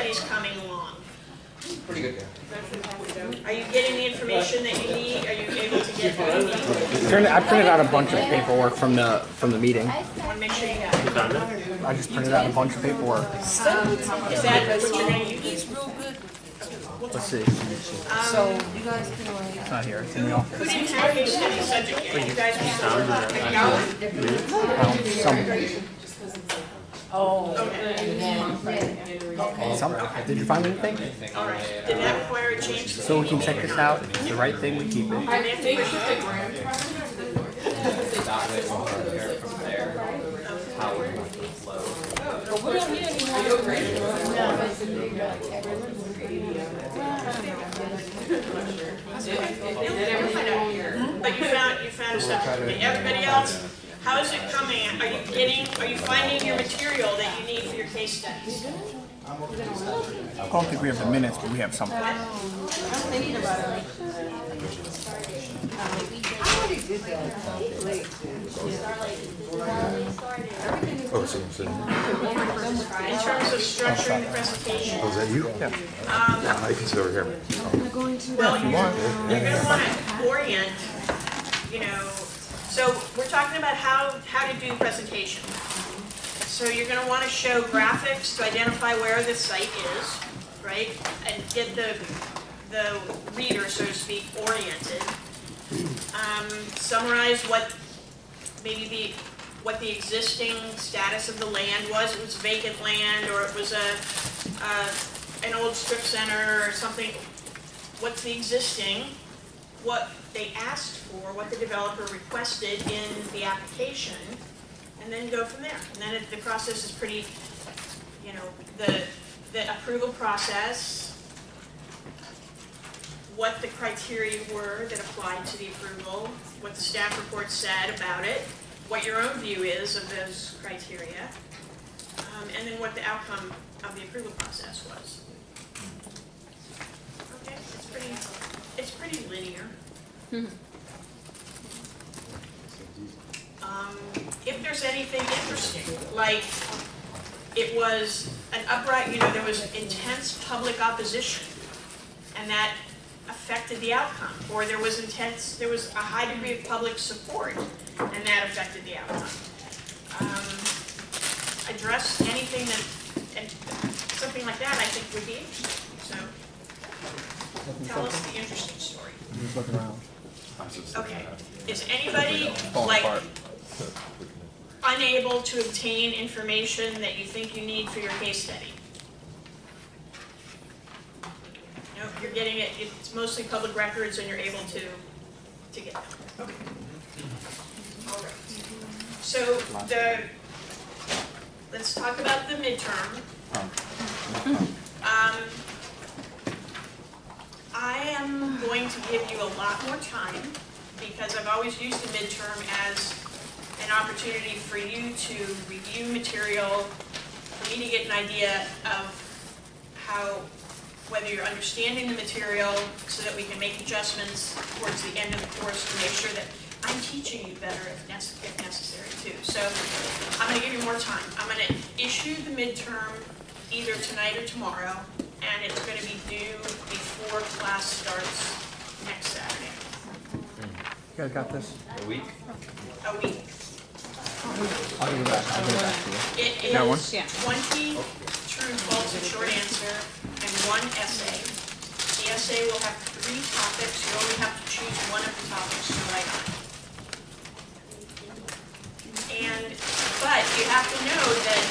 study's coming along? Pretty good. Are you getting the information that you need? Are you able to get what you need? I printed out a bunch of paperwork from the meeting. I want to make sure you got it. I just printed out a bunch of paperwork. Is that what you're going to use? Let's see. So you guys can write. It's not here. It's in the office. We didn't have a study subject yet. You guys Did you find anything? all right. Did that require a change? So we can check this out. If it's the right thing, we keep it. But you found stuff. Everybody else, how is it coming? Are you finding your material that you need for your case studies? I don't think we have the minutes, but we have something. I'm thinking about it. Oh, so In terms of structuring the presentation, is that you? Yeah. I can sit over here. well, you're going to want to orient, so we're talking about how to do presentation. So you're going to want to show graphics to identify where the site is, right? And get the reader, so to speak, oriented. Summarize what the existing status of the land was. It was vacant land, or it was an old strip center or something. What's the existing? What they asked for, what the developer requested in the application, and then go from there. And then the process is pretty, the approval process, what the criteria were that applied to the approval, what the staff report said about it, what your own view is of those criteria, and then what the outcome of the approval process was. Okay, it's pretty linear. If there's anything interesting, like it was an there was intense public opposition, and that affected the outcome, or there was a high degree of public support, and that affected the outcome. Address anything something like that, I think would be interesting. So, tell us the interesting story. Just look around. Okay. Is anybody unable to obtain information that you think you need for your case study? No, you're getting it. It's mostly public records, and you're able to get them. Okay. All right. So let's talk about the midterm. I am going to give you a lot more time because I've always used the midterm as an opportunity for you to review material, for me to get an idea of whether you're understanding the material so that we can make adjustments towards the end of the course to make sure that I'm teaching you better if necessary too. So I'm going to give you more time. I'm going to issue the midterm either tonight or tomorrow, and it's going to be due before class starts next Saturday. You guys got this? A week? A week. I'll give it back. I'll give it back to you. It is That one? 20 true, false, and short answer, and 1 essay. The essay will have 3 topics. You only have to choose one of the topics to write on. But you have to know that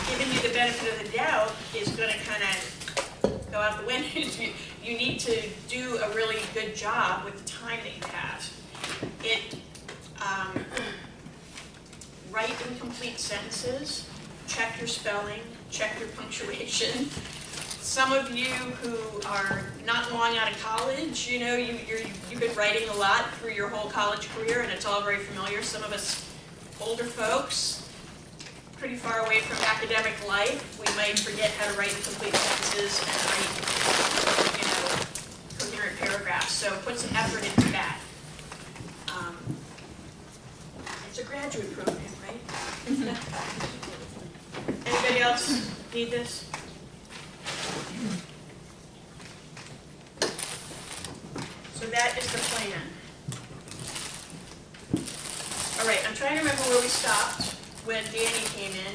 giving you the benefit of the doubt is going to kind of go out the window. You need to do a really good job with the time that you have. Write incomplete sentences, check your spelling, check your punctuation. Some of you who are not long out of college, you've been writing a lot through your whole college career, and it's all very familiar. Some of us older folks, pretty far away from academic life, we might forget how to write incomplete sentences and write, coherent paragraphs. So put some effort into that. It's a graduate program, right? Anybody else need this? So that is the plan. All right, I'm trying to remember where we stopped when Danny came in.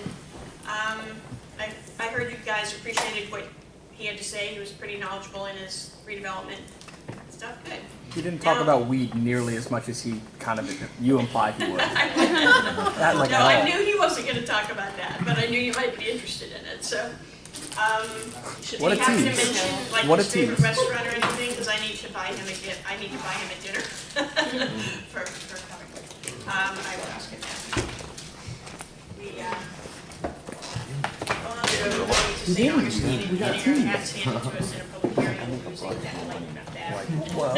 I heard you guys appreciated what he had to say. He was pretty knowledgeable in his redevelopment stuff. Good. He didn't talk Now- about weed nearly as much as he kind of, you implied he would. That like No, at I all. knew he wasn't going to talk about that, but I knew you might be interested in it. So, should What he a happen to tease. mention like What his a favorite tease. restaurant or anything? Because I need to buy him a gift. I need to buy him a dinner for coming. I will ask him that. Well, I'm going to say Augustine Engineering has handed to us in a public hearing and using that like that. Well,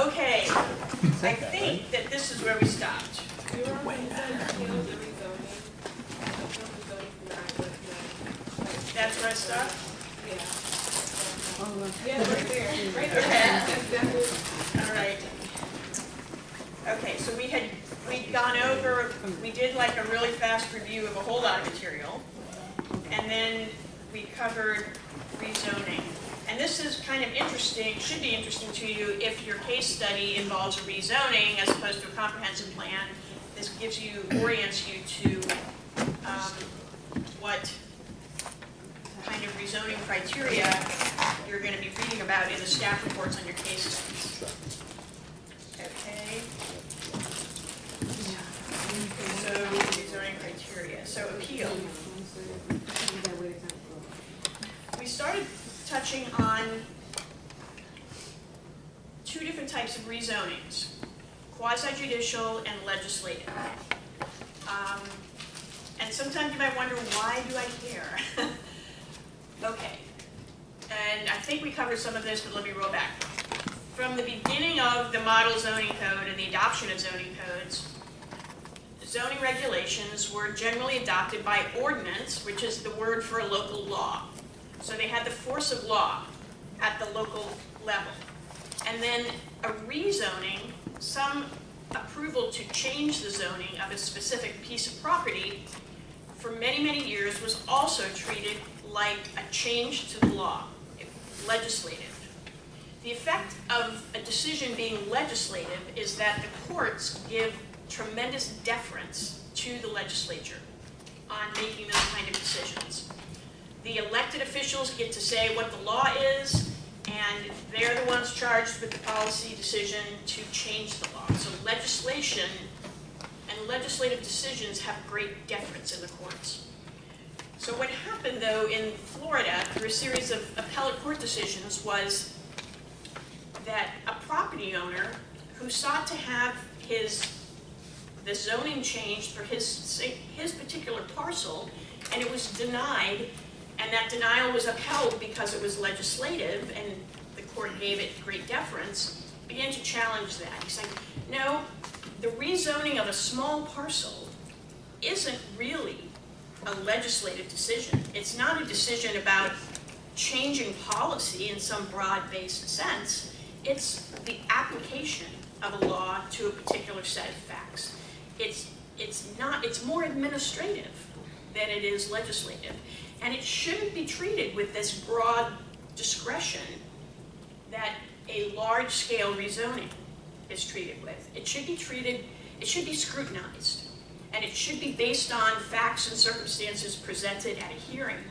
Okay, I think that this is where we stopped. That's where I stopped? Okay. All right. Okay, so we'd gone over, we did like a really fast review of a whole lot of material, and then we covered rezoning. And this is kind of interesting, should be interesting to you if your case study involves a rezoning as opposed to a comprehensive plan. This gives you, orients you to what kind of rezoning criteria you're going to be reading about in the staff reports on your case studies. Okay. So rezoning criteria. So appeal. We started touching on two different types of rezonings, quasi-judicial and legislative. And sometimes you might wonder, why do I care? Okay, and I think we covered some of this, but let me roll back. From the beginning of the model zoning code and the adoption of zoning codes, zoning regulations were generally adopted by ordinance, which is the word for a local law. So they had the force of law at the local level. And then a rezoning, some approval to change the zoning of a specific piece of property, for many, many years was also treated like a change to the law, legislative. The effect of a decision being legislative is that the courts give tremendous deference to the legislature on making those kind of decisions. The elected officials get to say what the law is, and they're the ones charged with the policy decision to change the law. So legislation and legislative decisions have great deference in the courts. So what happened, though, in Florida, through a series of appellate court decisions, was that a property owner who sought to have the zoning changed for his particular parcel, and it was denied, and that denial was upheld because it was legislative, and the court gave it great deference, began to challenge that. He's saying, no, the rezoning of a small parcel isn't really a legislative decision. It's not a decision about changing policy in some broad-based sense. It's the application of a law to a particular set of facts. It's more administrative than it is legislative. And it shouldn't be treated with this broad discretion that a large-scale rezoning is treated with. It should be scrutinized. And it should be based on facts and circumstances presented at a hearing.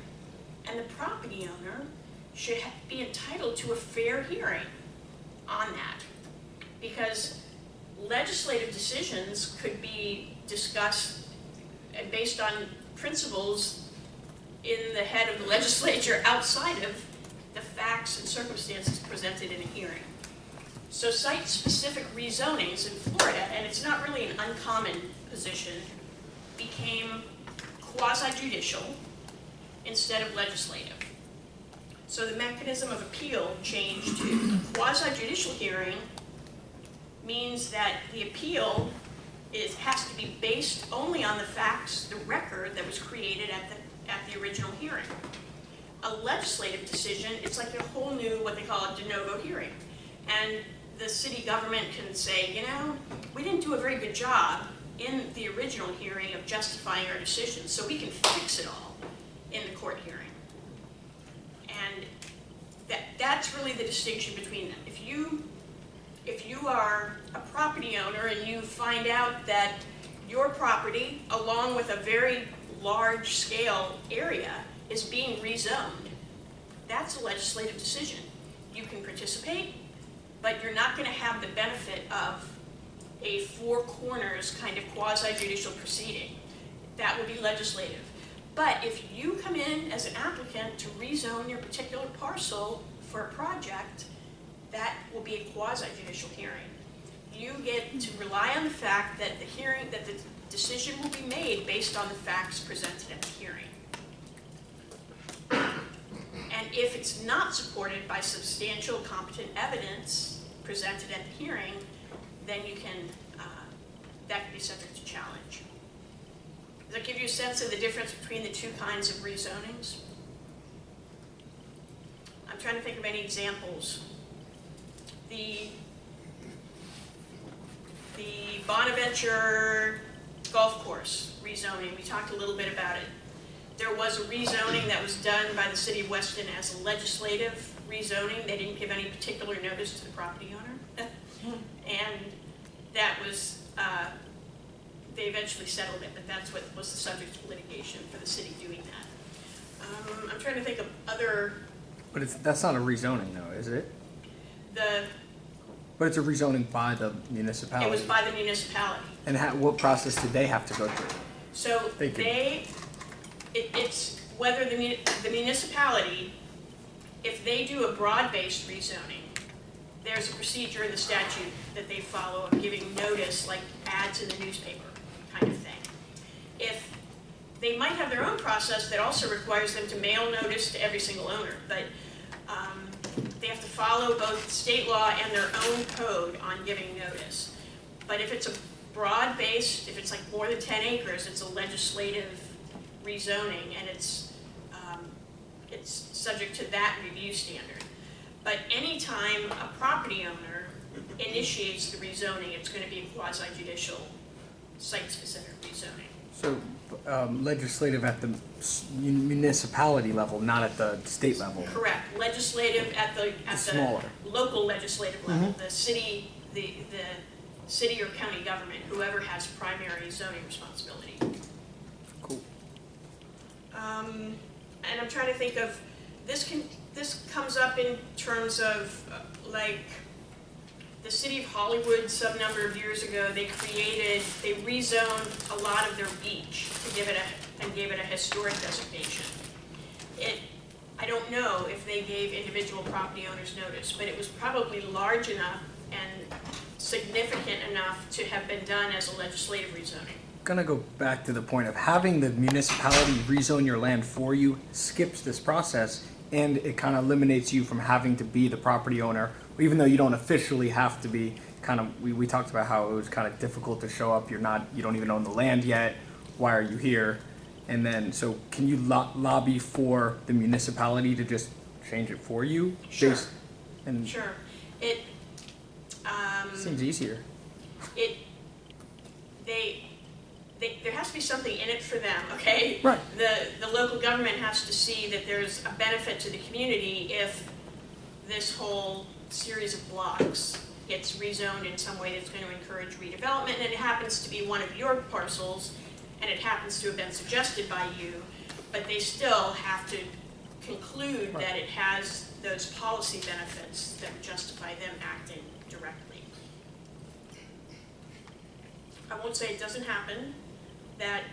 And the property owner should be entitled to a fair hearing on that. Because legislative decisions could be discussed based on principles in the head of the legislature outside of the facts and circumstances presented in a hearing. So site-specific rezonings in Florida, and it's not really an uncommon position, became quasi-judicial instead of legislative. So the mechanism of appeal changed to a quasi-judicial hearing means that the appeal has to be based only on the facts, the record that was created at the original hearing. A legislative decision, it's like a whole new, what they call a de novo hearing. And the city government can say, you know, we didn't do a very good job in the original hearing of justifying our decision, so we can fix it all in the court hearing. And that's really the distinction between them. If you are a property owner and you find out that your property, along with a very large scale area, is being rezoned, that's a legislative decision. You can participate, but you're not going to have the benefit of a four corners kind of quasi-judicial proceeding. That would be legislative. But if you come in as an applicant to rezone your particular parcel for a project, that will be a quasi-judicial hearing. You get to rely on the fact that the decision will be made based on the facts presented at the hearing. And if it's not supported by substantial competent evidence presented at the hearing, then you can, that can be subject to challenge. Does that give you a sense of the difference between the two kinds of rezonings? I'm trying to think of any examples. The Bonaventure golf course rezoning, we talked a little bit about it. There was a rezoning that was done by the city of Weston as a legislative rezoning. They didn't give any particular notice to the property owner. And that was, they eventually settled it, but that's what was the subject of litigation for the city doing that. I'm trying to think of other... But that's not a rezoning though, is it? But it's a rezoning by the municipality. It was by the municipality. And what process did they have to go through? So it's whether the municipality, if they do a broad-based rezoning, there's a procedure in the statute that they follow of giving notice, like ads in the newspaper kind of thing. If they might have their own process that also requires them to mail notice to every single owner, but they have to follow both state law and their own code on giving notice. But if it's a broad-based, if it's like more than 10 acres, it's a legislative rezoning, and it's subject to that review standard. But anytime a property owner initiates the rezoning, it's going to be a quasi-judicial, site-specific rezoning. So legislative at the municipality level, not at the state level. Correct. Legislative at the local legislative level, the city or county government, whoever has primary zoning responsibility. Cool. And I'm trying to think of this comes up in terms of like the city of Hollywood some number of years ago. They rezoned a lot of their beach to give it a historic designation. I don't know if they gave individual property owners notice, but it was probably large enough and significant enough to have been done as a legislative rezoning. Gonna go back to the point of having the municipality rezone your land for you skips this process, and it kind of eliminates you from having to be the property owner, even though you don't officially have to be. We talked about how it was kind of difficult to show up. You don't even own the land yet. Why are you here? And then, so can you lobby for the municipality to just change it for you? Sure. Sure. It seems easier. There has to be something in it for them, okay? Right. The local government has to see that there's a benefit to the community if this whole series of blocks gets rezoned in some way that's going to encourage redevelopment, and it happens to be one of your parcels, and it happens to have been suggested by you, but they still have to conclude that it has those policy benefits that would justify them acting directly. I won't say it doesn't happen, that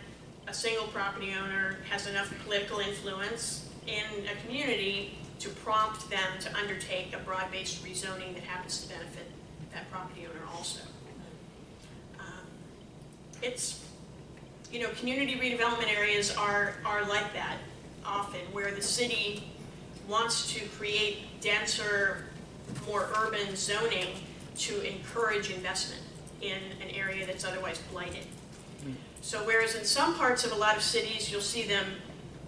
a single property owner has enough political influence in a community to prompt them to undertake a broad-based rezoning that happens to benefit that property owner also. Community redevelopment areas are like that often, where the city wants to create denser, more urban zoning to encourage investment in an area that's otherwise blighted. So whereas in some parts of a lot of cities, you'll see them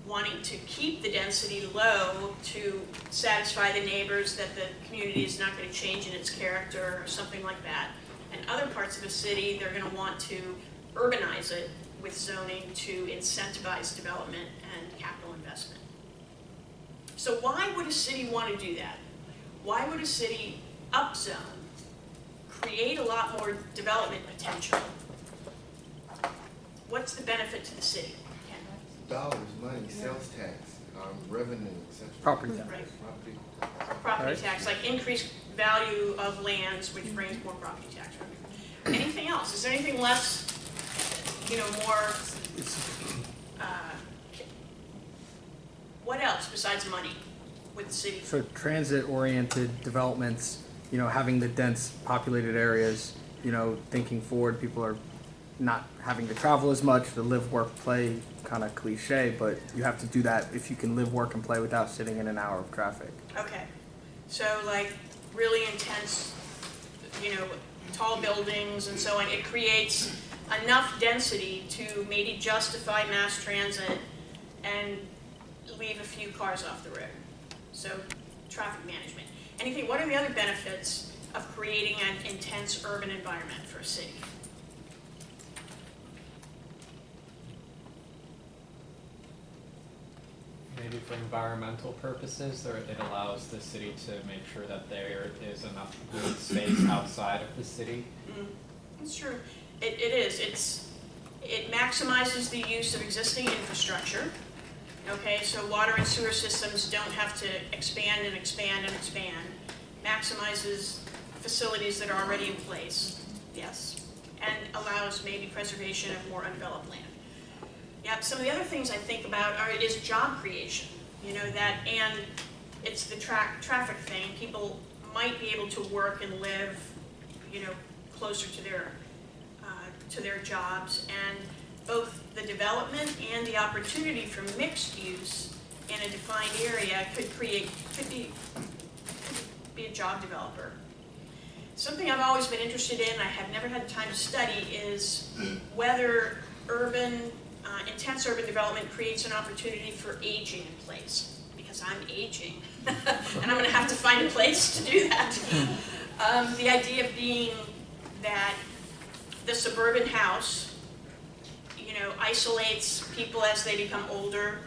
wanting to keep the density low to satisfy the neighbors that the community is not going to change in its character or something like that. And other parts of a city, they're going to want to urbanize it with zoning to incentivize development and capital investment. So why would a city want to do that? Why would a city upzone, create a lot more development potential? What's the benefit to the city? Ken? Dollars, money, sales tax, revenue, etc. Property tax. Right. Property. Property Right. tax, like increased value of lands, which brings more property tax revenue. Anything else? Is there anything less, more, what else besides money with the city? So transit-oriented developments, having the dense populated areas, thinking forward, people are not having to travel as much, the live, work, play kind of cliche, but you have to do that if you can live, work, and play without sitting in an hour of traffic. Okay, so like really intense, tall buildings and so on, it creates enough density to maybe justify mass transit and leave a few cars off the road. So traffic management. What are the other benefits of creating an intense urban environment for a city? Maybe for environmental purposes, it allows the city to make sure that there is enough green space outside of the city. It's true. It is. It maximizes the use of existing infrastructure. Okay, so water and sewer systems don't have to expand and expand and expand. Maximizes facilities that are already in place, yes, and allows maybe preservation of more undeveloped land. Yeah, some of the other things I think about is job creation, and it's the traffic thing. People might be able to work and live, closer to their jobs, and both the development and the opportunity for mixed use in a defined area could be a job developer. Something I've always been interested in, I have never had time to study, is whether intense urban development creates an opportunity for aging in place, because I'm aging, and I'm going to have to find a place to do that. The idea being that the suburban house, isolates people as they become older,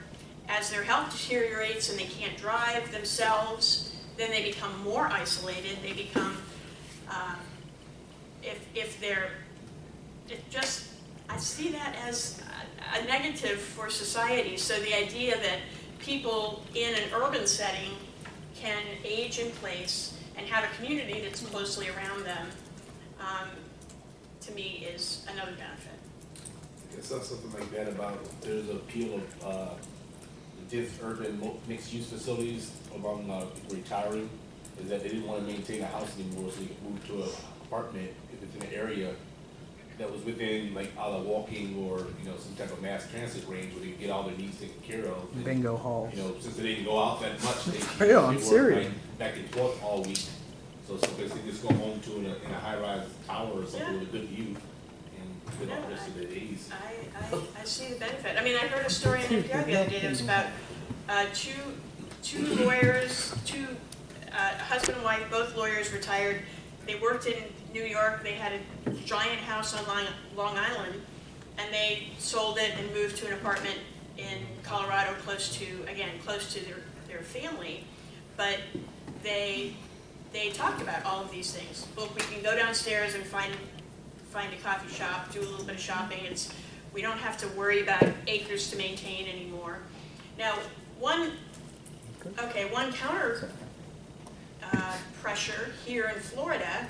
as their health deteriorates and they can't drive themselves, then they become more isolated. They become, I see that as a negative for society. So the idea that people in an urban setting can age in place and have a community that's closely around them, to me is another benefit. It's not something like that about, there's an appeal of dense urban mixed-use facilities among people retiring, is that they didn't want to maintain a house anymore, so they could move to an apartment if it's in an area that was within, like, either walking or, some type of mass transit range where they could get all their needs taken care of. And, Bingo halls. Since they didn't go out that much, they I'm work serious. like back and forth all week. So basically just go home to in a high-rise tower or something with a good view and spend all the rest of their days. I see the benefit. I mean, I heard a story in NPR the other day that was about two lawyers, husband and wife, both lawyers retired. They worked in New York. They had a giant house on Long Island, and they sold it and moved to an apartment in Colorado close to their family. But they talked about all of these things. Look, we can go downstairs and find a coffee shop, do a little bit of shopping. We don't have to worry about acres to maintain anymore. Now, one counter pressure here in Florida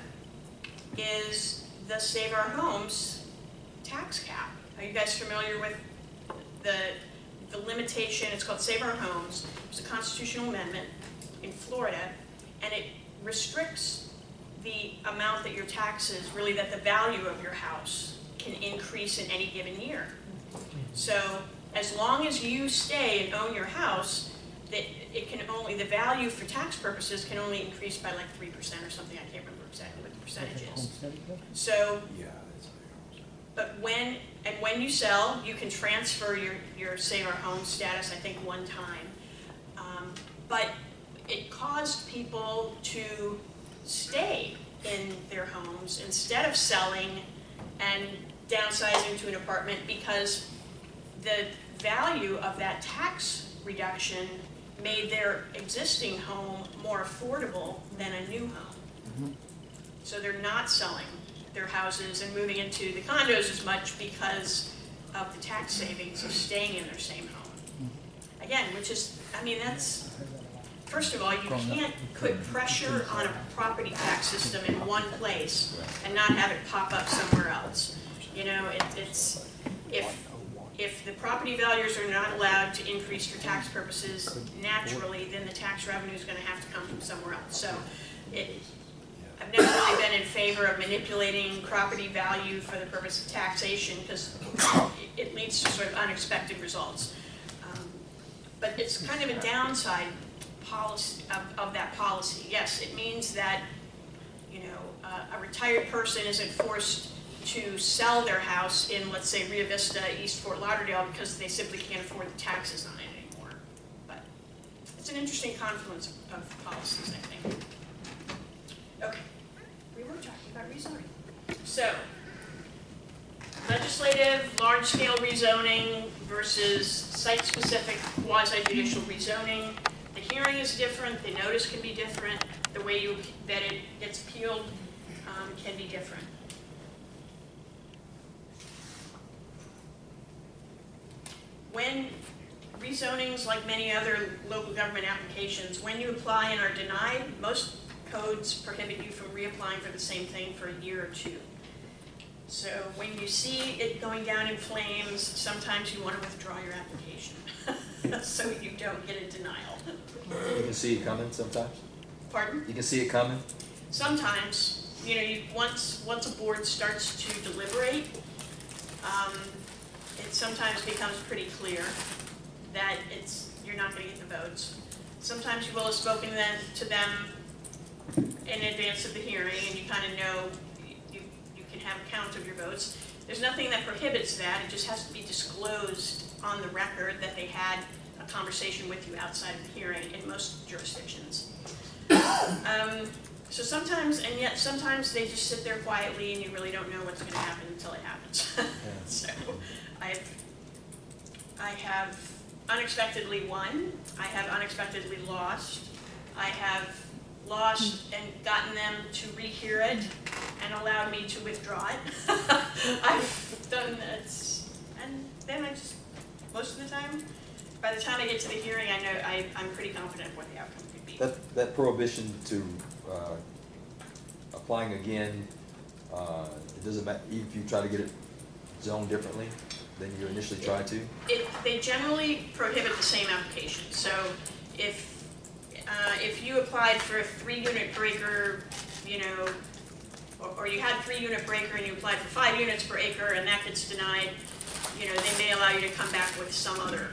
is the Save Our Homes tax cap. Are you guys familiar with the limitation? It's called Save Our Homes. It's a constitutional amendment in Florida, and it restricts the amount that your taxes, really that the value of your house can increase in any given year. So as long as you stay and own your house, the value for tax purposes can only increase by like 3% or something. I can't remember exactly what the percentage is. So, but when you sell, you can transfer your Save Our Home status, I think, one time. But it caused people to stay in their homes instead of selling and downsizing to an apartment, because the value of that tax reduction made their existing home more affordable than a new home. So they're not selling their houses and moving into the condos as much because of the tax savings of staying in their same home. Again, which is, I mean, that's, first of all, you can't put pressure on a property tax system in one place and not have it pop up somewhere else. You know, it's, if the property values are not allowed to increase for tax purposes naturally, then the tax revenue is going to have to come from somewhere else. So I've never really been in favor of manipulating property value for the purpose of taxation because it leads to sort of unexpected results. But it's kind of a downside policy of that policy. Yes, it means that, you know, a retired person isn't forced to sell their house in, let's say, Rio Vista, East Fort Lauderdale, because they simply can't afford the taxes on it anymore. But it's an interesting confluence of policies, I think. Okay, we were talking about rezoning. So, legislative, large-scale rezoning versus site-specific quasi-judicial rezoning. The hearing is different, the notice can be different, the way that it gets appealed can be different. When rezonings, like many other local government applications, when you apply and are denied, most codes prohibit you from reapplying for the same thing for a year or two. So when you see it going down in flames, sometimes you want to withdraw your application so you don't get a denial. You can see it coming sometimes? Pardon? You can see it coming? Sometimes, you know, once a board starts to deliberate, it sometimes becomes pretty clear that you're not going to get the votes. Sometimes you will have spoken to them in advance of the hearing, and you kind of know you can have a count of your votes. There's nothing that prohibits that. It just has to be disclosed on the record that they had a conversation with you outside of the hearing in most jurisdictions. So sometimes, and yet sometimes they just sit there quietly and you really don't know what's going to happen until it happens. So I have unexpectedly won. I have unexpectedly lost. I have lost and gotten them to rehear it and allowed me to withdraw it. I've done that, and then I just, most of the time, by the time I get to the hearing, I know I'm pretty confident of what the outcome could be. That prohibition to applying again, it doesn't matter if you try to get it zoned differently than you initially tried to? They generally prohibit the same application. So if you applied for a 3-unit breaker, you know, or you had a 3-unit breaker and you applied for 5 units per acre and that gets denied, you know, they may allow you to come back with some other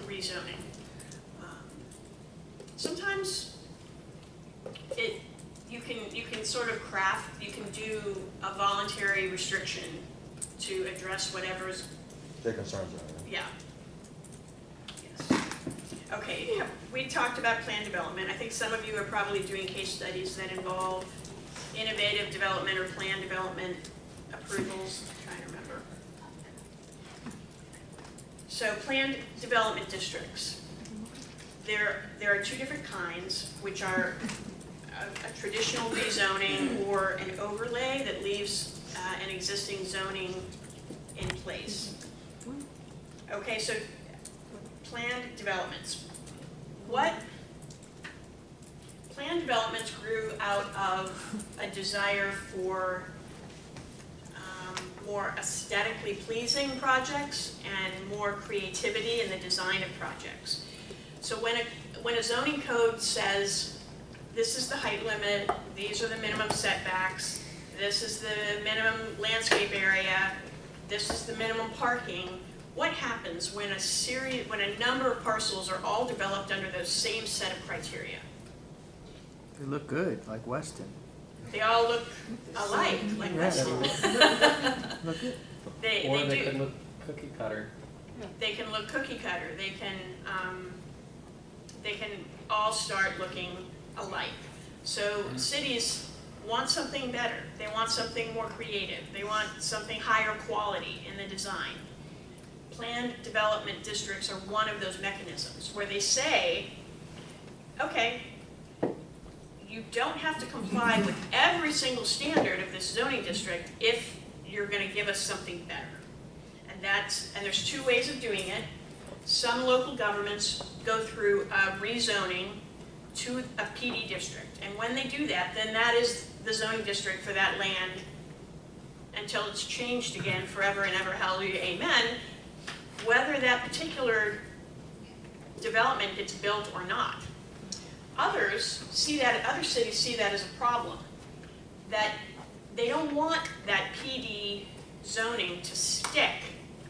rezoning. Sometimes you can sort of craft, you can do a voluntary restriction to address whatever's. Their concerns are. Yeah. Yes. Okay, we talked about plan development. I think some of you are probably doing case studies that involve innovative development or plan development approvals. I'm trying to remember. So planned development districts. There are 2 different kinds, which are a traditional rezoning or an overlay that leaves an existing zoning in place. Okay, so planned developments. Planned developments grew out of a desire for more aesthetically pleasing projects and more creativity in the design of projects. So when a zoning code says, this is the height limit, these are the minimum setbacks, this is the minimum landscape area, this is the minimum parking, what happens when a number of parcels are all developed under those same set of criteria? They look good, like Weston. They all look alike, like Weston. Look good. They can look cookie cutter. They can look cookie cutter. They can all start looking alike. So cities want something better. They want something more creative. They want something higher quality in the design. Planned development districts are one of those mechanisms where they say, okay, you don't have to comply with every single standard of this zoning district if you're gonna give us something better. And there's two ways of doing it. Some local governments go through a rezoning to a PD district. And when they do that, then that is the zoning district for that land until it's changed again forever and ever, hallelujah, amen, whether that particular development gets built or not. Others see that, other cities see that as a problem, that they don't want that PD zoning to stick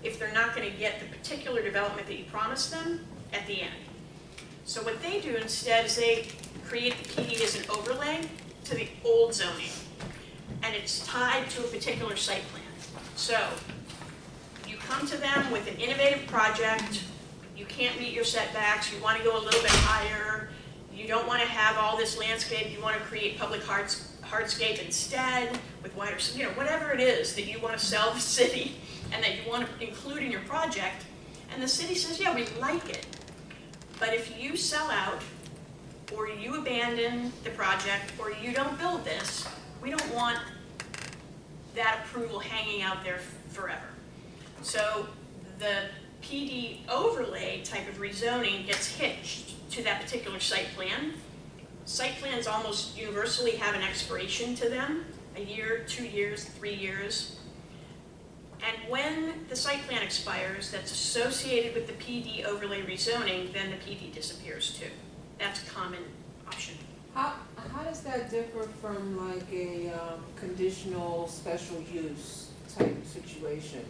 if they're not going to get the particular development that you promised them at the end. So what they do instead is they create the PD as an overlay to the old zoning, and it's tied to a particular site plan. So you come to them with an innovative project, you can't meet your setbacks, you want to go a little bit higher, you don't want to have all this landscape, you want to create public hardscape instead with wider, whatever it is that you want to sell the city and that you want to include in your project, and the city says, yeah, we like it, but if you sell out or you abandon the project or you don't build this, we don't want that approval hanging out there forever. So the PD overlay type of rezoning gets hitched to that particular site plan. Site plans almost universally have an expiration to them, a year, 2 years, 3 years. And when the site plan expires that's associated with the PD overlay rezoning, then the PD disappears too. That's a common option. How does that differ from like a conditional special use type situation?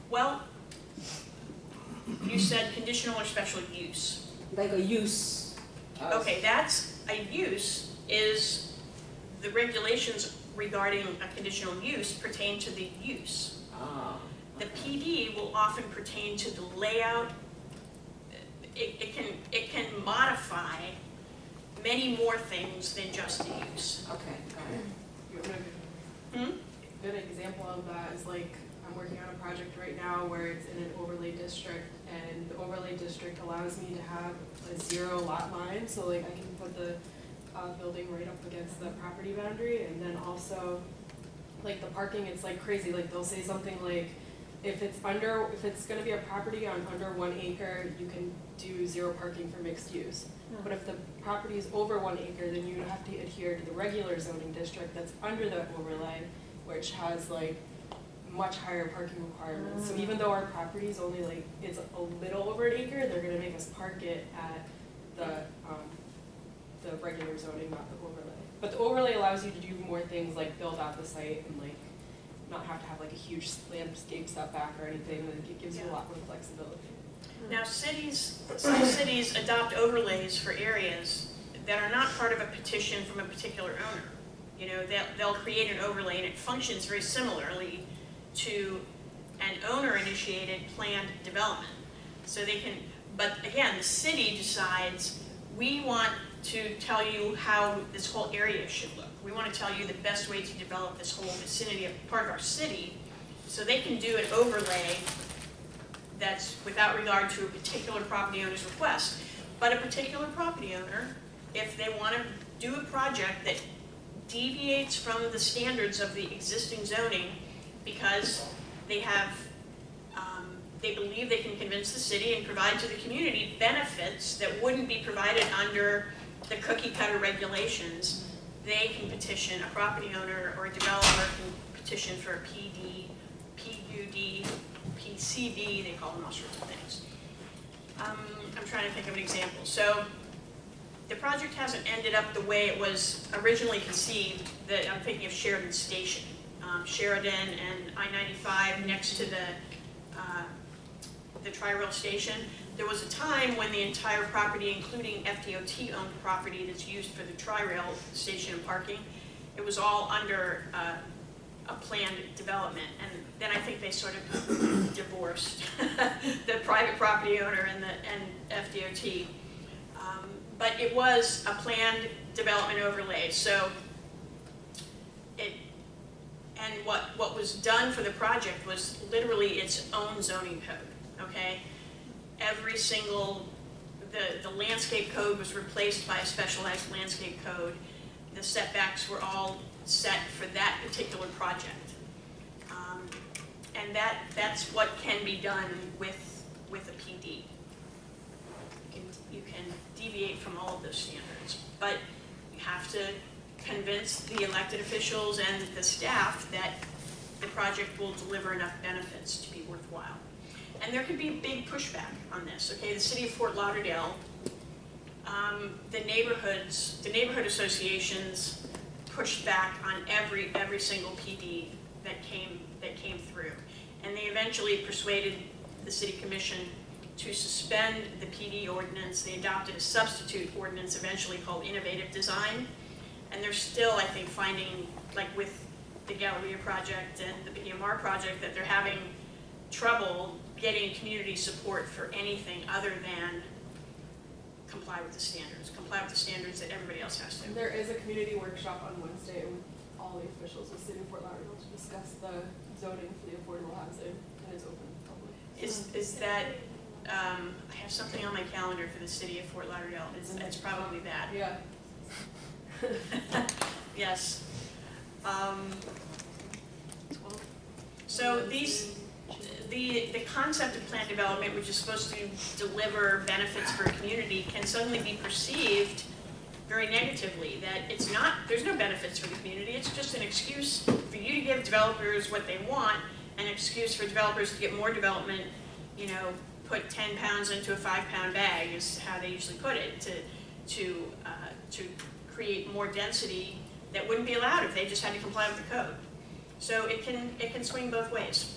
Well, you said conditional or special use. Like a use. Okay, that's, a use is, the regulations regarding a conditional use pertain to the use. The PD will often pertain to the layout. It can modify many more things than just the use. Okay, got it. Good example of that is like, I'm working on a project right now where it's in an overlay district, and the overlay district allows me to have a 0 lot line, so like I can put the building right up against the property boundary, and then also like the parking, it's like crazy, like they'll say something like, if it's gonna be a property on under 1 acre, you can do 0 parking for mixed use. But if the property is over 1 acre, then you have to adhere to the regular zoning district that's under the overlay, which has like much higher parking requirements. So even though our property is only like, it's a little over 1 acre, they're gonna make us park it at the regular zoning, not the overlay. But the overlay allows you to do more things like build out the site and like not have to have like a huge landscape setback or anything. And it gives you a lot more flexibility. Now some cities adopt overlays for areas that are not part of a petition from a particular owner. You know, they'll create an overlay and it functions very similarly to an owner-initiated planned development. So they can, but again, the city decides, we want to tell you how this whole area should look. We want to tell you the best way to develop this whole vicinity of part of our city, so they can do an overlay that's without regard to a particular property owner's request. But a particular property owner, if they want to do a project that deviates from the standards of the existing zoning because they have, they believe they can convince the city and provide to the community benefits that wouldn't be provided under the cookie cutter regulations, they can petition, a property owner or a developer can petition for a PD, PUD, PCD, they call them all sorts of things. I'm trying to think of an example. So the project hasn't ended up the way it was originally conceived. I'm thinking of Sheridan Station. Sheridan and I-95 next to the Tri-Rail station. There was a time when the entire property, including FDOT-owned property that's used for the Tri-Rail station and parking, it was all under a planned development. And then I think they sort of divorced the private property owner and FDOT. But it was a planned development overlay. So what was done for the project was literally its own zoning code, okay? Every single the landscape code was replaced by a specialized landscape code. The setbacks were all set for that particular project. And that's what can be done with a PD. You can deviate from all of those standards, but you have to convince the elected officials and the staff that the project will deliver enough benefits to be worthwhile. And there could be big pushback on this, okay? The city of Fort Lauderdale, the neighborhood associations pushed back on every single PD that came through. And they eventually persuaded the city commission to suspend the PD ordinance. They adopted a substitute ordinance eventually called innovative design. And they're still, I think, finding, like with the Galleria project and the BMR project, that they're having trouble getting community support for anything other than comply with the standards that everybody else has to. There is a community workshop on Wednesday with all the officials of the city of Fort Lauderdale to discuss the zoning for the affordable housing, and it's open to public. Is that, I have something on my calendar for the city of Fort Lauderdale. It's probably that. Yeah. Yes. So the concept of planned development, which is supposed to deliver benefits for a community, can suddenly be perceived very negatively, that it's not, there's no benefits for the community, it's just an excuse for you to give developers what they want, an excuse for developers to get more development, you know, put 10 pounds into a 5-pound bag is how they usually put it, to create more density that wouldn't be allowed if they just had to comply with the code. So it can swing both ways.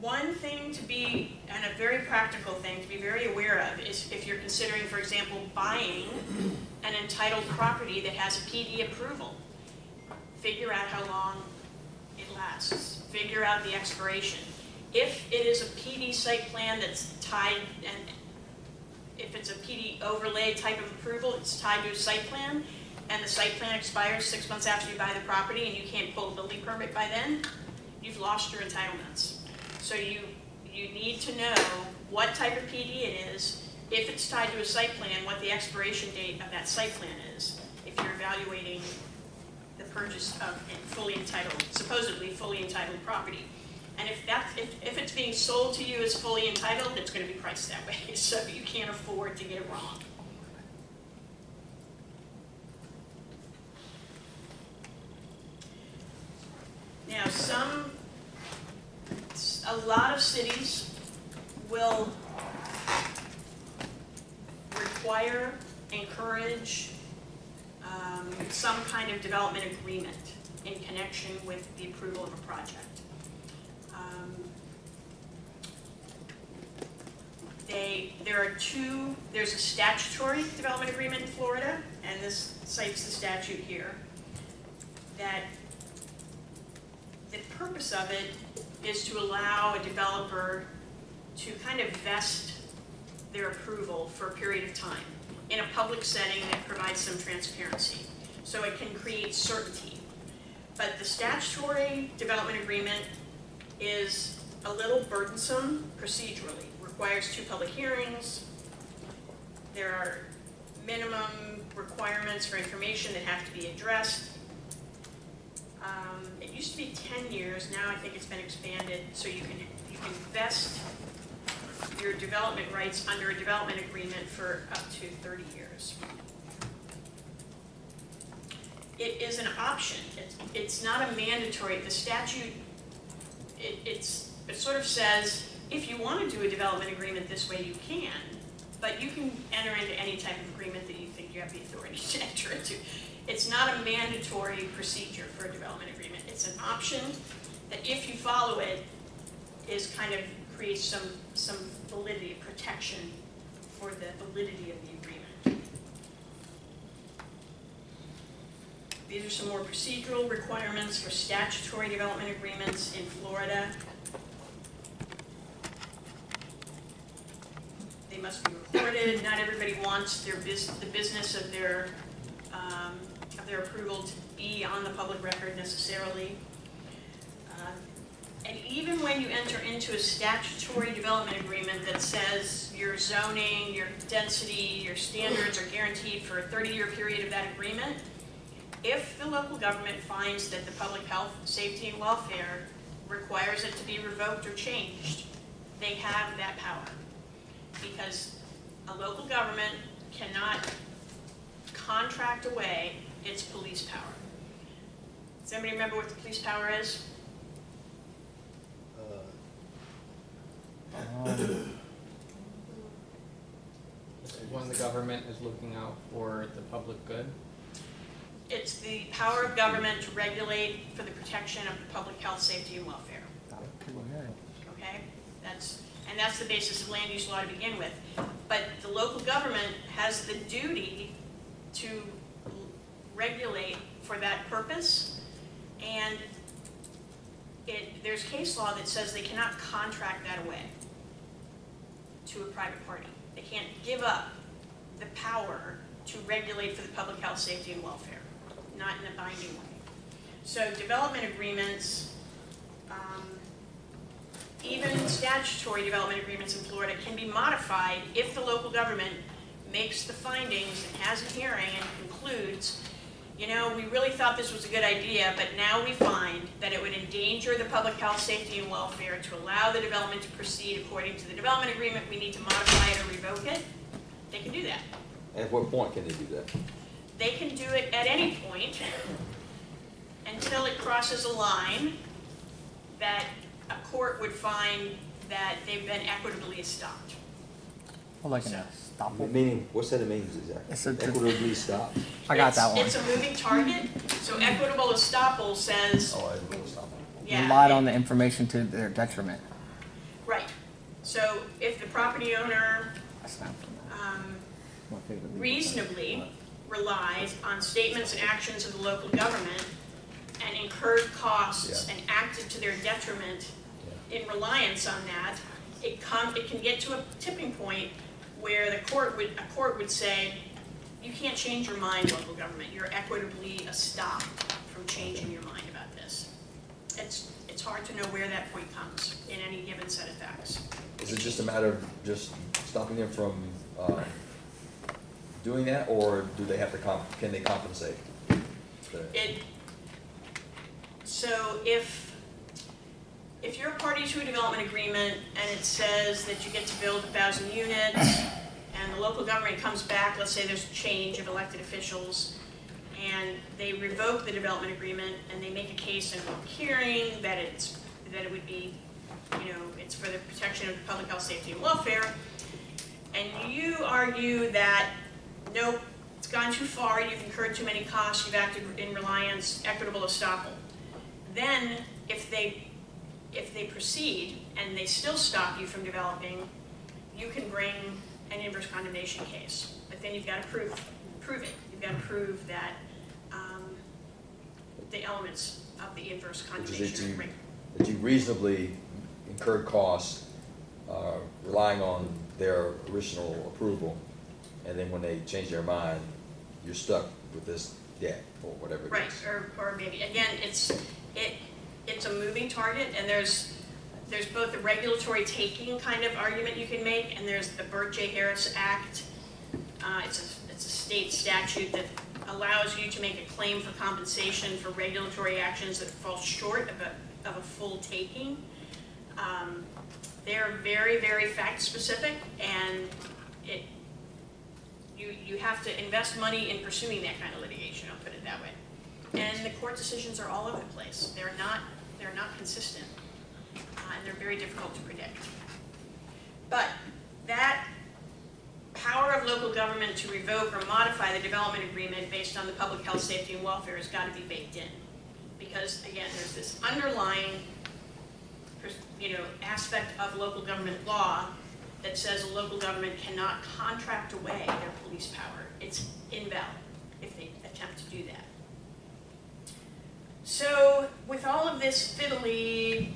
One thing to be, and a very practical thing to be very aware of, is if you're considering, for example, buying an entitled property that has a PD approval, figure out how long it lasts. Figure out the expiration. If it is a PD site plan that's tied, and if it's a PD overlay type of approval, it's tied to a site plan, and the site plan expires 6 months after you buy the property and you can't pull a building permit by then, you've lost your entitlements. So you need to know what type of PD it is, if it's tied to a site plan, what the expiration date of that site plan is, if you're evaluating the purchase of a fully entitled, supposedly fully entitled property. And if it's being sold to you as fully entitled, it's going to be priced that way, so you can't afford to get it wrong. Now, a lot of cities will require, encourage some kind of development agreement in connection with the approval of a project. There's a statutory development agreement in Florida, and this cites the statute here, that the purpose of it is to allow a developer to kind of vest their approval for a period of time in a public setting that provides some transparency. So it can create certainty. But the statutory development agreement is a little burdensome procedurally. Requires 2 public hearings. There are minimum requirements for information that have to be addressed. It used to be 10 years, now I think it's been expanded, so you can vest your development rights under a development agreement for up to 30 years. It is an option. It's not a mandatory. The statute, it sort of says, if you want to do a development agreement this way, you can, but you can enter into any type of agreement that you think you have the authority to enter into. It's not a mandatory procedure for a development agreement. It's an option that, if you follow it, creates some validity, protection for the validity of the agreement. These are some more procedural requirements for statutory development agreements in Florida. They must be recorded. Not everybody wants the business of their approval to be on the public record necessarily. And even when time you enter into a statutory development agreement that says your zoning, your density, your standards are guaranteed for a 30-year period of that agreement, if the local government finds that the public health, safety, and welfare requires it to be revoked or changed, they have that power. Because a local government cannot contract away its police power. Does anybody remember what the police power is? When the government is looking out for the public good. It's the power of government to regulate for the protection of the public health, safety, and welfare. Okay? That's the basis of land use law to begin with. But the local government has the duty to regulate for that purpose, and there's case law that says they cannot contract that away to a private party. They can't give up the power to regulate for the public health, safety, and welfare, not in a binding way. So development agreements, even statutory development agreements in Florida can be modified if the local government makes the findings and has a hearing and concludes, you know, we really thought this was a good idea, but now we find that it would endanger the public health, safety, and welfare to allow the development to proceed according to the development agreement. We need to modify it or revoke it. They can do that. At what point can they do that? They can do it at any point until it crosses a line that a court would find that they've been equitably stopped. Well, like an estoppel. Meaning, what's that means It's a- exactly? Equitably stopped? I got that one. It's a moving target, so equitable estoppel says, Oh, I will stop. yeah. Relied on the information to their detriment. Right. So if the property owner That's not from reasonably relied on statements and actions of the local government and incurred costs and acted to their detriment in reliance on that, it can get to a tipping point where a court would say, you can't change your mind, local government. You're equitably stopped from changing your mind about this. It's hard to know where that point comes in any given set of facts. Is it just a matter of just stopping them from doing that, or do they have to can they compensate? So if you're a party to a development agreement and it says that you get to build 1,000 units and the local government comes back, let's say there's a change of elected officials, and they revoke the development agreement and they make a case in a hearing that it would be, you know, it's for the protection of public health, safety, and welfare, and you argue that, nope, it's gone too far, you've incurred too many costs, you've acted in reliance, equitable estoppel. Then, if they proceed and they still stop you from developing, you can bring an inverse condemnation case. But then you've got to prove it. You've got to prove that the elements of the inverse condemnation are right. That you reasonably incurred costs relying on their original approval, and then when they change their mind, you're stuck with this debt or whatever it is. Right, or maybe, again, it's a moving target, and there's both the regulatory taking kind of argument you can make, and there's the Burt J. Harris Act. It's a state statute that allows you to make a claim for compensation for regulatory actions that fall short of a full taking. They're very, very fact specific, and you have to invest money in pursuing that kind of litigation, I'll put it that way. And the court decisions are all over the place. They're not consistent, and they're very difficult to predict. But that power of local government to revoke or modify the development agreement based on the public health, safety, and welfare has got to be baked in. Because, again, there's this underlying aspect of local government law that says a local government cannot contract away their police power. It's invalid if they attempt to do that. So with all of this fiddly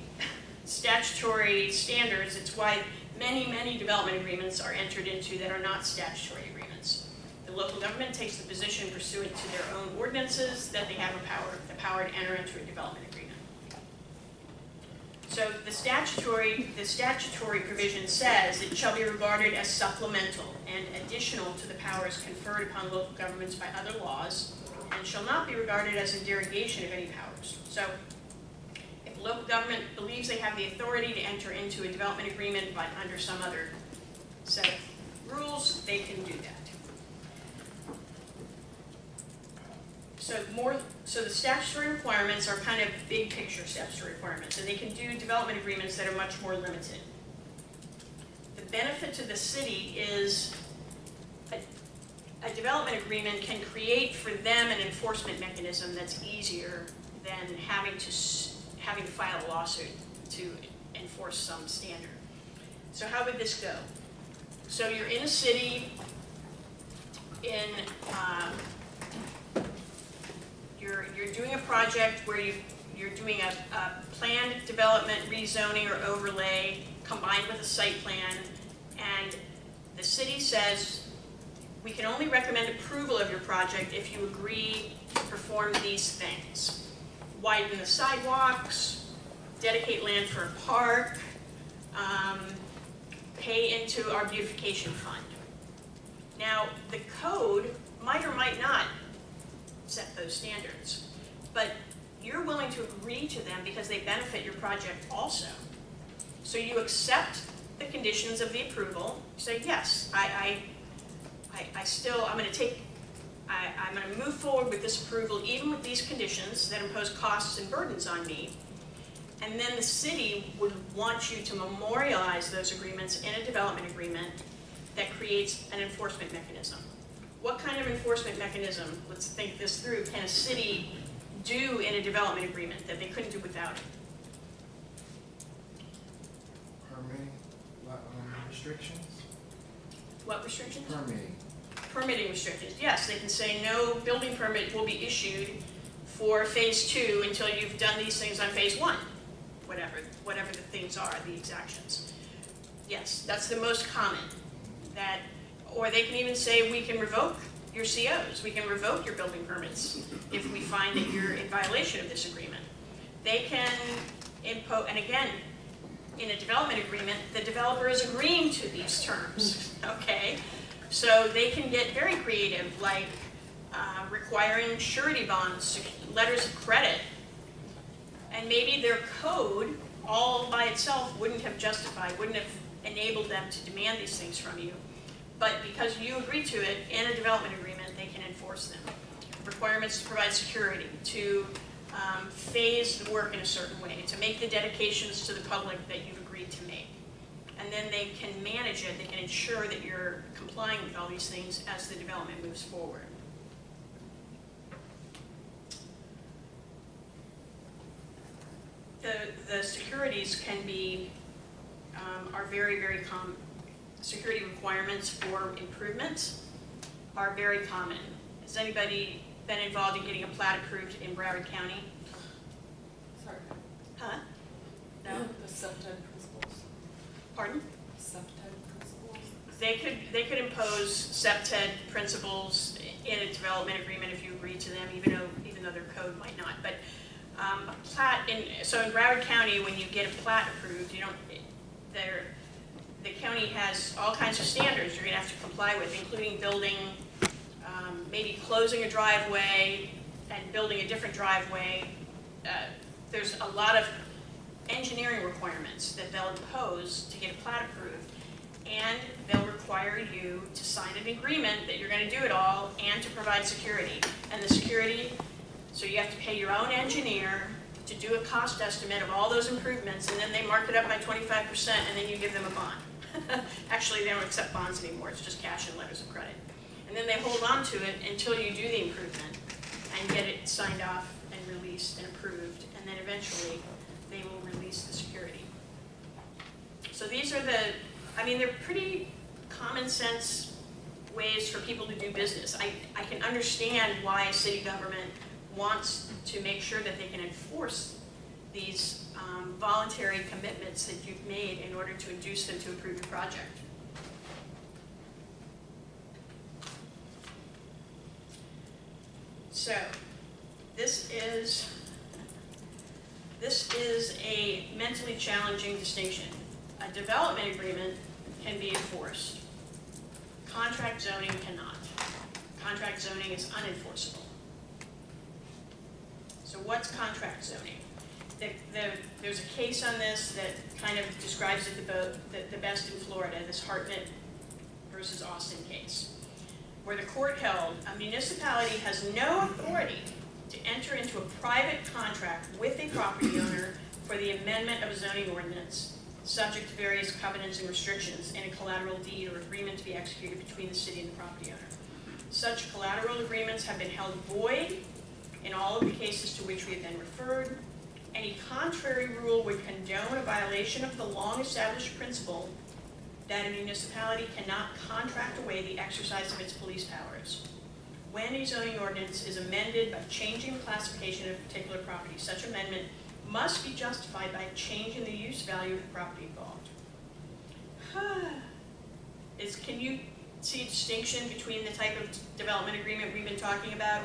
statutory standards, it's why many, many development agreements are entered into that are not statutory agreements. The local government takes the position pursuant to their own ordinances that they have the power to enter into a development agreement. So the statutory provision says it shall be regarded as supplemental and additional to the powers conferred upon local governments by other laws, and shall not be regarded as a derogation of any powers. So if a local government believes they have the authority to enter into a development agreement but under some other set of rules, they can do that. So the statutory requirements are kind of big picture statutory requirements, and they can do development agreements that are much more limited. The benefit to the city is a development agreement can create for them an enforcement mechanism that's easier than having to file a lawsuit to enforce some standard. So how would this go? So you're in a city, you're doing a project where you're doing a planned development, rezoning, or overlay combined with a site plan, and the city says, we can only recommend approval of your project if you agree to perform these things. Widen the sidewalks, dedicate land for a park, pay into our beautification fund. Now, the code might or might not set those standards, but you're willing to agree to them because they benefit your project also. So you accept the conditions of the approval, say, yes, I'm going to move forward with this approval even with these conditions that impose costs and burdens on me. And then the city would want you to memorialize those agreements in a development agreement that creates an enforcement mechanism. What kind of enforcement mechanism, let's think this through, can a city do in a development agreement that they couldn't do without it? Permitting, restrictions? What restrictions? Permitting. Permitting restrictions, yes, they can say no building permit will be issued for phase 2 until you've done these things on phase 1, whatever the things are, the exactions. Yes, that's the most common. Or they can even say we can revoke your COs, we can revoke your building permits if we find that you're in violation of this agreement. They can impose, and again, in a development agreement, the developer is agreeing to these terms, okay? So they can get very creative, like requiring surety bonds, letters of credit, and maybe their code all by itself wouldn't have enabled them to demand these things from you. But because you agree to it in a development agreement, they can enforce them. Requirements to provide security, to phase the work in a certain way, to make the dedications to the public that you've agreed to make. And then they can manage it, they can ensure that you're complying with all these things as the development moves forward. The securities can be, are very, very common. Security requirements for improvements are very common. Has anybody been involved in getting a plat approved in Broward County? Sorry. Huh? No? The subtype principles. Pardon? Subtype principles. They could impose SEPTED principles in a development agreement if you agree to them, even though their code might not. But a plat so in Broward County, when you get a plat approved, the county has all kinds of standards you're going to have to comply with, including building, maybe closing a driveway and building a different driveway. There's a lot of engineering requirements that they'll impose to get a plat approved, and they'll require you to sign an agreement that you're going to do it all and to provide security. And the security, so you have to pay your own engineer to do a cost estimate of all those improvements, and then they mark it up by 25%, and then you give them a bond. Actually, they don't accept bonds anymore, it's just cash and letters of credit. And then they hold on to it until you do the improvement and get it signed off and released and approved, and then eventually they will release the security. So these are they're pretty common sense ways for people to do business. I can understand why a city government wants to make sure that they can enforce these voluntary commitments that you've made in order to induce them to approve your project. So this is a a mentally challenging distinction. A development agreement can be enforced. Contract zoning cannot. Contract zoning is unenforceable. So what's contract zoning? There's a case on this that kind of describes it the best in Florida, this Hartnett versus Austin case, where the court held a municipality has no authority to enter into a private contract with a property owner for the amendment of a zoning ordinance, subject to various covenants and restrictions in a collateral deed or agreement to be executed between the city and the property owner. Such collateral agreements have been held void in all of the cases to which we have been referred. Any contrary rule would condone a violation of the long-established principle that a municipality cannot contract away the exercise of its police powers. When a zoning ordinance is amended by changing the classification of a particular property, such amendment must be justified by a change in the use value of the property involved. Can you see a distinction between the type of development agreement we've been talking about,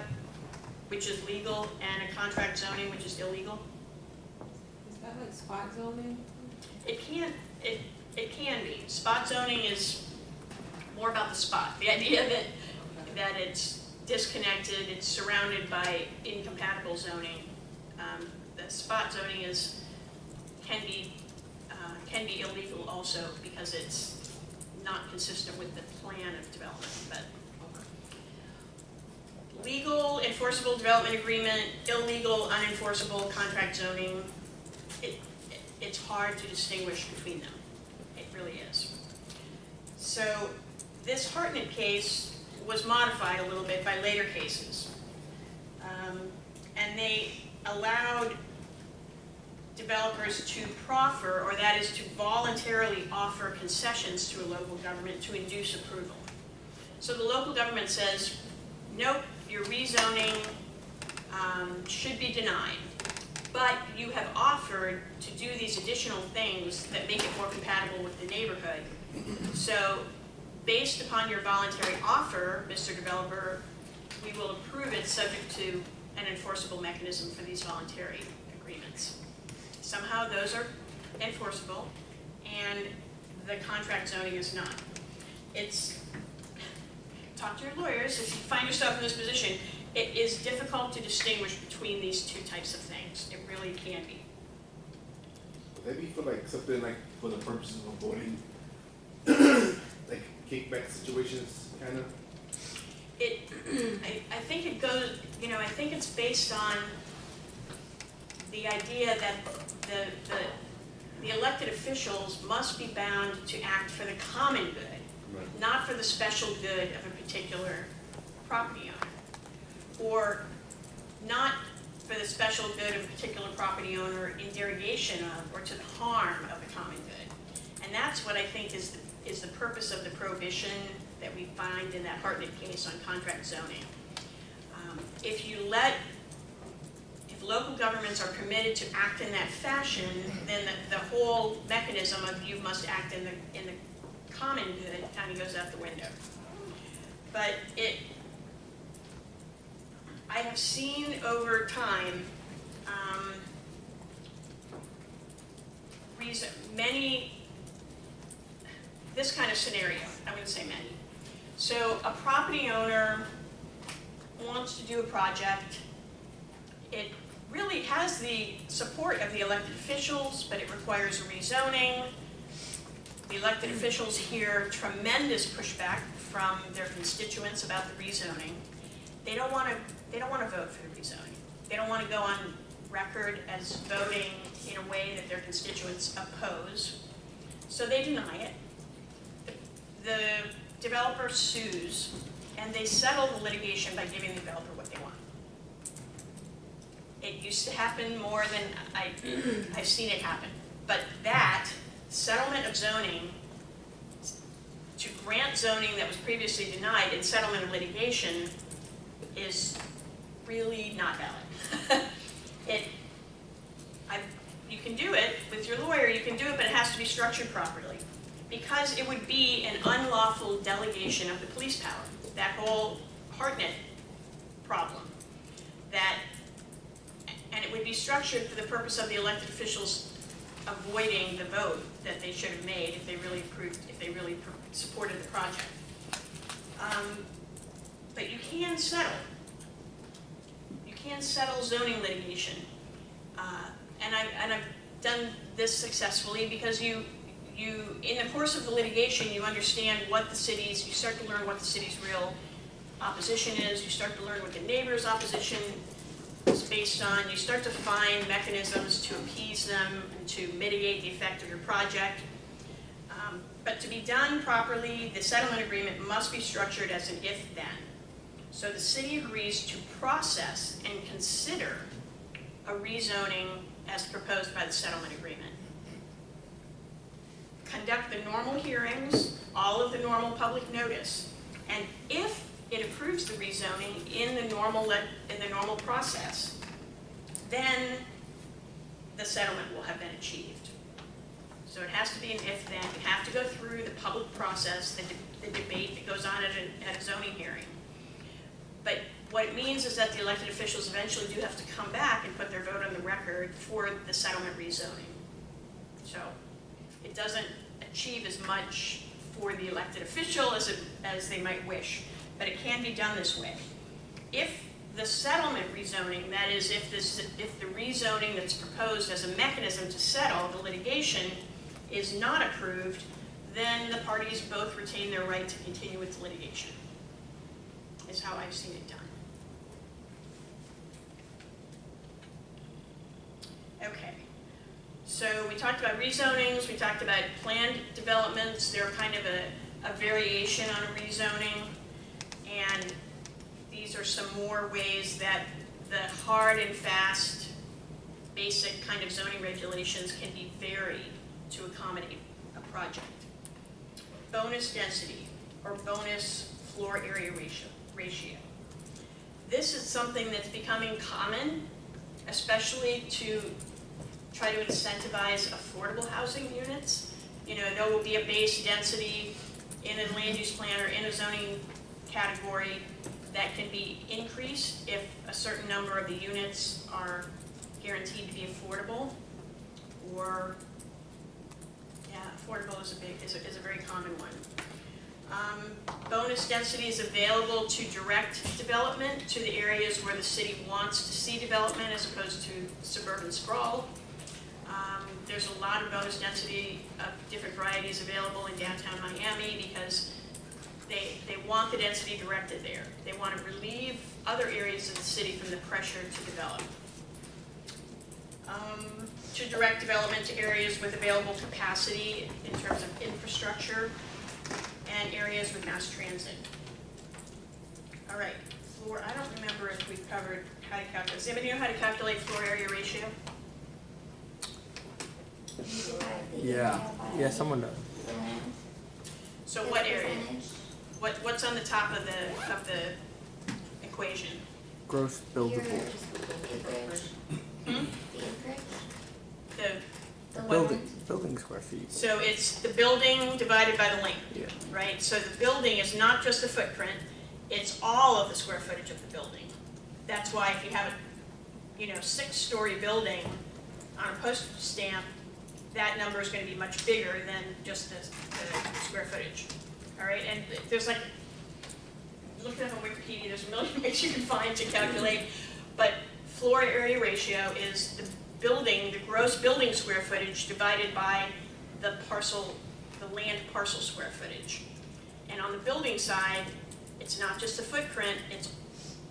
which is legal, and a contract zoning, which is illegal? Is that like spot zoning? It can be. Spot zoning is more about the spot. The idea that it's disconnected, it's surrounded by incompatible zoning. The spot zoning can be illegal also because it's not consistent with the plan of development. But legal, enforceable development agreement, illegal, unenforceable contract zoning, it's hard to distinguish between them. It really is. So this Hartnett case was modified a little bit by later cases. And they allowed developers to proffer, or that is to voluntarily offer concessions to a local government to induce approval. So the local government says, nope, your rezoning should be denied, but you have offered to do these additional things that make it more compatible with the neighborhood. So based upon your voluntary offer, Mr. Developer, we will approve it subject to an enforceable mechanism for these voluntary agreements. Somehow those are enforceable, and the contract zoning is not. Talk to your lawyers if you find yourself in this position. It is difficult to distinguish between these two types of things. It really can be. Would that be for like something like for the purposes of avoiding like kickback situations, kind of? I think it goes, I think it's based on the idea that the elected officials must be bound to act for the common good, Right. not for the special good of a particular property owner, or not for the special good of a particular property owner in derogation of or to the harm of the common good. And that's what I think is the purpose of the prohibition that we find in that Hartnett case on contract zoning. If local governments are permitted to act in that fashion, then the whole mechanism of you must act in the common good kind of goes out the window. But I have seen over time this kind of scenario. I wouldn't say many. So a property owner wants to do a project. It really has the support of the elected officials, but it requires a rezoning. The elected officials hear tremendous pushback from their constituents about the rezoning. They don't want to vote for the rezoning. They don't want to go on record as voting in a way that their constituents oppose. So they deny it. The developer sues, and they settle the litigation by giving the developer what they want. It used to happen more than I've seen it happen. But that settlement of zoning, to grant zoning that was previously denied in settlement of litigation, is really not valid. You can do it with your lawyer, you can do it, but it has to be structured properly. Because it would be an unlawful delegation of the police power. That whole Hartnett problem. And it would be structured for the purpose of the elected officials avoiding the vote that they should have made if they really supported the project. But you can settle. You can settle zoning litigation. And I've done this successfully because you, in the course of the litigation, you understand what the city's, you start to learn what the city's real opposition is, you start to learn what the neighbor's opposition is based on, you start to find mechanisms to appease them and to mitigate the effect of your project. But to be done properly, the settlement agreement must be structured as an if-then. So the city agrees to process and consider a rezoning as proposed by the settlement agreement. Conduct the normal hearings, all of the normal public notice, and if it approves the rezoning in the normal process, then the settlement will have been achieved. So it has to be an if-then. You have to go through the public process, the debate that goes on at a zoning hearing. But what it means is that the elected officials eventually do have to come back and put their vote on the record for the settlement rezoning. So it doesn't achieve as much for the elected official as they might wish, but it can be done this way. If the settlement rezoning, that is, if the rezoning that's proposed as a mechanism to settle the litigation is not approved, then the parties both retain their right to continue with the litigation, is how I've seen it done. Okay, so we talked about rezonings, we talked about planned developments. They're kind of a variation on a rezoning, and these are some more ways that the hard and fast basic kind of zoning regulations can be varied to accommodate a project. Bonus density or bonus floor area ratio. This is something that's becoming common, especially to try to incentivize affordable housing units. You know, there will be a base density in a land use plan or in a zoning category that can be increased if a certain number of the units are guaranteed to be affordable, or, yeah, affordable is a very common one. Bonus density is available to direct development to the areas where the city wants to see development as opposed to suburban sprawl. There's a lot of bonus density of different varieties available in downtown Miami because they want the density directed there. They want to relieve other areas of the city from the pressure to develop. To direct development to areas with available capacity in terms of infrastructure and areas with mass transit. All right, floor, I don't remember if we've covered how to calculate. Does anybody know how to calculate floor area ratio? Yeah, someone does. So what area? What's on the top of the equation? Gross buildable. The Building square feet. So it's the building divided by the length, Yeah. right? So the building is not just the footprint, it's all of the square footage of the building. That's why if you have a, 6-story building on a postage stamp, that number is going to be much bigger than just the square footage. All right, and there's like, looking up on Wikipedia, there's a million ways you can find to calculate, but floor area ratio is the gross building square footage divided by the land parcel square footage. And on the building side, it's not just the footprint, it's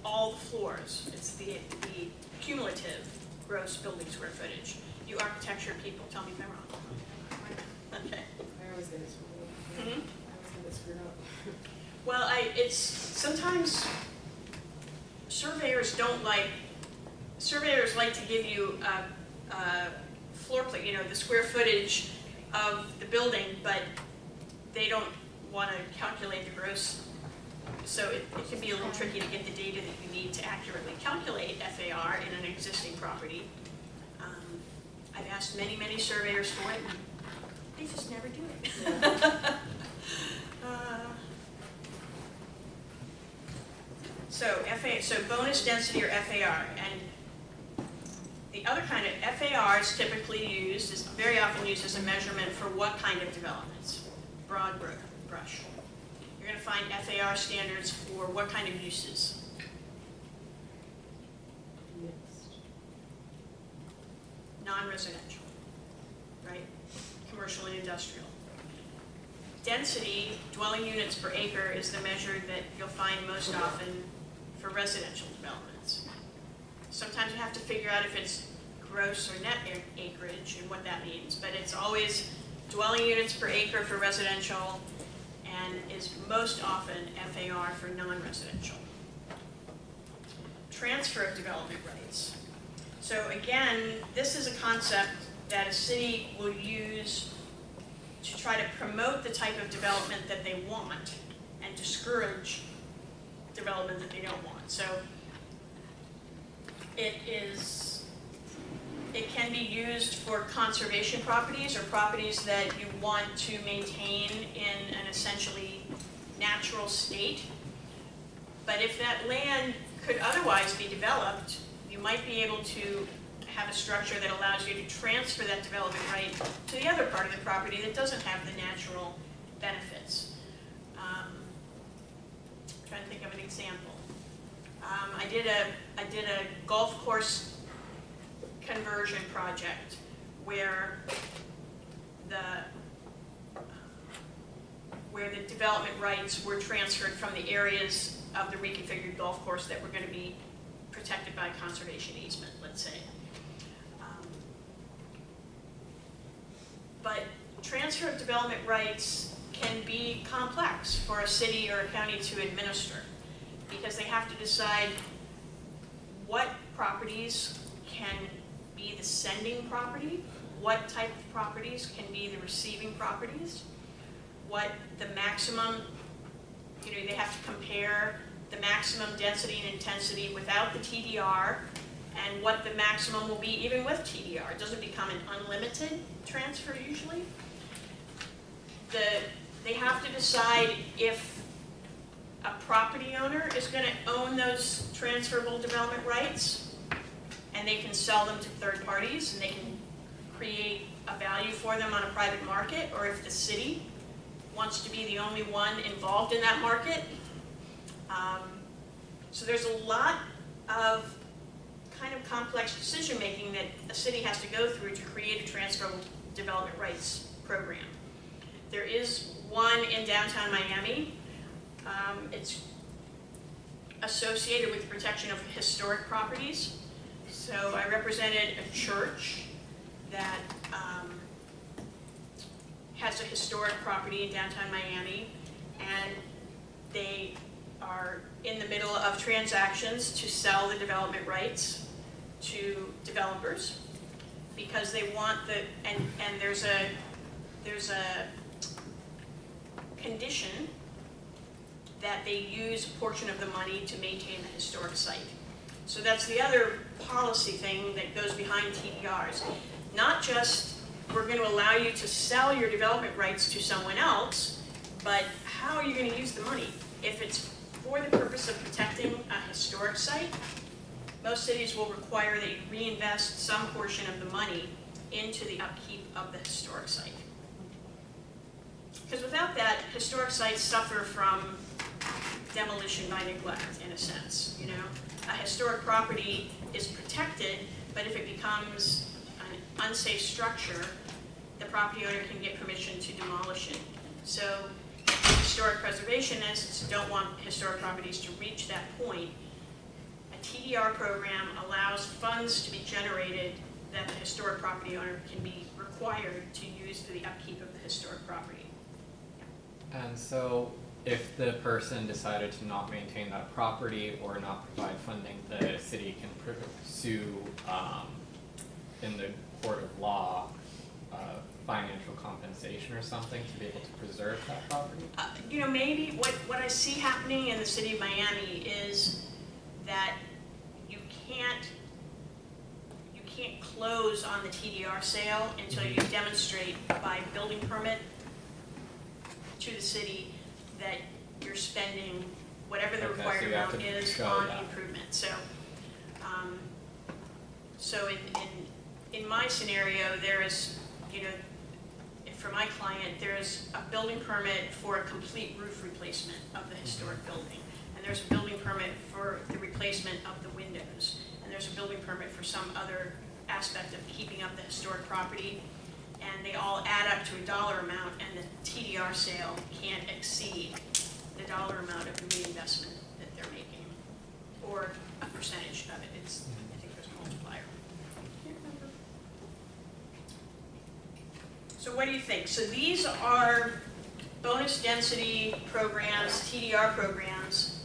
all the floors. It's the cumulative gross building square footage. You architecture people, tell me if I'm wrong. Okay. I always get it screwed up. Mm-hmm. I always get it screwed up. Well, it's sometimes surveyors like to give you a floor plan, the square footage of the building, but they don't want to calculate the gross. So it can be a little tricky to get the data that you need to accurately calculate FAR in an existing property. I've asked many, many surveyors for it, and they just never do it. Yeah. So bonus density or FAR, and the other kind of FAR is typically used, is very often use as a measurement for what kind of developments? Broad brush. You're going to find FAR standards for what kind of uses? Mixed. Non-residential, right? Commercial and industrial. Density, dwelling units per acre, is the measure that you'll find most often for residential developments. Sometimes you have to figure out if it's gross or net acreage and what that means, but it's always dwelling units per acre for residential and is most often FAR for non-residential. Transfer of development rights. So again, this is a concept that a city will use to try to promote the type of development that they want and discourage development that they don't want. So it can be used for conservation properties or properties that you want to maintain in an essentially natural state. But if that land could otherwise be developed, you might be able to have a structure that allows you to transfer that development right to the other part of the property that doesn't have the natural benefits. I'm trying to think of an example. I did a golf course conversion project where the development rights were transferred from the areas of the reconfigured golf course that were going to be protected by conservation easement, let's say. But transfer of development rights can be complex for a city or a county to administer because they have to decide what properties can be the sending property, what type of properties can be the receiving properties, what the maximum, they have to compare the maximum density and intensity without the TDR and what the maximum will be even with TDR. It doesn't become an unlimited transfer usually. They have to decide if a property owner is going to own those transferable development rights and they can sell them to third parties and they can create a value for them on a private market, or if the city wants to be the only one involved in that market. So there's a lot of kind of complex decision making that a city has to go through to create a transferable development rights program. There is one in downtown Miami. It's associated with the protection of historic properties. So I represented a church that has a historic property in downtown Miami, and they are in the middle of transactions to sell the development rights to developers because they want and there's a condition that they use a portion of the money to maintain the historic site. So that's the other policy thing that goes behind TDRs. Not just we're going to allow you to sell your development rights to someone else, but how are you going to use the money? If it's for the purpose of protecting a historic site, most cities will require that you reinvest some portion of the money into the upkeep of the historic site. Because without that, historic sites suffer from demolition by neglect, in a sense. A historic property is protected, but if it becomes an unsafe structure, the property owner can get permission to demolish it. So historic preservationists don't want historic properties to reach that point. A TDR program allows funds to be generated that the historic property owner can be required to use for the upkeep of the historic property. And so if the person decided to not maintain that property or not provide funding, the city can pursue in the court of law financial compensation or something to be able to preserve that property? Maybe what I see happening in the city of Miami is that you can't close on the TDR sale until you demonstrate by building permit to the city that you're spending whatever the required amount is on the improvement. So in my scenario, there is for my client, there's a building permit for a complete roof replacement of the historic building. And there's a building permit for the replacement of the windows. And there's a building permit for some other aspect of keeping up the historic property. And they all add up to a dollar amount, and the TDR sale can't exceed the dollar amount of the reinvestment that they're making, or a percentage of it. It's, I think there's a multiplier. Can't remember. So what do you think? So these are bonus density programs, TDR programs.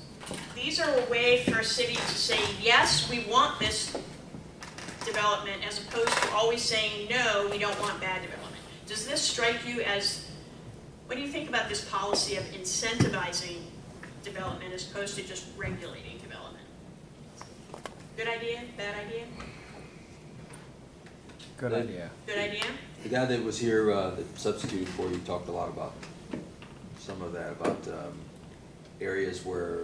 These are a way for a city to say, yes, we want this development, as opposed to always saying, no, we don't want bad development. Does this strike you as, what do you think about this policy of incentivizing development as opposed to just regulating development? Good idea? Bad idea? Good idea. Good idea? The guy that was here, that substituted for you, talked a lot about some of that, about areas where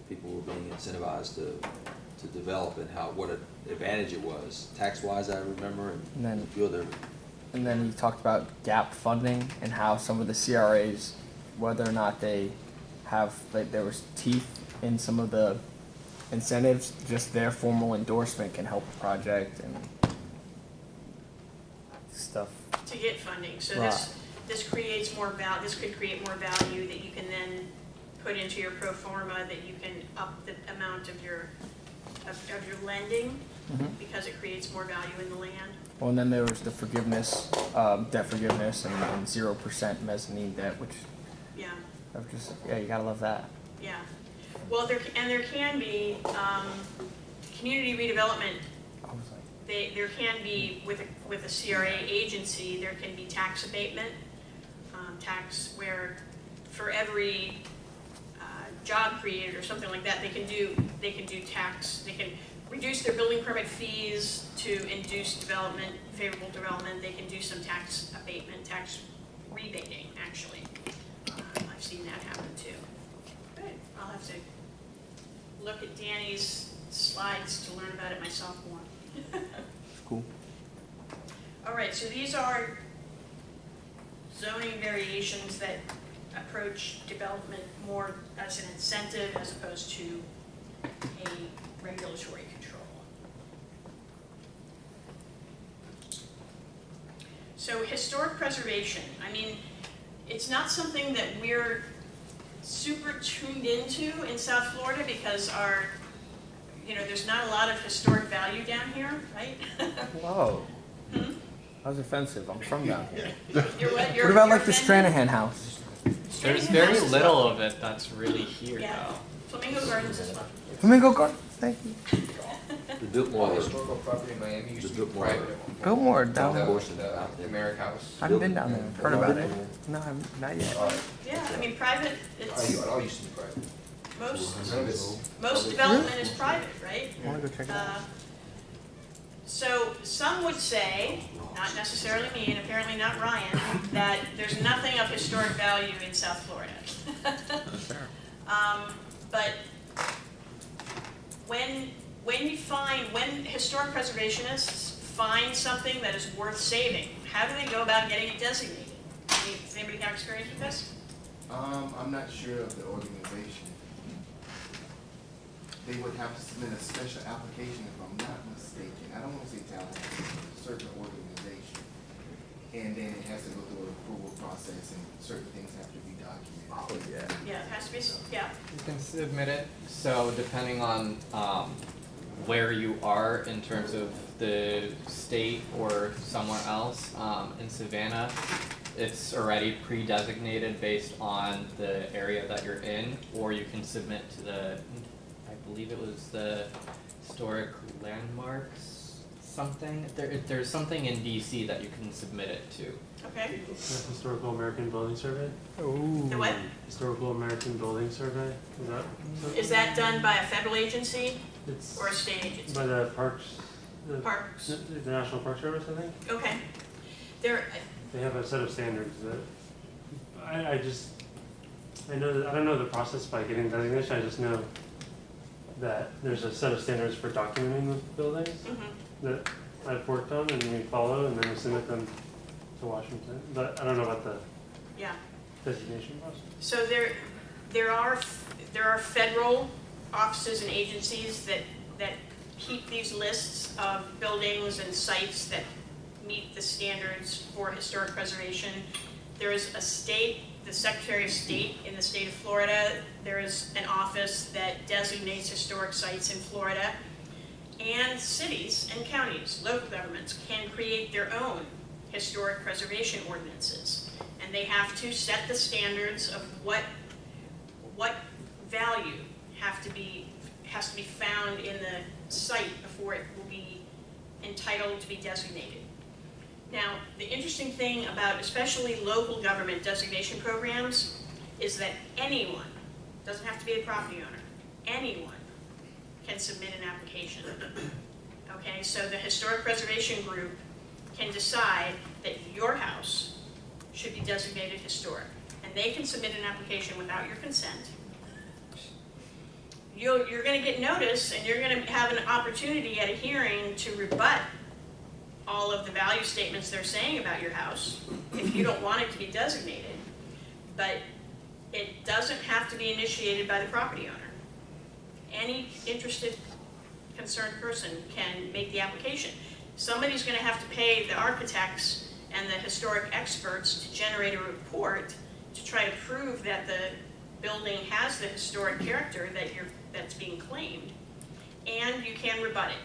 people were being incentivized to develop, and how, what an advantage it was, tax-wise, I remember, and a few other. And then he talked about gap funding and how some of the CRAs, whether or not they have, like, there was teeth in some of the incentives, just their formal endorsement can help a project and stuff. To get funding. So Right. this creates more this could create more value that you can then put into your pro forma, that you can up the amount of your lending, because it creates more value in the land. Well, and then there was the forgiveness, debt forgiveness, and 0% mezzanine debt, which Yeah, of just, yeah, you gotta love that. yeah. Well, there can be community redevelopment. I was like, There can be, with a CRA agency, there can be tax abatement, tax where for every job created or something like that, they can do tax, they can reduce their building permit fees to induce development, favorable development. They can do some tax abatement, tax rebating, actually. I've seen that happen too. Good, I'll have to look at Danny's slides to learn about it myself more. cool. All right, so these are zoning variations that approach development more as an incentive as opposed to a regulatory control. So historic preservation, I mean, it's not something that we're super tuned into in South Florida because there's not a lot of historic value down here, right? Whoa. That was offensive. I'm from down here. You're what? What about like the Stranahan house? There's very little of it that's really here, Yeah. though. Flamingo Gardens as well. Flamingo Garden. Thank you. The Biltmore, Historical property in Miami used to be Biltmore. private. Biltmore down there. The Merrick House. I haven't been down there. Heard about it. No, I'm not yet. Yeah, I mean, private, It all used to be private. most development is private, right? I wanna go check it out. So some would say, not necessarily me, and apparently not Ryan, that there's nothing of historic value in South Florida. Sure. But when historic preservationists find something that is worth saving, how do they go about getting it designated? Does anybody have experience with this? I'm not sure of the organization. They would have to submit a special application, if I'm not mistaken. I don't want to say talent, a certain organization. And then it has to go through an approval process, and certain things have to be documented. Yeah, it has to be, yeah. You can submit it, so depending on where you are in terms of the state or somewhere else, in Savannah, it's already pre-designated based on the area that you're in, or you can submit to the, I believe it was the historic landmarks something. There's something in DC that you can submit it to. Okay. The Historical American Building Survey? Ooh. The what? Historical American Building Survey, Is that done by a federal agency It's or a state agency? by the Parks, Parks. the National Park Service, I think. Okay. They have a set of standards that, I don't know the process by getting designation, I just know that there's a set of standards for documenting the buildings Mhm. that I've worked on and we follow, and then we submit them to Washington, but I don't know about the Yeah. designation process. So there are federal offices and agencies that keep these lists of buildings and sites that meet the standards for historic preservation. There is a state, the Secretary of State in the state of Florida. There is an office that designates historic sites in Florida. And cities and counties, local governments, can create their own historic preservation ordinances. And they have to set the standards of what value has to be found in the site before it will be entitled to be designated. Now, the interesting thing about especially local government designation programs is that anyone, doesn't have to be a property owner, anyone can submit an application. Okay, so the Historic Preservation Group can decide that your house should be designated historic. And they can submit an application without your consent. You're going to get notice, and you're going to have an opportunity at a hearing to rebut all of the value statements they're saying about your house if you don't want it to be designated. But it doesn't have to be initiated by the property owner. Any interested, concerned person can make the application. Somebody's going to have to pay the architects and the historic experts to generate a report to try to prove that the building has the historic character that's being claimed, and you can rebut it.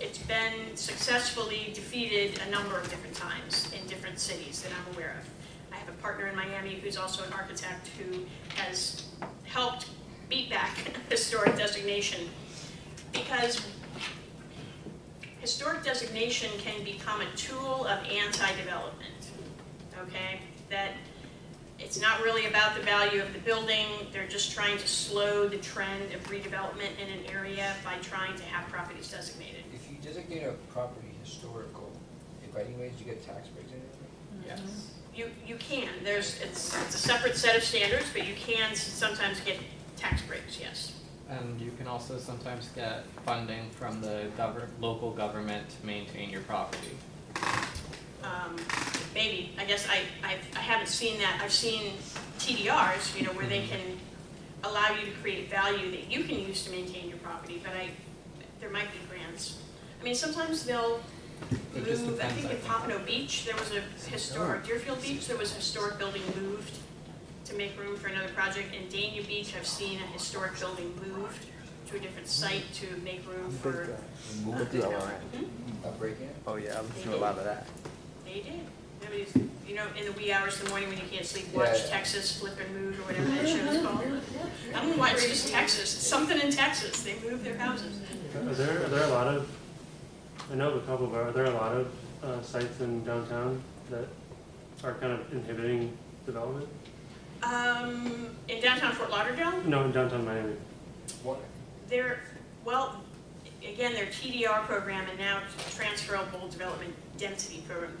It's been successfully defeated a number of different times in different cities that I'm aware of. I have a partner in Miami who's also an architect who has helped beat back historic designation, because historic designation can become a tool of anti-development, okay? That it's not really about the value of the building, they're just trying to slow the trend of redevelopment in an area by trying to have properties designated. If you designate a property historical, if anyways, you get tax breaks and everything? Yes. You can, it's a separate set of standards, but you can sometimes get tax breaks, yes. And you can also sometimes get funding from the local government to maintain your property. Maybe, I guess I haven't seen that. I've seen TDRs, where they can allow you to create value that you can use to maintain your property, but there might be grants. I mean, sometimes they'll It just move, I depends, think I in think. Pompano Beach, there was a historic, Deerfield Beach, there was a historic building moved to make room for another project. In Dania Beach, I've seen a historic building moved to a different site to make room for. Breaking it? Oh yeah, I've seen a lot of that. They did. Nobody's, in the wee hours of the morning when you can't sleep, watch Yeah. Texas Flip and Move or whatever that show is called. I don't know why it's just Texas. It's something in Texas. They move their houses. Are there a lot of, I know of a couple, but are there a lot of sites in downtown that are kind of inhibiting development? In downtown Fort Lauderdale, No, in downtown Miami. What? they're their TDR program and now Transferable Development Density Program.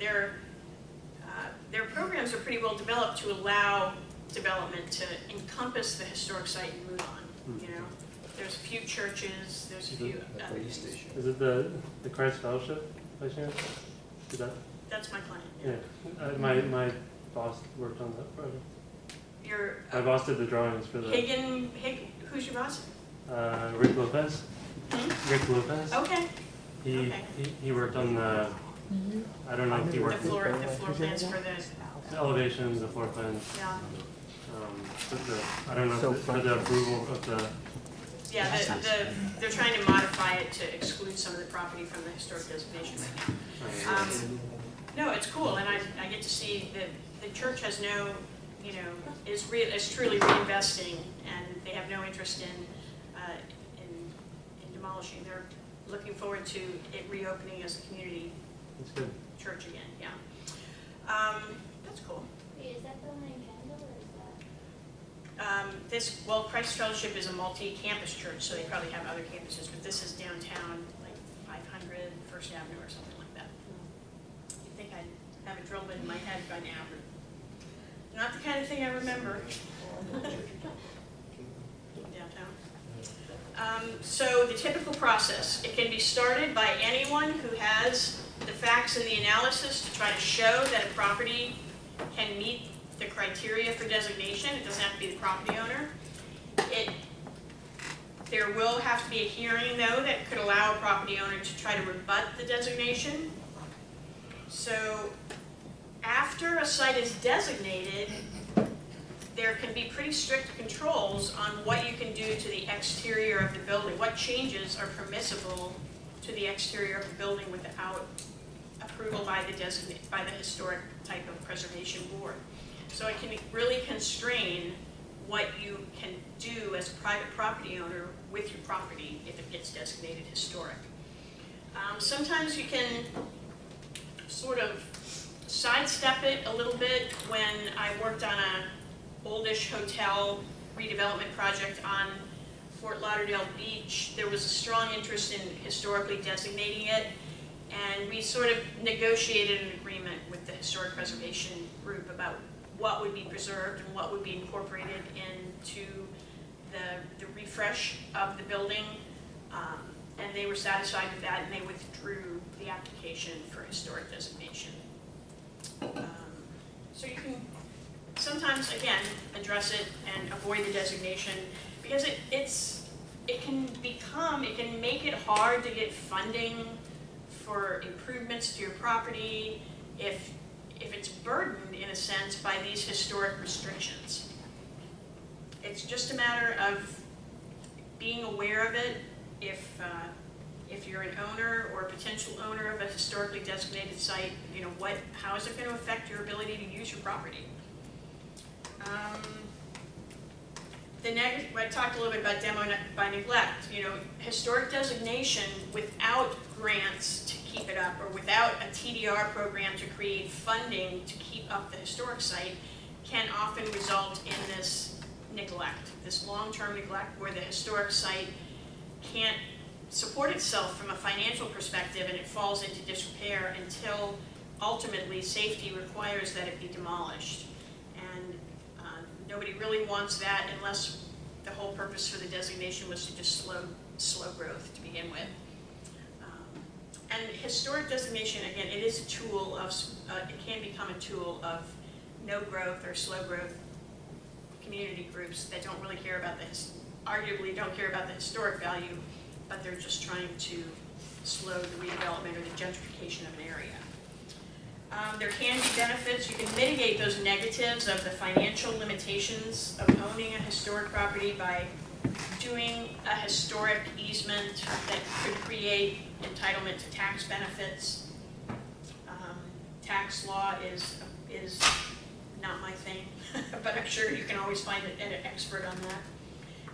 Their programs are pretty well developed to allow development to encompass the historic site and move on. There's a few churches, there's a few At other the police things. station. Is it the Christ Fellowship by chance? Is that? That's my client. Yeah. My boss worked on that project. Your My boss did the drawings for the who's your boss? Rick Lopez. Hmm? Rick Lopez. Okay. He worked on the. I don't know if he The worked floor plans for the elevations, the floor plans. yeah. I don't know if for the approval of the. Yeah, they're trying to modify it to exclude some of the property from the historic designation right now. No, it's cool, and I get to see that the church has no, is truly reinvesting, and they have no interest in demolishing. They're looking forward to it reopening as a community That's good. church again, yeah. That's cool. Wait, is that the one in Canada or is that? Christ Fellowship is a multi-campus church, so they probably have other campuses, but this is downtown, like 500 First Avenue or something like that. You'd think I'd have it drilled in my head by now, but not the kind of thing I remember. Downtown. So the typical process, it can be started by anyone who has the facts and the analysis to try to show that a property can meet the criteria for designation. It doesn't have to be the property owner. There will have to be a hearing, though, that could allow a property owner to try to rebut the designation. So after a site is designated, there can be pretty strict controls on what you can do to the exterior of the building, what changes are permissible to the exterior of the building without approval by the historic type of preservation board. So it can really constrain what you can do as a private property owner with your property if it gets designated historic. Sometimes you can sort of sidestep it a little bit. When I worked on a oldish hotel redevelopment project on Fort Lauderdale Beach, there was a strong interest in historically designating it, and we sort of negotiated an agreement with the historic preservation group about what would be preserved and what would be incorporated into the refresh of the building, and they were satisfied with that, and they withdrew the application for historic designation. So you can sometimes, again, address it and avoid the designation, because it can make it hard to get funding for improvements to your property if it's burdened, in a sense, by these historic restrictions. It's just a matter of being aware of it. If you're an owner or a potential owner of a historically designated site, you know, how is it going to affect your ability to use your property? I talked a little bit about demo by neglect. You know, historic designation without grants to keep it up, or without a TDR program to create funding to keep up the historic site, can often result in this neglect, this long-term neglect, where the historic site can't support itself from a financial perspective, and it falls into disrepair until ultimately safety requires that it be demolished. And nobody really wants that, unless the whole purpose for the designation was to just slow growth to begin with. And historic designation, again, it is a tool of, it can become a tool of no growth or slow growth community groups that don't really care about arguably don't care about the historic value, but they're just trying to slow the redevelopment or the gentrification of an area. There can be benefits. You can mitigate those negatives of the financial limitations of owning a historic property by doing a historic easement that could create entitlement to tax benefits. Tax law is not my thing, but I'm sure you can always find an expert on that.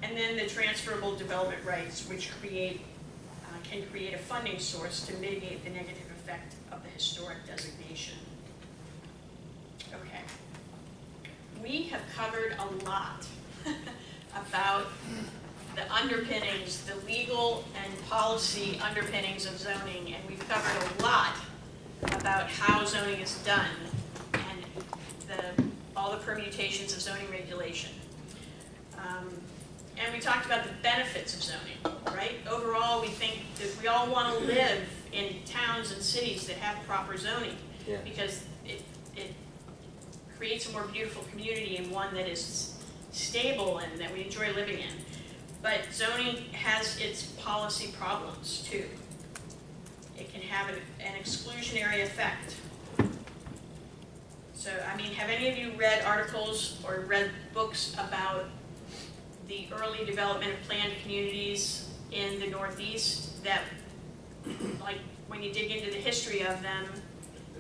And then the transferable development rights, which can create a funding source to mitigate the negative effect of the historic designation. Okay. We have covered a lot about the underpinnings, the legal and policy underpinnings of zoning, and we've covered a lot about how zoning is done and all the permutations of zoning regulation. And we talked about the benefits of zoning, right? Overall, we think that we all want to live in towns and cities that have proper zoning, because it creates a more beautiful community, and one that is stable and that we enjoy living in. But zoning has its policy problems too. It can have an exclusionary effect. So, I mean, have any of you read articles or read books about the early development of planned communities in the Northeast that, like, when you dig into the history of them,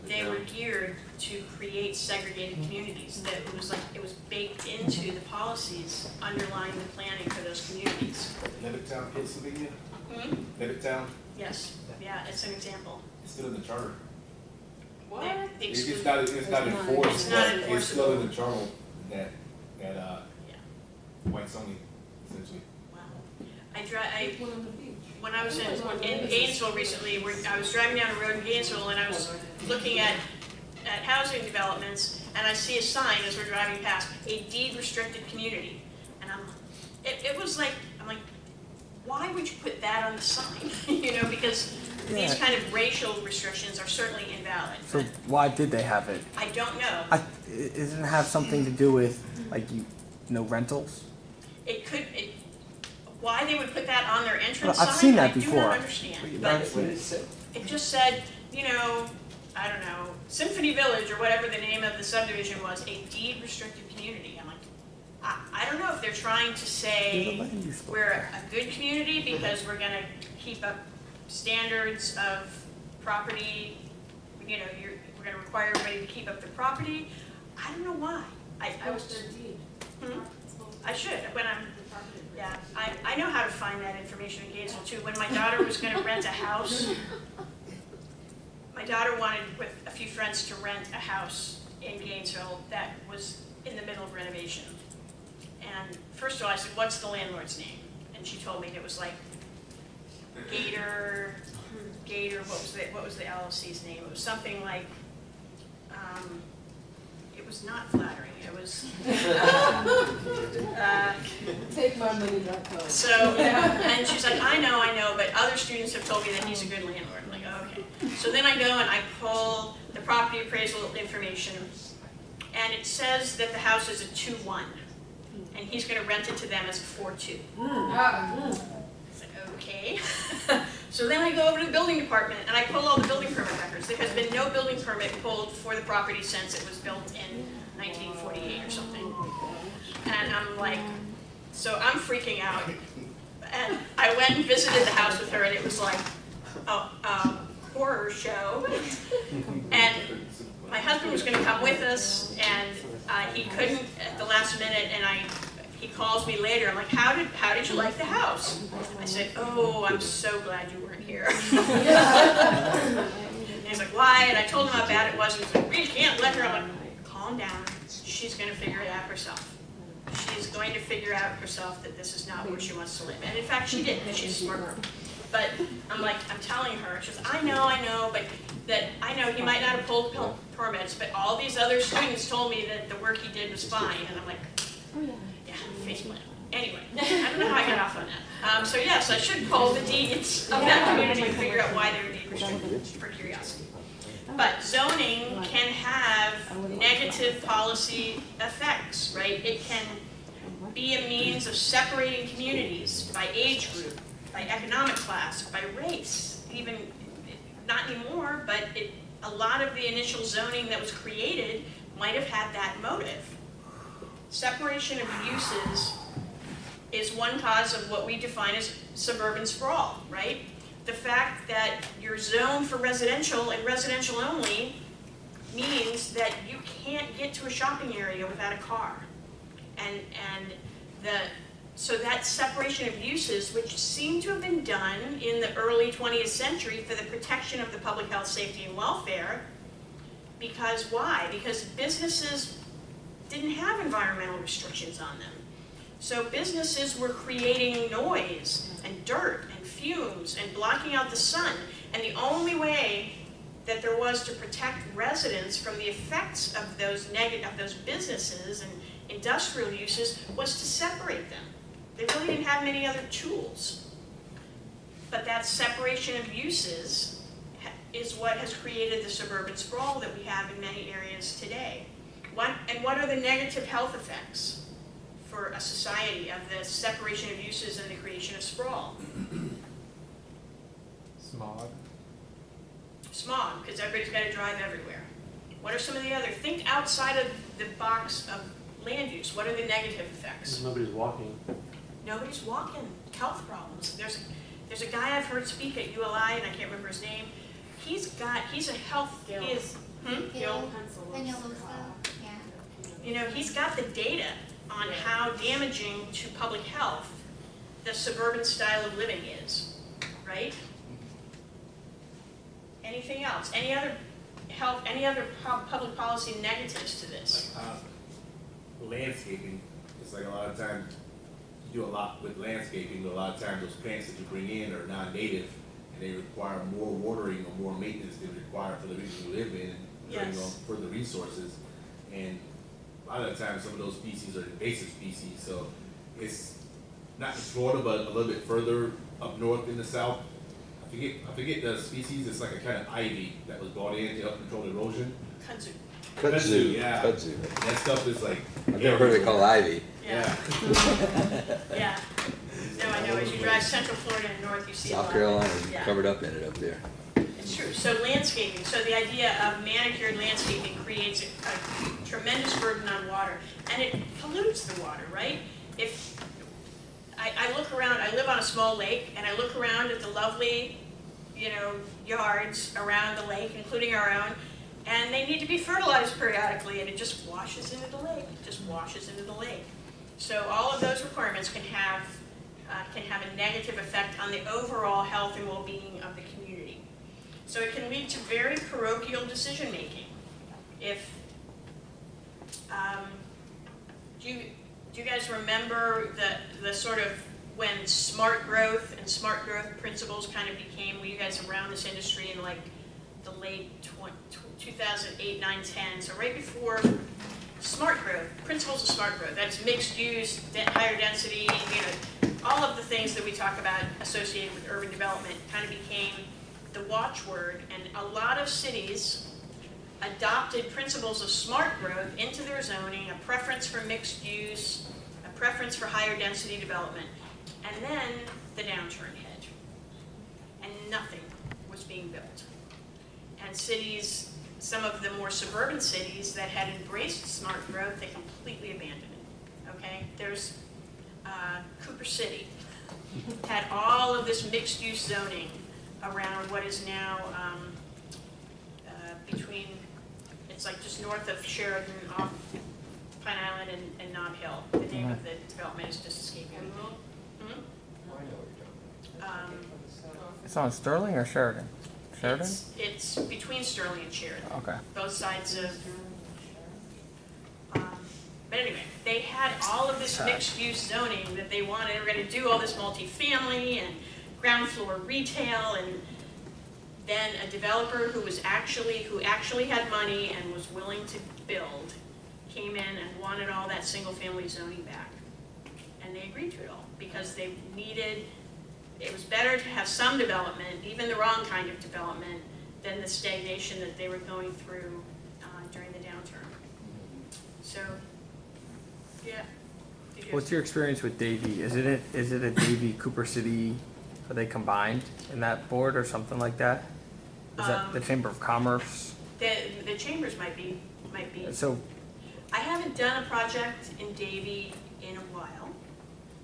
they were geared to create segregated communities? That it was baked into the policies underlying the planning for those communities. Levittown, Pennsylvania? Levittown? Yes, yeah, it's an example. It's still in the charter. What? It's not enforced, It's but not it's still enforceable. in the charter that whites only, essentially. Wow. When I was in Gainesville recently, I was driving down a road in Gainesville, and I was looking at housing developments, and I see a sign as we're driving past, a deed restricted community. And it was like, I'm like, why would you put that on the sign? You know, because these Yeah. kind of racial restrictions are certainly invalid. So But why did they have it? I don't know. Doesn't it have something to do with like no rentals? It could, why they would put that on their entrance Well, sign, I've seen I that do before. not understand. But What did it say? it just said, you know, I don't know, Symphony Village or whatever the name of the subdivision was, a deed restricted community. I'm like, I don't know if they're trying to say we're a good community because we're gonna keep up standards of property, you know, we're gonna require everybody to keep up their property. I don't know why. I was Their deed. I should, when I'm, yeah, I know how to find that information in Gainesville too. When my daughter was gonna rent a house, my daughter wanted with a few friends to rent a house in Gainesville that was in the middle of renovation. And first of all, I said, what's the landlord's name? And she told me it was like Gator, what was the LLC's name? It was something like, it was not flattering, it was, Take my money.com. so, and she's like, I know, but other students have told me that he's a good landlord. I'm like, oh, okay. So then I go and I pull the property appraisal information, and it says that the house is a 2-1, and he's gonna rent it to them as a 4-2. I said, okay. So then I go over to the building department, and I pull all the building permit records. There has been no building permit pulled for the property since it was built in 1948 or something. And I'm like, so I'm freaking out. And I went and visited the house with her, and it was like a horror show. And my husband was going to come with us, and he couldn't at the last minute. And he calls me later. I'm like, how did you like the house? I said, oh, I'm so glad you weren't here. And he's like, why? And I told him how bad it was. He was like, we can't let her. I'm like, calm down. She's going to figure it out herself. She's going to figure out herself that this is not where she wants to live. And in fact, she did, because she's a smart girl. But I'm like, I'm telling her, she goes, I know, but that I know he might not have pulled permits, but all these other students told me that the work he did was fine. And I'm like, yeah, faceplant. Anyway, I don't know how I got off on that. So yes, I should pull the deeds of that community and figure out why they were deed restricted, for curiosity. But zoning can have negative policy effects, right? It can be a means of separating communities by age group, by economic class, by race, even, not anymore, but a lot of the initial zoning that was created might have had that motive. Separation of uses is one cause of what we define as suburban sprawl, right? The fact that you're zoned for residential and residential only means that you can't get to a shopping area without a car. So that separation of uses, which seemed to have been done in the early 20th century for the protection of the public health, safety, and welfare, because why? Because businesses didn't have environmental restrictions on them. So businesses were creating noise and dirt and fumes and blocking out the sun. And the only way that there was to protect residents from the effects of those businesses and industrial uses was to separate them. They really didn't have many other tools. But that separation of uses is what has created the suburban sprawl that we have in many areas today. What are the negative health effects for a society of the separation of uses and the creation of sprawl? Smog, because everybody's got to drive everywhere. What are some of the other? Think outside of the box of land use. What are the negative effects? Nobody's walking. Nobody's walking. Health problems. There's a guy I've heard speak at ULI, and I can't remember his name. He's a health. Gil. He is. Gil. You know, he's got the data on how damaging to public health the suburban style of living is, right? Anything else? Any other public policy negatives to this? Landscaping, it's like a lot of times, you do a lot with landscaping, but a lot of times those plants that you bring in are non-native, and they require more watering or more maintenance than required for the region you live in, and bring on further resources. And a lot of the times, some of those species are invasive species, so it's not in Florida, but a little bit further up north in the south. I forget the species. It's like a kind of ivy that was brought in to help control erosion. Kudzu. Kudzu, yeah. kudzu. That stuff is like. I've never heard it called ivy. Yeah. Yeah. No, I know, as you drive central Florida and north, you see a lot South of it. Carolina is Yeah. covered up in it up there. It's true. So landscaping, so the idea of manicured landscaping creates a tremendous burden on water, and it pollutes the water, right? If I look around, I live on a small lake, and I look around at the lovely, yards around the lake, including our own, and they need to be fertilized periodically, and it just washes into the lake. It just washes into the lake. So all of those requirements can have a negative effect on the overall health and well-being of the community. So it can lead to very parochial decision-making. If, do you guys remember the sort of when smart growth and smart growth principles kind of became, were you guys around this industry in like the late 2008, 9, 10, so right before smart growth, principles of smart growth, that's mixed use, higher density, all of the things that we talk about associated with urban development kind of became the watchword, and a lot of cities adopted principles of smart growth into their zoning, a preference for mixed use, a preference for higher density development, and then the downturn hit, and nothing was being built. And cities, some of the more suburban cities that had embraced smart growth, they completely abandoned it, okay? There's Cooper City, had all of this mixed use zoning around what is now between, it's like just north of Sheridan, off Pine Island and Nob Hill. The name of the development is just escaping me. It's on Sterling or Sheridan? Sheridan? It's between Sterling and Sheridan. Okay. Both sides of. But anyway, they had all of this mixed-use zoning that they wanted. They were going to do all this multifamily and ground floor retail, and then a developer who actually had money and was willing to build came in and wanted all that single-family zoning back, and they agreed to it all because they needed. It was better to have some development, even the wrong kind of development, than the stagnation that they were going through during the downturn. So. Yeah. What's your experience with Davie? Is it a Davie Cooper City? Are they combined in that board or something like that? Is that the Chamber of Commerce? The chambers might be. So I haven't done a project in Davie in a while.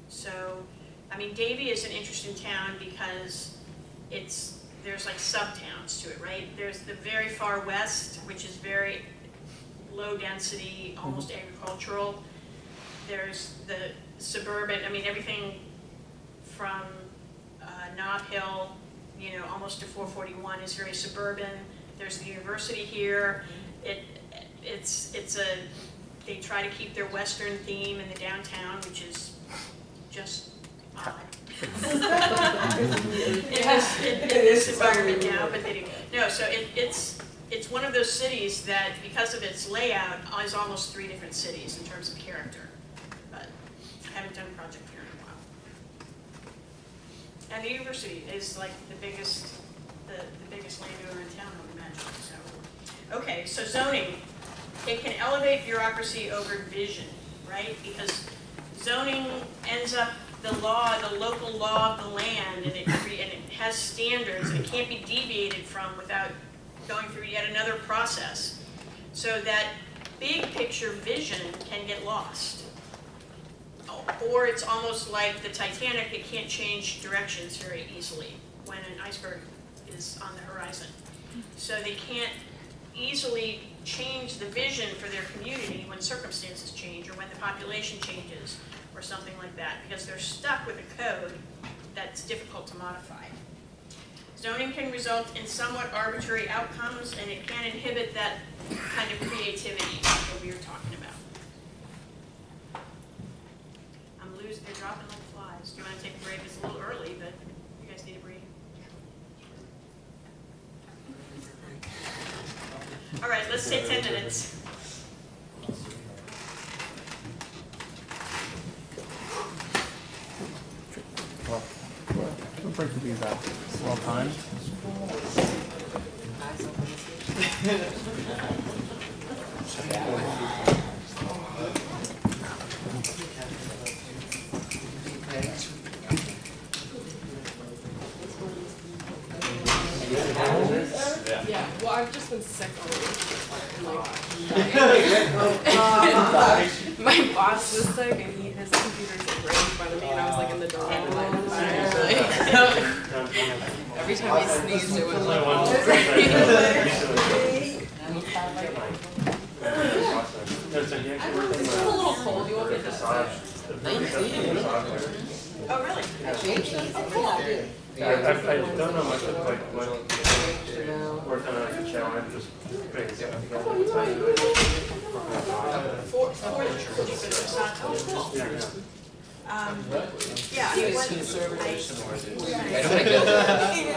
So, I mean, Davie is an interesting town because there's like sub-towns to it, right? There's the very far west, which is very low density, almost agricultural. There's the suburban, I mean, everything from Nob Hill, almost to 441 is very suburban. There's the university here. They try to keep their western theme in the downtown, which is just odd. in this environment now, but they do. No, so it's one of those cities that, because of its layout, is almost 3 different cities in terms of character. I haven't done a project here in a while. And the university is like the biggest landowner in town, I would imagine. So, okay, so zoning, it can elevate bureaucracy over vision, right? Because zoning ends up the local law of the land, and it has standards, and it can't be deviated from without going through yet another process. So that big picture vision can get lost. Or it's almost like the Titanic, it can't change directions very easily when an iceberg is on the horizon. So they can't easily change the vision for their community when circumstances change or when the population changes or something like that, because they're stuck with a code that's difficult to modify. Zoning can result in somewhat arbitrary outcomes, and it can inhibit that kind of creativity that we were talking about. They're dropping like flies. Do you want to take a break? It's a little early, but you guys need a break. All right, let's take 10 minutes. print these out. Well timed. Yeah, well, I've just been sick all week. My boss was sick and his computer's like right in front of me and I was like in the door and like, every time he sneezed it was like all over. It's a little cold, you want me to Oh, really? I don't know much of like what worked on a challenge, just things. For the church, for the Rezones. Yeah, Yeah, I mean, what,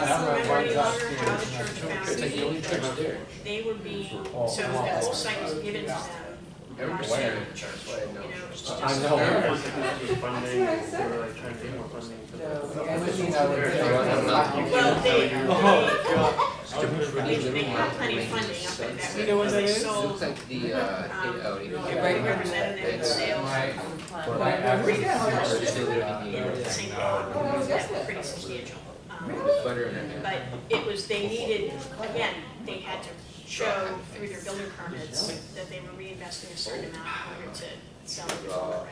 I don't remember any longer how the church found it. They were being, so the whole site was given to them. Funding, I know. Funding, they were like trying to get more funding for that. Well, they had plenty of funding up at that. You know what that is? Sold, Looks like the, represented them in sales. Pretty substantial. But it was, they needed, again, they had to show through their building permits that they were reinvesting a certain amount in order to sell the development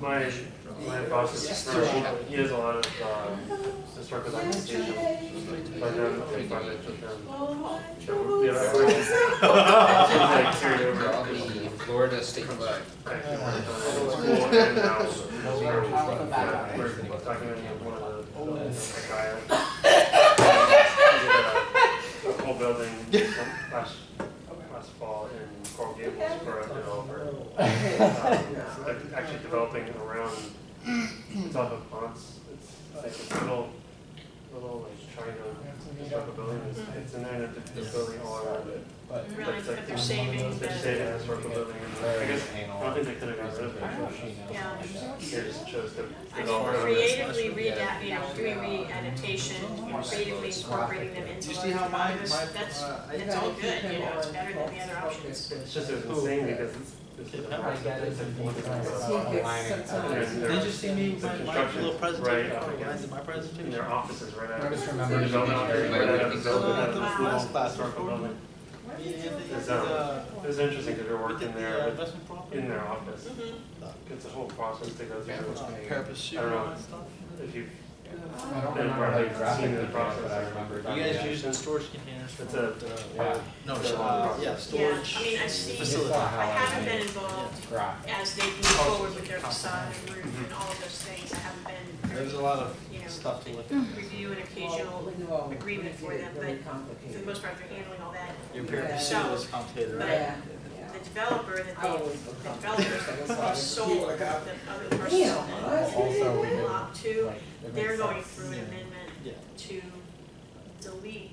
rights. My boss is he has a lot of historical documentation. So I've done a few projects with them. Yeah, like carried over the Florida state flag. school and now we're documenting one of the guy a whole building last fall in Coral Gables for a developer. They're actually developing around, it's off of Ponce. It's like this little like triangle historical building. It's in there and they're building all around it. Really, It's but they're saving they're the, saving a historical building. I guess, I don't think they could have gotten rid of it. yeah. They just chose to I mean, develop it. creatively re-adaptation, creatively incorporating them into larger projects, that's all good, you know, it's better than the other options. It's just it was insane because it's a Did you see me, my little presentation? right I did my presentation. in their offices right out. I just The remember development area right out of the building, out of this little Last class historical building. It was interesting because we were working there investment property. in their office. It's a whole process to go through. Parapet I sheet don't know and stuff. if you've I don't remember how you seen the graphic, process. but I remember. You guys using storage containers for It's the, no, it's a yeah, Yeah, storage. I mean, I see, Facility. I haven't been involved as they move forward with their facade and roof and all of those things, I haven't been, There's a lot of you know, stuff to look at. review an occasional agreement for them, but for the most part, they're handling all that Your parapet sheet themselves. is complicated, But right? the developer that they sold the other person in block two, they're going through an amendment to delete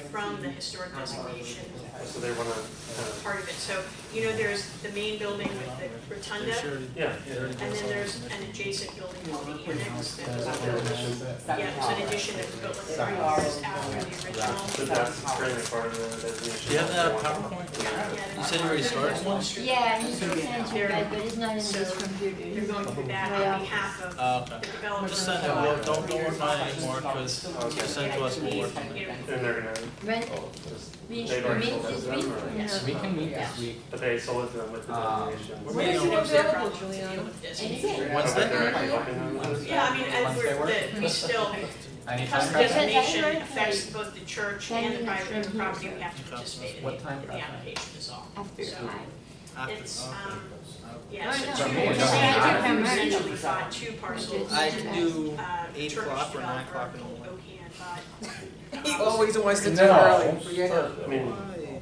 from the historic designation So they want to part of it. So, you know, there's the main building with the rotunda, yeah. and then there's an adjacent building called the annex that was built. Yeah, it's an addition that was built like 3 years after the original. So that's currently part of the designation. Do you have that PowerPoint? You said you already started one? Yeah, he sent it to me, but it's not in this They're computer. going through that on behalf of Okay. the developer. Just send it, well, don't work on it anymore, because you send it to us, we'll work on it. And they're gonna When, just, we they've already meet sold this it to week? them, or- Yes. We can meet this week. but they sold it to them with the designation. We're When is meeting it on available, Juliana? Wednesday? They're actually helping them with it. Yeah, I mean, and we still, because the designation affects both the church and the private property, we have to participate in the application is all. After So, 5. it's, yeah, I so know. two, Yeah. essentially bought 2 parcels. I can do Uh, 8 Turkish o'clock or 9 developer o'clock in the called morning. Okan bought. He always wants to do No. early, forget it. I mean,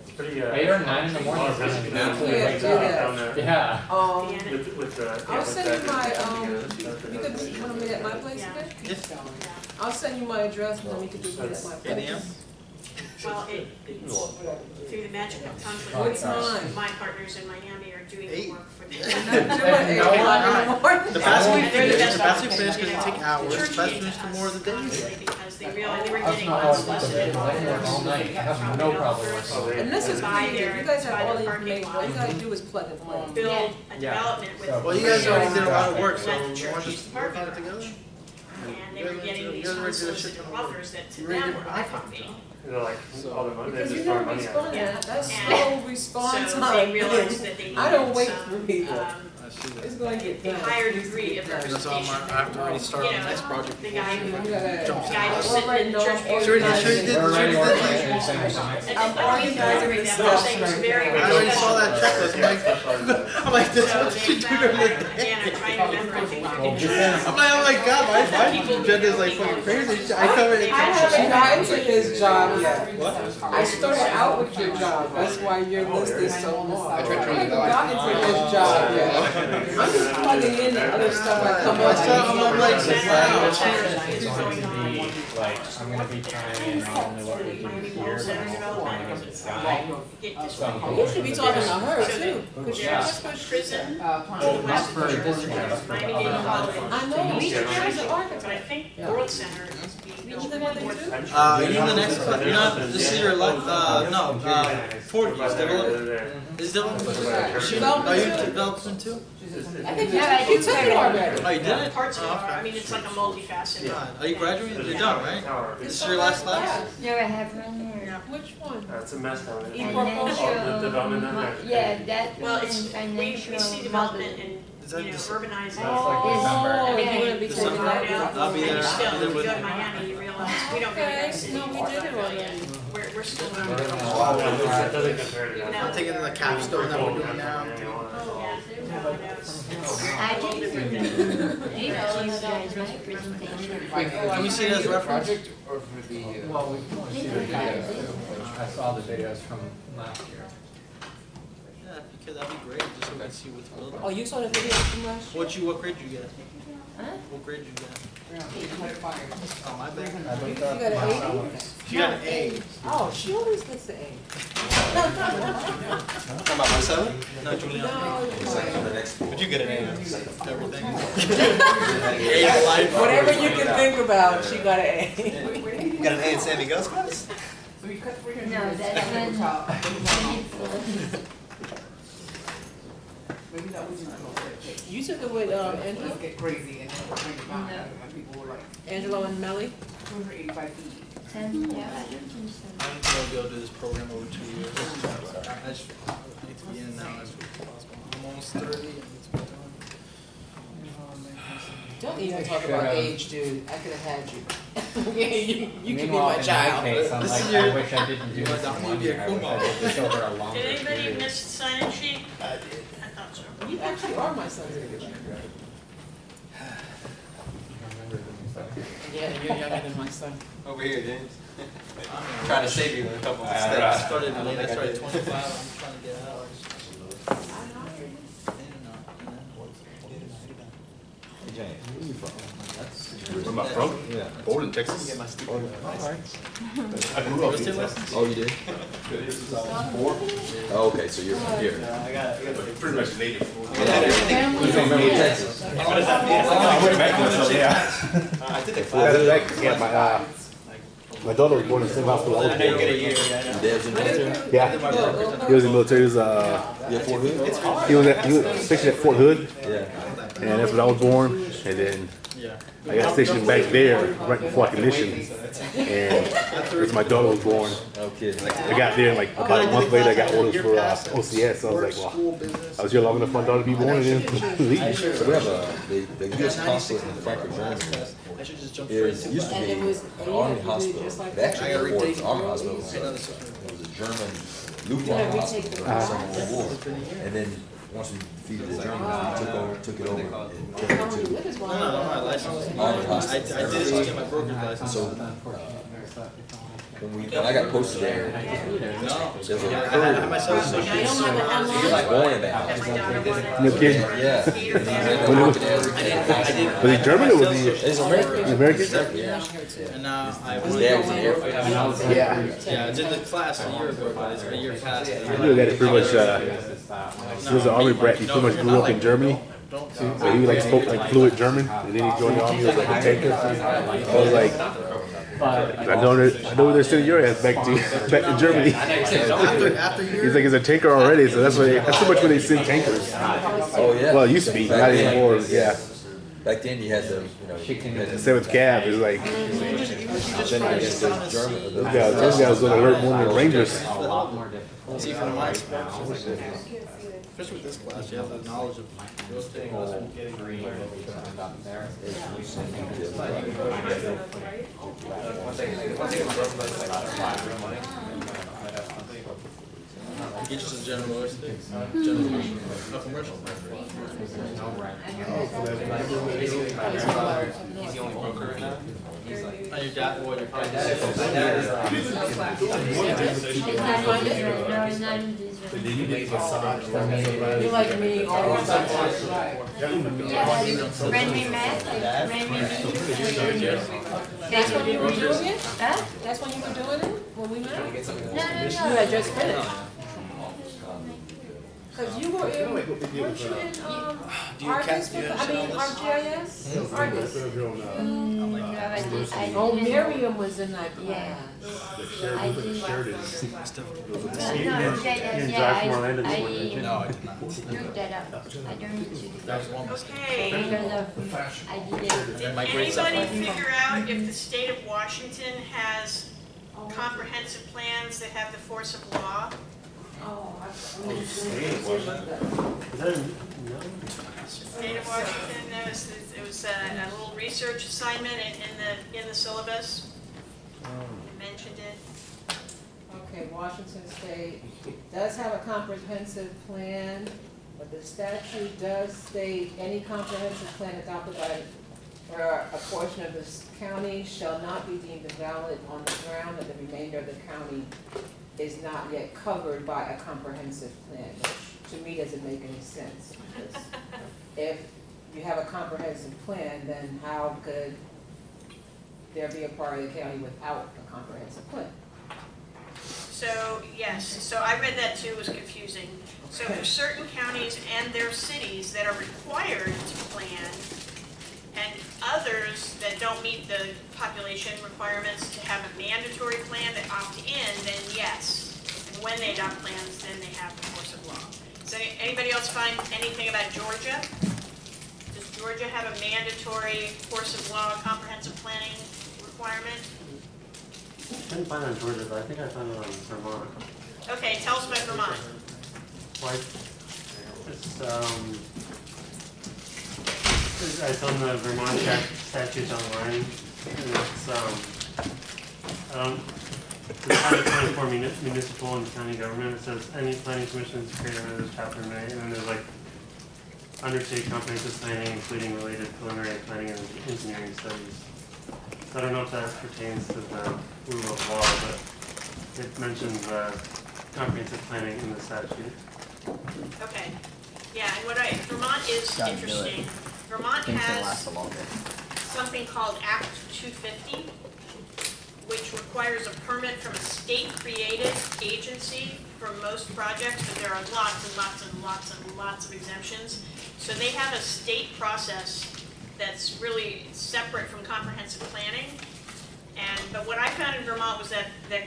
it's pretty, 8 or 9 in the morning is risky when down it Yeah, wakes do up. that. down there. Yeah. With the. I'll send you my, you could. could, you wanna meet at my place Yeah. again? Yes. I'll send you my address and then we could do it at my 8 a.m.? place. Well, through the magic of conflict, What time? my partners in Miami are doing the work for them. The faster we And they're finish, the the faster we best finish, ones, because it take hours, the church faster we came finish, to the more us the day. honestly because they realized they were getting All unsolicited night. offers All night. I have from no problem developers with And this is to buy pretty, their, you guys to have buy all their the parking information, all you lot, gotta do is plug and play. build a Yeah. development with. Well, you guys already did a lot of work, Let so the you church want to use just the work parking on it together? garage. And they were getting these You guys already did a shit unsolicited ton of work. offers that to You already them did were my eye-popping. They're like, all the money, they Because just you throw don't money at respond, it. that's And slow response So time. they realized that they I don't needed wait some, for people. I see that. It's gonna get a done. higher degree of That's all representation. I have to already start on the next project. The guy who, You the gotta- guy who's sitting in the church pew. She already did, We're already like, organizing the same time. And then organizing this stuff, saying it's very, I very already saw special. that checklist, I'm like, I'm like, this is So what they you do found, every again, day. I'm trying to remember, I think through the church. I'm like, oh my god, my agenda is like fucking crazy. I cover it. I haven't gotten to this job yet. What? I started out with your job, that's why your list is so long. I haven't gotten to this job yet. I'm just plugging in the other stuff I come up I'm like, Center wow. is going on. Like, I'm gonna be trying not only what we do Miami here, Mall but Center also development, trying to because get it's this guy. get this Some- one. You should be talking to her So too. there's Yeah. a prison, Well, not west for of this Church, year, but for Miami other Dade College. I know, we should have the But I architect. think World Center is being built You know what they more do? central. You the next, you're not, this is your life, no, Portuguese development. Is development? Are you development too? I think you took it already. Oh, you did it? Parts of it are, I mean, it's like a multifaceted. Are you graduating? You're done, right? This is your last class? No, I have one here. Which one? It's a mess down there. Financial, Development down there. yeah, that Well, one it's, and we financial see development modeling. and, you know, urbanizing. That's like December. Oh, you're gonna be December. taking that I'll I'll be there. And still, I'll be there when you with go to you. Miami, you realize we don't really have city. No, we did it already. We're still. It doesn't compare to that. I'm taking the capstone that we're doing now. Yeah, no, no, it's- I didn't give you guys my presentation. Can we see it as reference? Or for the, Well, we can only see the videos. I saw the videos from last year. Yeah, because that'd be great, just so we can see what's building. Oh, you saw the video from last year? What grade did you get? Huh? What grade did you get? Oh, my bad. I looked You up got an my- She got an A. Oh, she always gets the A. Talking about myself? No, Juliana. No, But you get an A in everything. A in life. whatever you can think about, she got an A. You got an A in San Miguel's class? No, that's when You took it with Angelo? Get crazy and then we'll bring it back and people were like, Angelo and Melly? 285 feet. 10, yeah, I don't think so. I don't think I'll be able to do this program over 2 years. I just need to be in now as soon as possible. I'm almost 30 and it's my time. Don't even talk about age, dude. I could have had you. You can be Meanwhile, my in child. my case, I'm This like, is your- I wish I didn't do this in one year. I wish I did this over a longer Did anybody period. miss the sign-in sheet? I did. I thought so. You actually are my son's age. Remember the new stuff. Yeah, you're younger than my son. Over here, James. Trying to save you in a couple of I steps. started late, I started 25, I'm trying to get out. Hey, James, where you from? Where am I from? Yeah. Golden, Texas. Get my stupid I grew up Real estate here. license? Oh, you did? Oh, okay, so you're from here. I got Pretty much native. You from Middle Texas? I went back there, so yeah. I did it Yeah, my daughter was born in the same hospital I was I know you born. get a year, Your dad's in the military? Yeah, he was in the military. He was, You at Fort Hood? he was stationed at Fort Hood, Yeah. and that's when I was born. And then Yeah. I got stationed back there right before I commissioned, and that's my daughter was born. No kidding. I got there, and like about a month later, I got orders for OCS. So I was like, well, I was here long enough for my daughter to be born and then leave. So we have the U.S. consulate in Frankfurt, Germany. I should just jump Is, used to And be it was an army hospital. just like They actually that. before it was an army hospital. It was a German Luftwaffe hospital during the Second World War. And then once we defeated the Germans, we took it over and turned it to What is No, wrong? no, no, my license. army I hospital. did just get my broker's license. So, when I got posted there, there's a I curve. myself, He was born in that house. No kidding. Yeah. Was he German or was he? He's American. American? Yeah. and now I His dad was in the Air Force. yeah, I did the class a year ago, but it's a year past. I knew that pretty much. He was an army brat. He pretty much grew up in Germany. So he like spoke like fluent German, and then he joined the army. He was like a tanker. I was like, I know they're sending your ass back to Germany. He's like, he's a tanker already, so that's too much when they send tankers. Oh yeah. Well, it used to be, not anymore. Yeah. Back then you had the, The 7th Cav is like, then against the German. those guys was gonna alert one of the Rangers. See from my especially with this class, you have the knowledge of real estate. Get you some general real estate, no commercial. He's the only broker right now? How your dad, what your You like me all the time. When we met, That's when you were doing it? Huh? That's when you were doing it? When we met? No. You had just finished. Cause you were in, weren't you in, Argus, RGIS? Argus. Oh, Miriam was in that Yeah. class. I did. No, I did not. Looked that up. I don't. That was one mistake. Okay, Because I didn't. did anybody figure out if the state of Washington has comprehensive plans that have the force of law? Oh, State of Washington, it was a little research assignment in the syllabus. I mentioned it. okay, Washington State does have a comprehensive plan, but the statute does state any comprehensive plan adopted by or a portion of this county shall not be deemed invalid on the ground that the remainder of the county is not yet covered by a comprehensive plan, which to me doesn't make any sense. Because if you have a comprehensive plan, then how could there be a part of the county without a comprehensive plan? So, yes, so I read that too, it was confusing. So for certain counties and their cities that are required to plan, and others that don't meet the population requirements to have a mandatory plan that opt in, then yes. And when they adopt plans, then they have the force of law. So anybody else find anything about Georgia? Does Georgia have a mandatory force of law comprehensive planning requirement? I didn't find it on Georgia, but I think I found it on Vermont. Okay, tell us about Vermont. Like, I found the Vermont statutes online, and it's the 24 municipal and county government. It says any planning commission is created under this chapter may, and then there's like undertake comprehensive planning, including related preliminary planning and engineering studies. So I don't know if that pertains to the rule of law, but it mentions comprehensive planning in the statute. Okay. Yeah, and Vermont is interesting. Vermont has something called Act 250, which requires a permit from a state-created agency for most projects, but there are lots and lots and lots and lots of exemptions. So they have a state process that's really separate from comprehensive planning. But what I found in Vermont was that the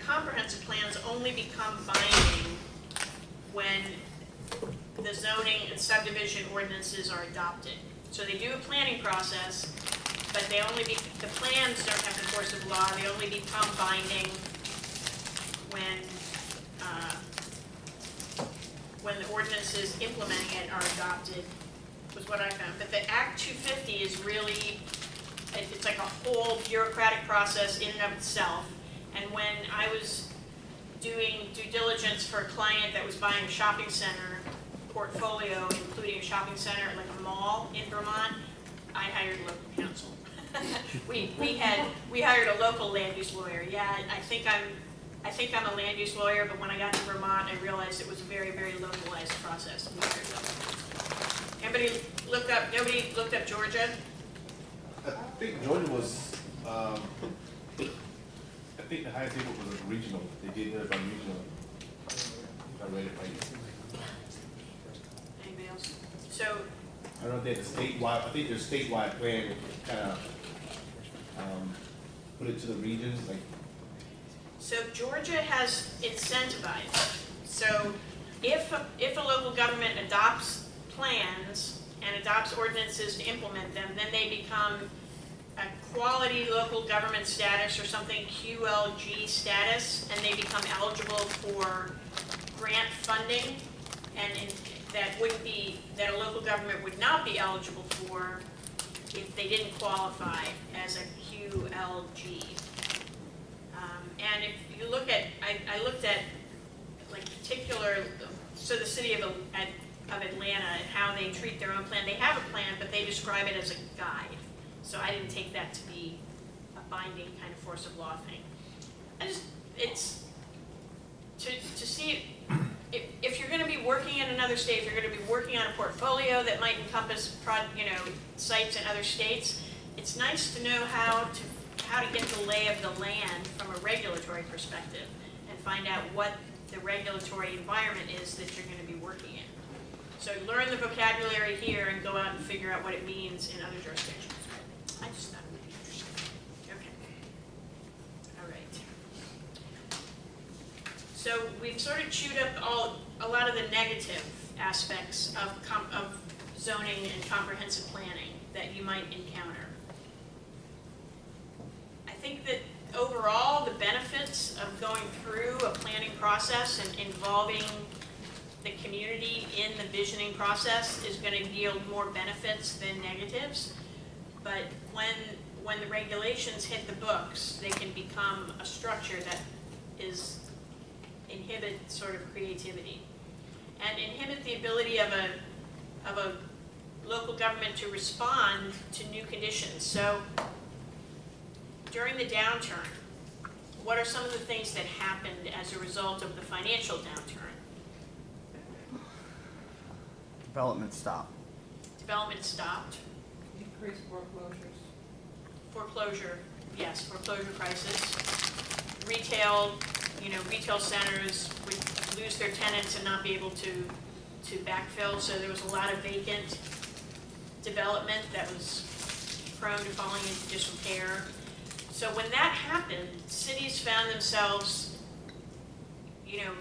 comprehensive plans only become binding when the zoning and subdivision ordinances are adopted. So they do a planning process, but the plans don't have the force of law. They only become binding when the ordinances implementing it are adopted, was what I found. But the Act 250 is really, it's like a whole bureaucratic process in and of itself. And when I was doing due diligence for a client that was buying a shopping center portfolio, including a shopping center like a mall in Vermont, I hired local counsel. We hired a local land use lawyer. Yeah, I think I'm a land use lawyer, but when I got to Vermont, I realized it was a very, very localized process. Nobody looked up Georgia? I think Georgia was, I think the highest table was regional. They did it by regional. If I read it right. Anybody else? So, I don't know if they had a statewide, I think their statewide plan kind of put it to the regions, like. so Georgia has incentivized. So if a local government adopts plans and adopts ordinances to implement them, then they become a quality local government status or something, QLG status, and they become eligible for grant funding, and that a local government would not be eligible for if they didn't qualify as a QLG. And if you look at, I looked at like particular, so the city of Atlanta and how they treat their own plan. They have a plan, but they describe it as a guide. So I didn't take that to be a binding kind of force of law thing. It's to see if you're going to be working in another state, if you're going to be working on a portfolio that might encompass sites in other states, it's nice to know how to get the lay of the land from a regulatory perspective and find out what the regulatory environment is that you're going to be working in. So learn the vocabulary here and go out and figure out what it means in other jurisdictions. I just thought it would be interesting. Okay. All right. So we've sort of chewed up a lot of the negative aspects of zoning and comprehensive planning that you might encounter. I think that overall the benefits of going through a planning process and involving the community in the visioning process is going to yield more benefits than negatives. But when the regulations hit the books, they can become a structure that inhibit sort of creativity and inhibit the ability of a local government to respond to new conditions. So during the downturn, what are some of the things that happened as a result of the financial downturn? Development stopped. Development stopped. Increased foreclosures. Foreclosure, yes, foreclosure crisis. Retail centers would lose their tenants and not be able to backfill, so there was a lot of vacant development that was prone to falling into disrepair. So when that happened, cities found themselves,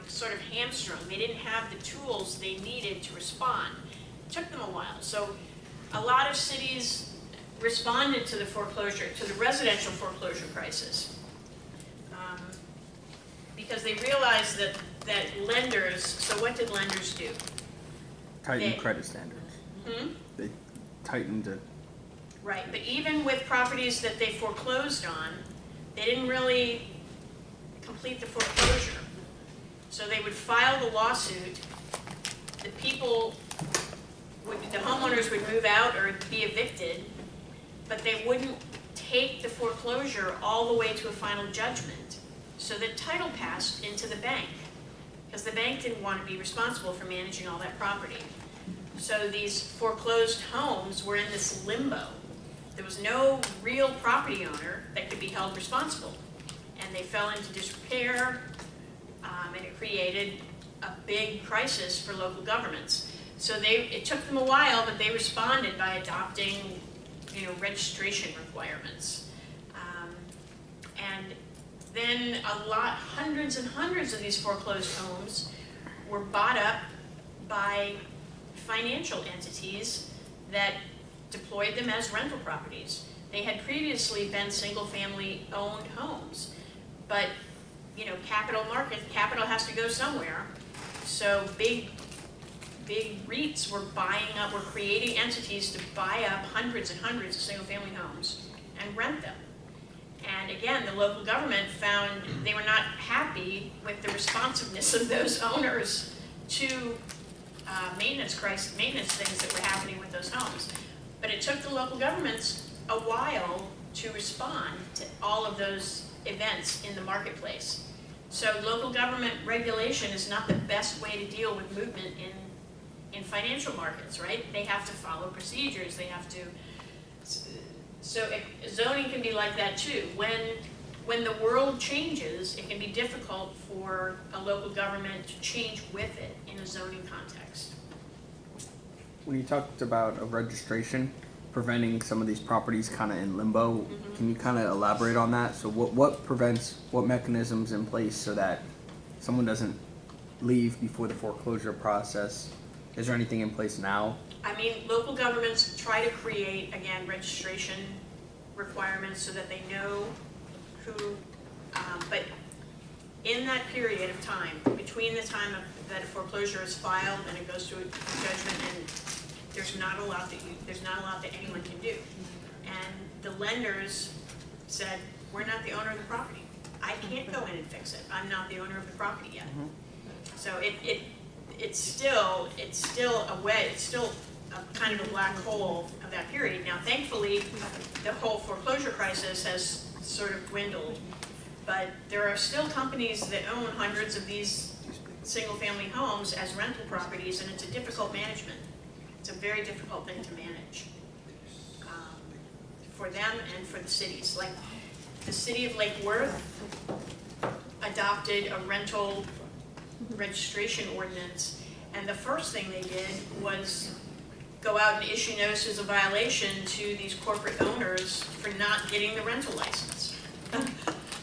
sort of hamstrung. They didn't have the tools they needed to respond. It took them a while. So a lot of cities responded to the residential foreclosure crisis, because they realized that lenders, so what did lenders do? Tightened credit standards. They tightened it. Right, but even with properties that they foreclosed on, they didn't really complete the foreclosure. So they would file the lawsuit, the homeowners would move out or be evicted, but they wouldn't take the foreclosure all the way to a final judgment. So the title passed into the bank, because the bank didn't want to be responsible for managing all that property. So these foreclosed homes were in this limbo. There was no real property owner that could be held responsible. And they fell into disrepair, and it created a big crisis for local governments. So it took them a while, but they responded by adopting, registration requirements. And then hundreds and hundreds of these foreclosed homes were bought up by financial entities that deployed them as rental properties. They had previously been single-family owned homes, but capital has to go somewhere. So big REITs were were creating entities to buy up hundreds and hundreds of single-family homes and rent them. And again, the local government found they were not happy with the responsiveness of those owners to maintenance things that were happening with those homes. But it took the local governments a while to respond to all of those events in the marketplace. So local government regulation is not the best way to deal with movement in financial markets, right? They have to follow procedures, they have to, so zoning can be like that too. When the world changes, it can be difficult for a local government to change with it in a zoning context. When you talked about a registration, preventing some of these properties kind of in limbo, can you kind of elaborate on that? So what prevents, what mechanisms in place so that someone doesn't leave before the foreclosure process? Is there anything in place now? I mean, local governments try to create, again, registration requirements so that they know who, but in that period of time, between the time that a foreclosure is filed and it goes to a judgment, and there's not a lot that anyone can do. And the lenders said, we're not the owner of the property. I can't go in and fix it. I'm not the owner of the property yet. So it's still a kind of a black hole of that period. Now, thankfully, the whole foreclosure crisis has sort of dwindled, but there are still companies that own hundreds of these single-family homes as rental properties, and it's a difficult management. It's a very difficult thing to manage for them and for the cities. Like the city of Lake Worth adopted a rental registration ordinance, and the first thing they did was go out and issue notices of violation to these corporate owners for not getting the rental license.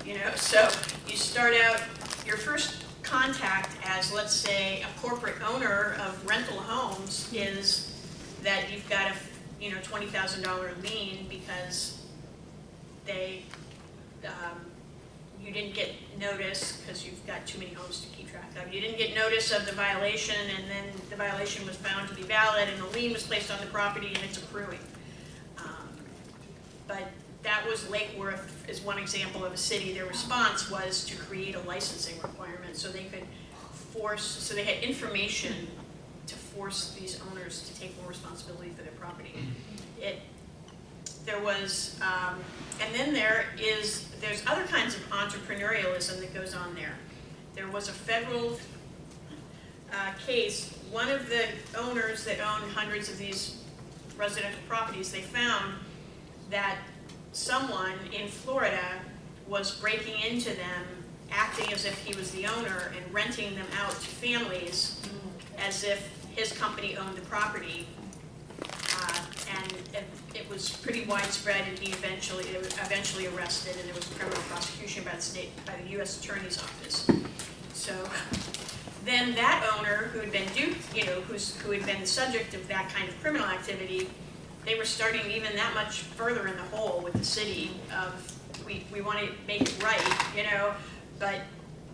You know, so you start out, your first contact as, let's say, a corporate owner of rental homes is that you've got a $20,000 lien because they you didn't get notice because you've got too many homes to keep track of. You didn't get notice of the violation, and then the violation was found to be valid, and the lien was placed on the property, and it's accruing. But that was Lake Worth is one example of a city. Their response was to create a licensing requirement so they could so they had information to force these owners to take more responsibility for their property. There was, and then there's other kinds of entrepreneurialism that goes on there. There was a federal case. One of the owners that owned hundreds of these residential properties, they found that someone in Florida was breaking into them, acting as if he was the owner and renting them out to families as if his company owned the property. And it was pretty widespread, and he eventually arrested, and there was a criminal prosecution by the U.S. Attorney's Office. So then that owner who had been duped, who had been the subject of that kind of criminal activity, they were starting even that much further in the hole with the city of, we want to make it right, but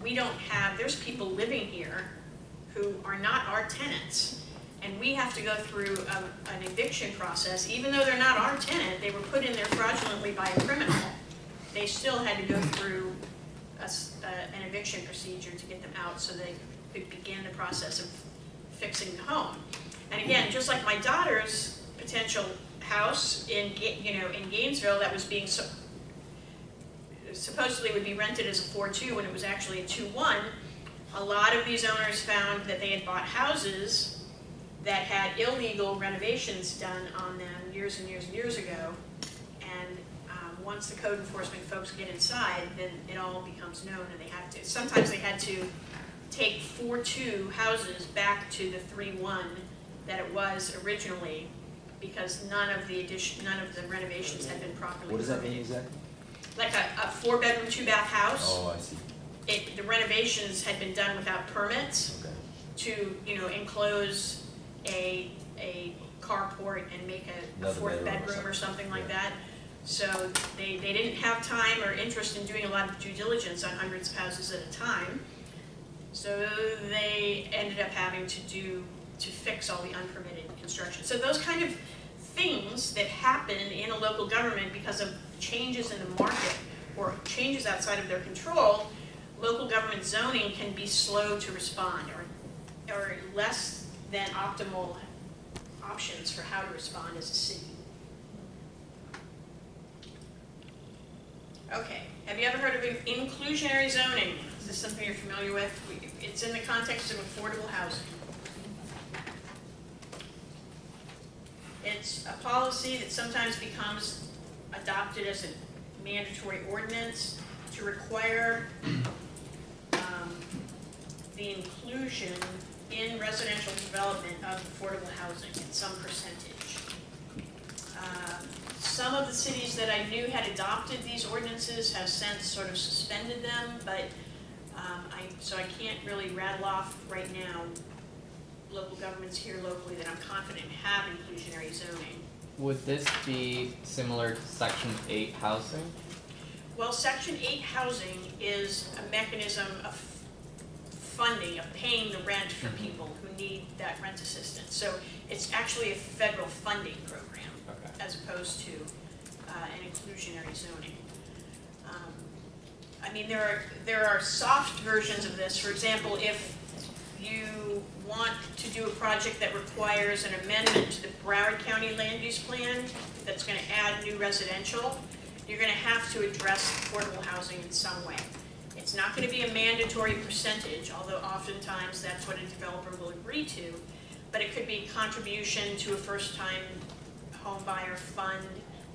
we don't have, there's people living here who are not our tenants, and we have to go through an eviction process. Even though they're not our tenant, they were put in there fraudulently by a criminal, they still had to go through an eviction procedure to get them out so they could begin the process of fixing the home. And again, just like my daughter's potential house in Gainesville that was being supposedly would be rented as a 4-2 when it was actually a 2-1, a lot of these owners found that they had bought houses that had illegal renovations done on them years and years and years ago, and once the code enforcement folks get inside, then it all becomes known, and they have to. Sometimes they had to take 4-2 houses back to the 3-1 that it was originally, because none of the renovations had been properly. What does that mean exactly? Like a 4-bedroom, 2-bath house. Oh, I see. The renovations had been done without permits. Okay. To enclose a carport and make a 4th bedroom or something like that. So they didn't have time or interest in doing a lot of due diligence on hundreds of houses at a time. So they ended up having to fix all the unpermitted construction. So those kind of things that happen in a local government because of changes in the market or changes outside of their control, local government zoning can be slow to respond or less than optimal options for how to respond as a city. Okay, have you ever heard of inclusionary zoning? Is this something you're familiar with? It's in the context of affordable housing. It's a policy that sometimes becomes adopted as a mandatory ordinance to require the inclusion in residential development of affordable housing at some percentage. Some of the cities that I knew had adopted these ordinances have since sort of suspended them, but so I can't really rattle off right now local governments here locally that I'm confident have inclusionary zoning. Would this be similar to Section 8 housing? Well, Section 8 housing is a mechanism of funding, of paying the rent for people who need that rent assistance. So it's actually a federal funding program, as opposed to an inclusionary zoning. I mean, there are soft versions of this. For example, if you want to do a project that requires an amendment to the Broward County Land Use Plan that's going to add new residential, you're going to have to address affordable housing in some way. It's not going to be a mandatory percentage, although oftentimes that's what a developer will agree to, but it could be contribution to a first-time home buyer fund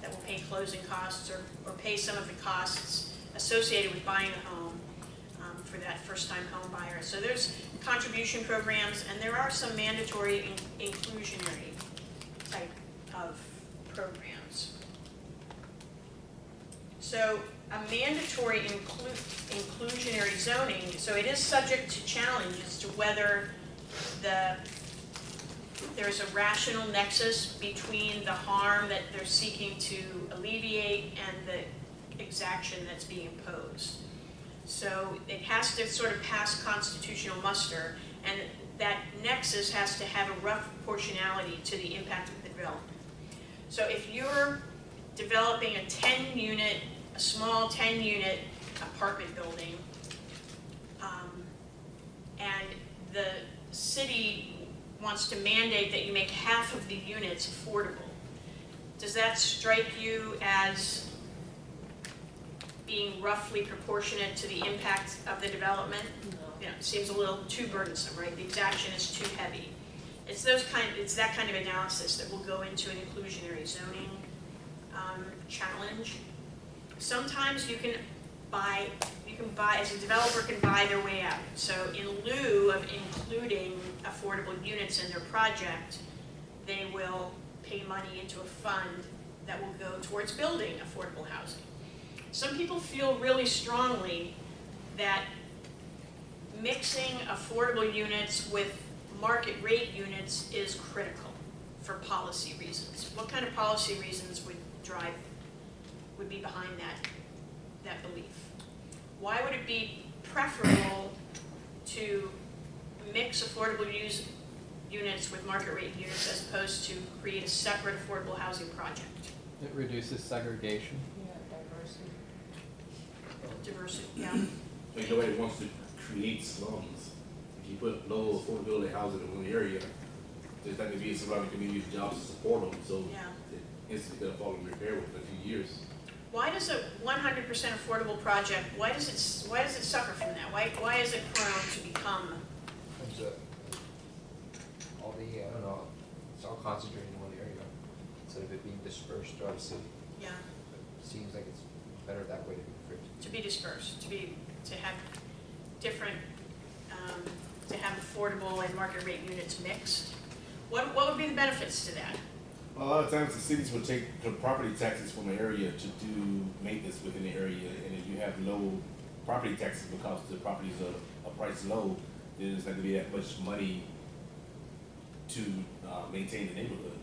that will pay closing costs or pay some of the costs associated with buying a home for that first-time home buyer. So there's contribution programs, and there are some mandatory inclusionary type of programs. So a mandatory inclusionary zoning, so it is subject to challenge as to whether there's a rational nexus between the harm that they're seeking to alleviate and the exaction that's being imposed. So it has to sort of pass constitutional muster, and that nexus has to have a rough proportionality to the impact of the development. So if you're developing a small 10-unit apartment building, and the city wants to mandate that you make half of the units affordable, does that strike you as being roughly proportionate to the impact of the development? No. You know, it seems a little too burdensome, right? The exaction is too heavy. It's that kind of analysis that will go into an inclusionary zoning challenge. Sometimes you can buy, as a developer can buy their way out. So in lieu of including affordable units in their project, they will pay money into a fund that will go towards building affordable housing. Some people feel really strongly that mixing affordable units with market rate units is critical for policy reasons. What kind of policy reasons would be behind that belief? Why would it be preferable to mix affordable units with market rate units as opposed to create a separate affordable housing project? It reduces segregation. Yeah, diversity. Diversity, yeah. I mean, nobody wants to create slums. If you put low affordability housing in one area, there's not going to be surrounding community jobs to support them, so Yeah. it instantly going to fall in repair within a few years. Why does a 100% affordable project, why does it suffer from that? Why is it prone to become? All the, I don't know, it's all concentrated in one area, instead of it being dispersed throughout the city. Yeah. It seems like it's better that way To be dispersed, to have different, to have affordable and market rate units mixed. What would be the benefits to that? A lot of times the cities will take the property taxes from an area to do maintenance within the area, and if you have low property taxes because the properties are priced low, then there's not going to be that much money to maintain the neighborhood.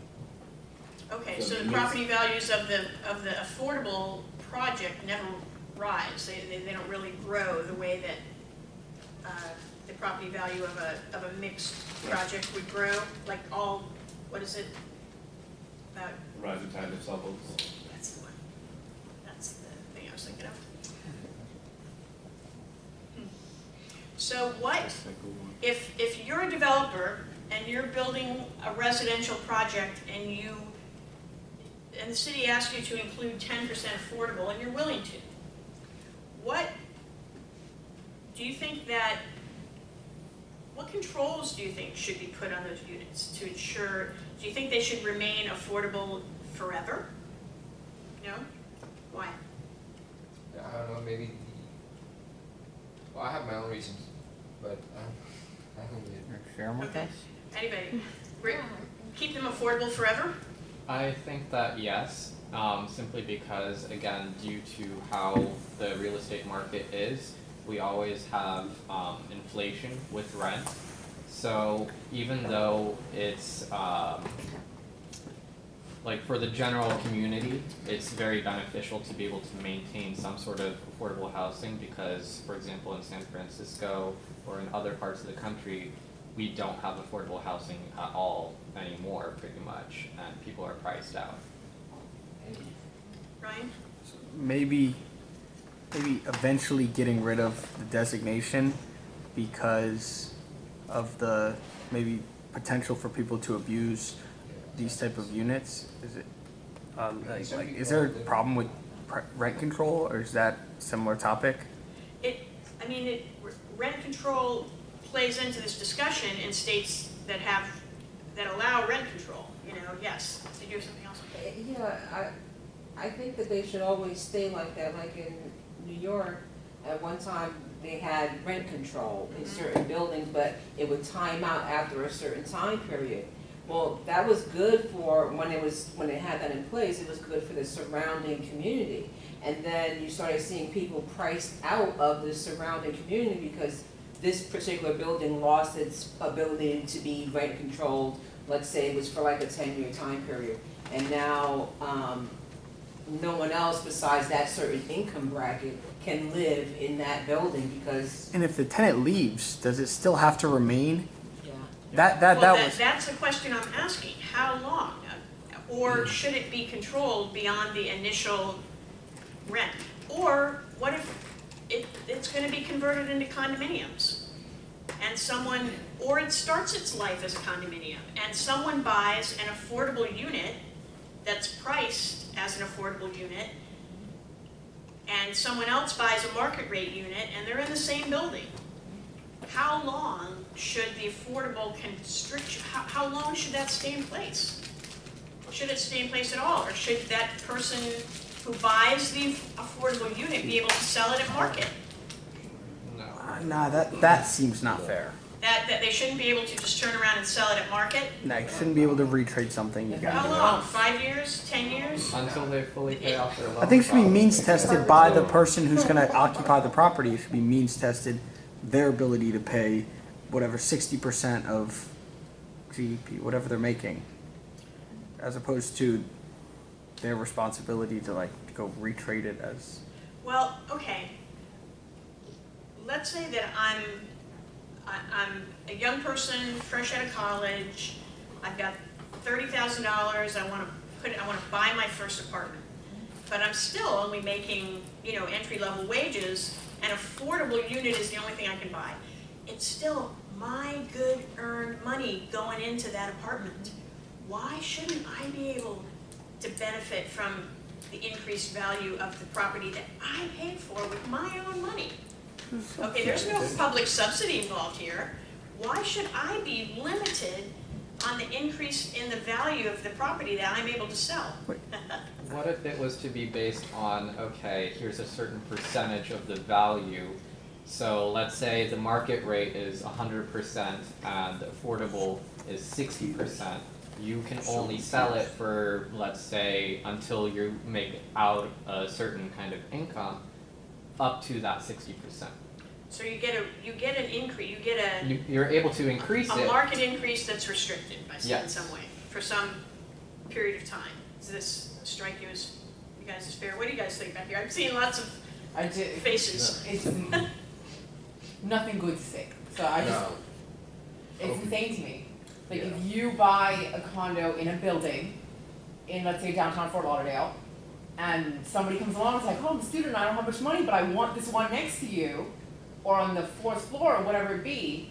Okay, so the property values of the affordable project never rise. They don't really grow the way that the property value of a mixed project would grow. Like what is it? Rising tide lifts all boats. That's the one. That's the thing I was thinking of. So if you're a developer and you're building a residential project and the city asks you to include 10% affordable and you're willing to, what do you think that, what controls do you think should be put on those units to ensure, do you think they should remain affordable forever? No? Why? I don't know, maybe well, I have my own reasons, but I don't really. Share with Okay. us? Anybody? Rick, keep them affordable forever? I think that yes, simply because, again, due to how the real estate market is, we always have inflation with rent. So even though it's like for the general community, it's very beneficial to be able to maintain some sort of affordable housing because, for example, in San Francisco or in other parts of the country, we don't have affordable housing at all anymore, pretty much, and people are priced out. Ryan? Maybe eventually getting rid of the designation because of the maybe potential for people to abuse these type of units. Is it like is there a problem with rent control, or is that a similar topic? Rent control plays into this discussion in states that allow rent control. Yes. Did you have something else? Yeah, I think that they should always stay like that. Like in New York, at one time they had rent control in certain buildings, but it would time out after a certain time period. Well, that was good for when it had that in place. It was good for the surrounding community, and then you started seeing people priced out of the surrounding community because this particular building lost its ability to be rent controlled. Let's say it was for like a 10-year time period, and now no one else besides that certain income bracket can live in that building because. And if the tenant leaves, does it still have to remain? Yeah. That's the question I'm asking. How long? Or should it be controlled beyond the initial rent? Or what if it's going to be converted into condominiums? And or it starts its life as a condominium, and someone buys an affordable unit that's priced as an affordable unit, and someone else buys a market rate unit, and they're in the same building. How long should the affordable constriction, how long should that stay in place? Should it stay in place at all, or should that person who buys the affordable unit be able to sell it at market? Nah, that seems not fair. That they shouldn't be able to just turn around and sell it at market? No, you shouldn't be able to retrade something. You How got. long? 5 years? 10 years? Until they fully pay off their loan. I think it should be means tested by the person who's going to occupy the property. It should be means tested their ability to pay whatever 60% of GDP, whatever they're making, as opposed to their responsibility to go retrade it as. Well, okay. Let's say that I'm a young person, fresh out of college. I've got $30,000. I want to buy my first apartment, but I'm still only making entry-level wages. An affordable unit is the only thing I can buy. It's still my good earned money going into that apartment. Why shouldn't I be able to benefit from the increased value of the property that I paid for with my own money? Okay, there's no public subsidy involved here. Why should I be limited on the increase in the value of the property that I'm able to sell? What if it was to be based on, okay, here's a certain percentage of the value. So let's say the market rate is 100% and affordable is 60%. You can only sell it for, let's say, until you make out a certain kind of income up to that 60%. So you get an increase, You're able to increase a it. market increase that's restricted in Yes. some way for some period of time. Does this strike you as, you guys as fair? What do you guys think back here? I'm seeing lots of faces. It's nothing good to say. So it's insane to me. Like if you buy a condo in a building in, let's say, downtown Fort Lauderdale, and somebody comes along and is like, oh, I'm a student, I don't have much money, but I want this one next to you, or on the fourth floor, or whatever it be,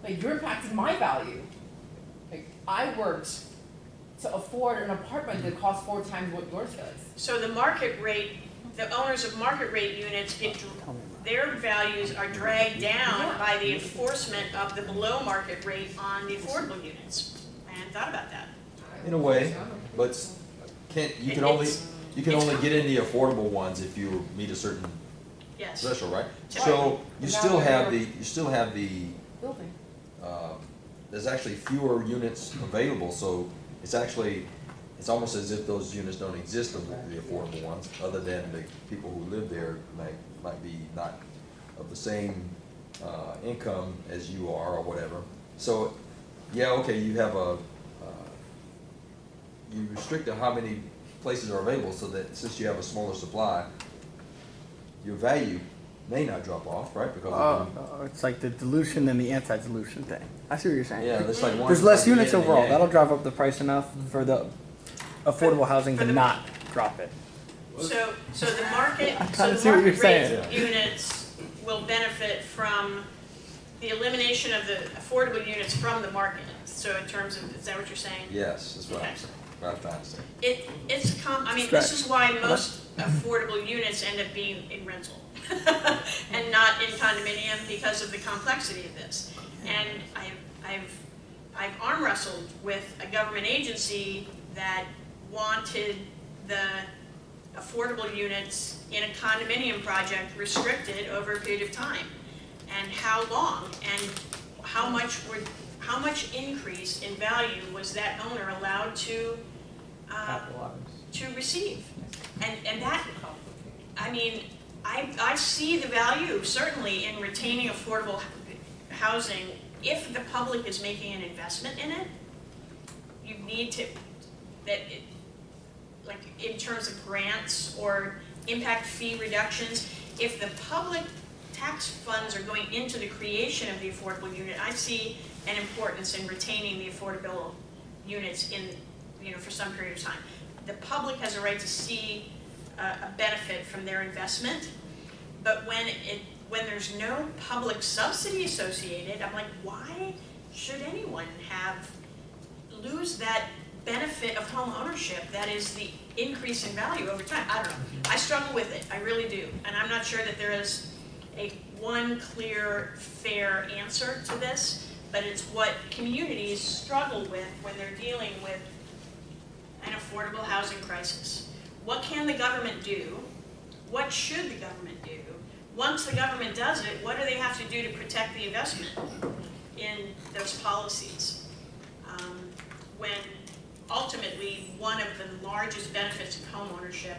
like you're impacting my value. Like I worked to afford an apartment that costs 4 times what yours does. So the market rate the owners of market rate units their values are dragged down by the enforcement of the below market rate on the affordable units. I hadn't thought about that. In a way, but you can only get in the affordable ones if you meet a certain Yes. threshold, right? Right. So you But still now have they're- building. There's actually fewer units available, so it's almost as if those units don't exist, the affordable ones, other than the people who live there might be not of the same income as you are or whatever. So, yeah, okay, you have you restrict how many places are available, so that since you have a smaller supply, your value may not drop off, right? Because It's like the dilution and the anti-dilution thing. I see what you're saying. yeah, there's like one. There's less like units yin and overall. yang. That'll drive up the price enough for the affordable housing to not drop it. So the market, I so kinda the see what you're market saying. rate units will benefit from the elimination of the affordable units from the market. So in terms of, is that what you're saying? Yes, that's what Okay. I'm saying. What I'm trying to say. This is why most affordable units end up being in rental and not in condominium because of the complexity of this. And I've arm wrestled with a government agency that wanted the affordable units in a condominium project restricted over a period of time. And how long and how much increase in value was that owner allowed to receive? And that, I mean, I see the value certainly in retaining affordable housing if the public is making an investment in it. You need to, like in terms of grants or impact fee reductions, if the public tax funds are going into the creation of the affordable unit, I see an importance in retaining the affordable units in, for some period of time. The public has a right to see a benefit from their investment, but when there's no public subsidy associated, I'm like, why should anyone lose that benefit of home ownership that is the increase in value over time? I don't know. I struggle with it. I really do. And I'm not sure that there is one clear, fair answer to this, but it's what communities struggle with when they're dealing with an affordable housing crisis. What can the government do? What should the government do? Once the government does it, what do they have to do to protect the investment in those policies? When ultimately one of the largest benefits of home ownership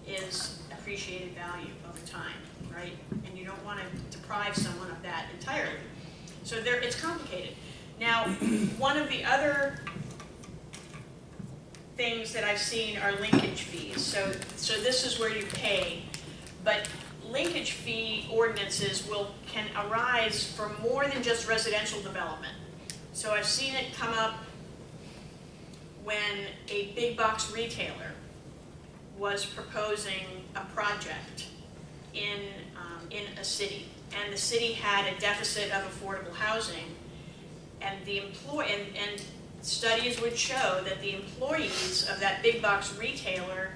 is appreciated value over time, right? And you don't want to deprive someone of that entirely. So it's complicated. Now, one of the other things that I've seen are linkage fees. So this is where you pay, but linkage fee ordinances can arise for more than just residential development. So I've seen it come up when a big box retailer was proposing a project in a city, and the city had a deficit of affordable housing, and and studies would show that the employees of that big box retailer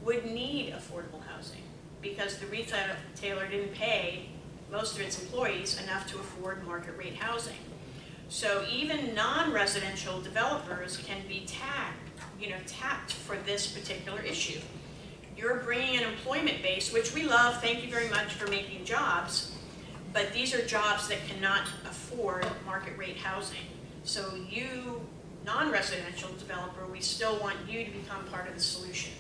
would need affordable housing because the retailer didn't pay most of its employees enough to afford market rate housing. So even non-residential developers can be tapped for this particular issue. You're bringing an employment base, which we love, thank you very much for making jobs, but these are jobs that cannot afford market rate housing. So you, non-residential developer, we still want you to become part of the solution.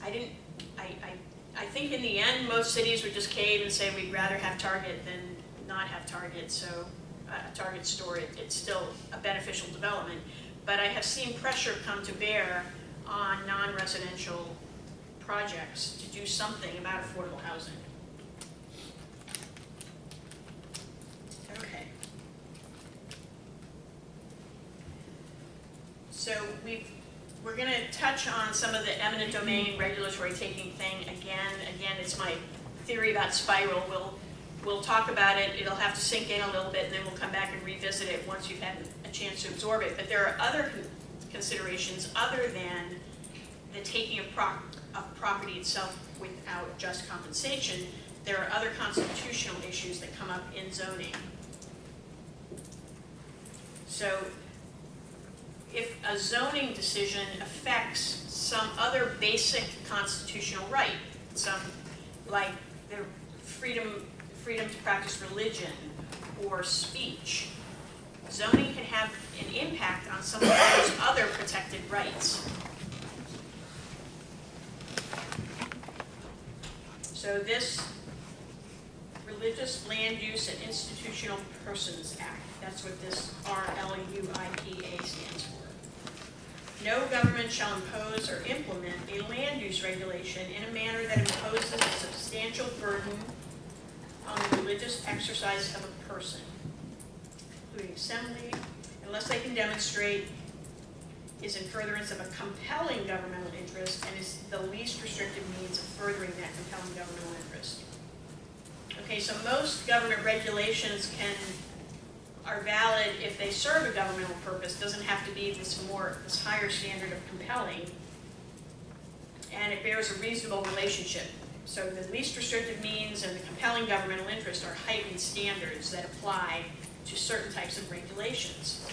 I think in the end, most cities would just cave and say we'd rather have Target than not have Target, so a Target store, it's still a beneficial development. But I have seen pressure come to bear on non-residential projects to do something about affordable housing. Okay. So we're going to touch on some of the eminent domain regulatory taking thing again. Again, it's my theory about spiral. We'll talk about it. It'll have to sink in a little bit, and then we'll come back and revisit it once you've had a chance to absorb it. But there are other considerations other than the taking of property itself without just compensation, there are other constitutional issues that come up in zoning. So if a zoning decision affects some other basic constitutional right, some like the freedom to practice religion or speech, zoning can have an impact on some of those other protected rights. So this Religious Land Use and Institutional Persons Act, that's what this RLUIPA stands for. No government shall impose or implement a land use regulation in a manner that imposes a substantial burden on the religious exercise of a person, including assembly, unless they can demonstrate is in furtherance of a compelling governmental interest and is the least restrictive means of furthering that compelling governmental interest. Okay, so most government regulations are valid if they serve a governmental purpose. Doesn't have to be this higher standard of compelling, and it bears a reasonable relationship. So the least restrictive means and the compelling governmental interest are heightened standards that apply to certain types of regulations.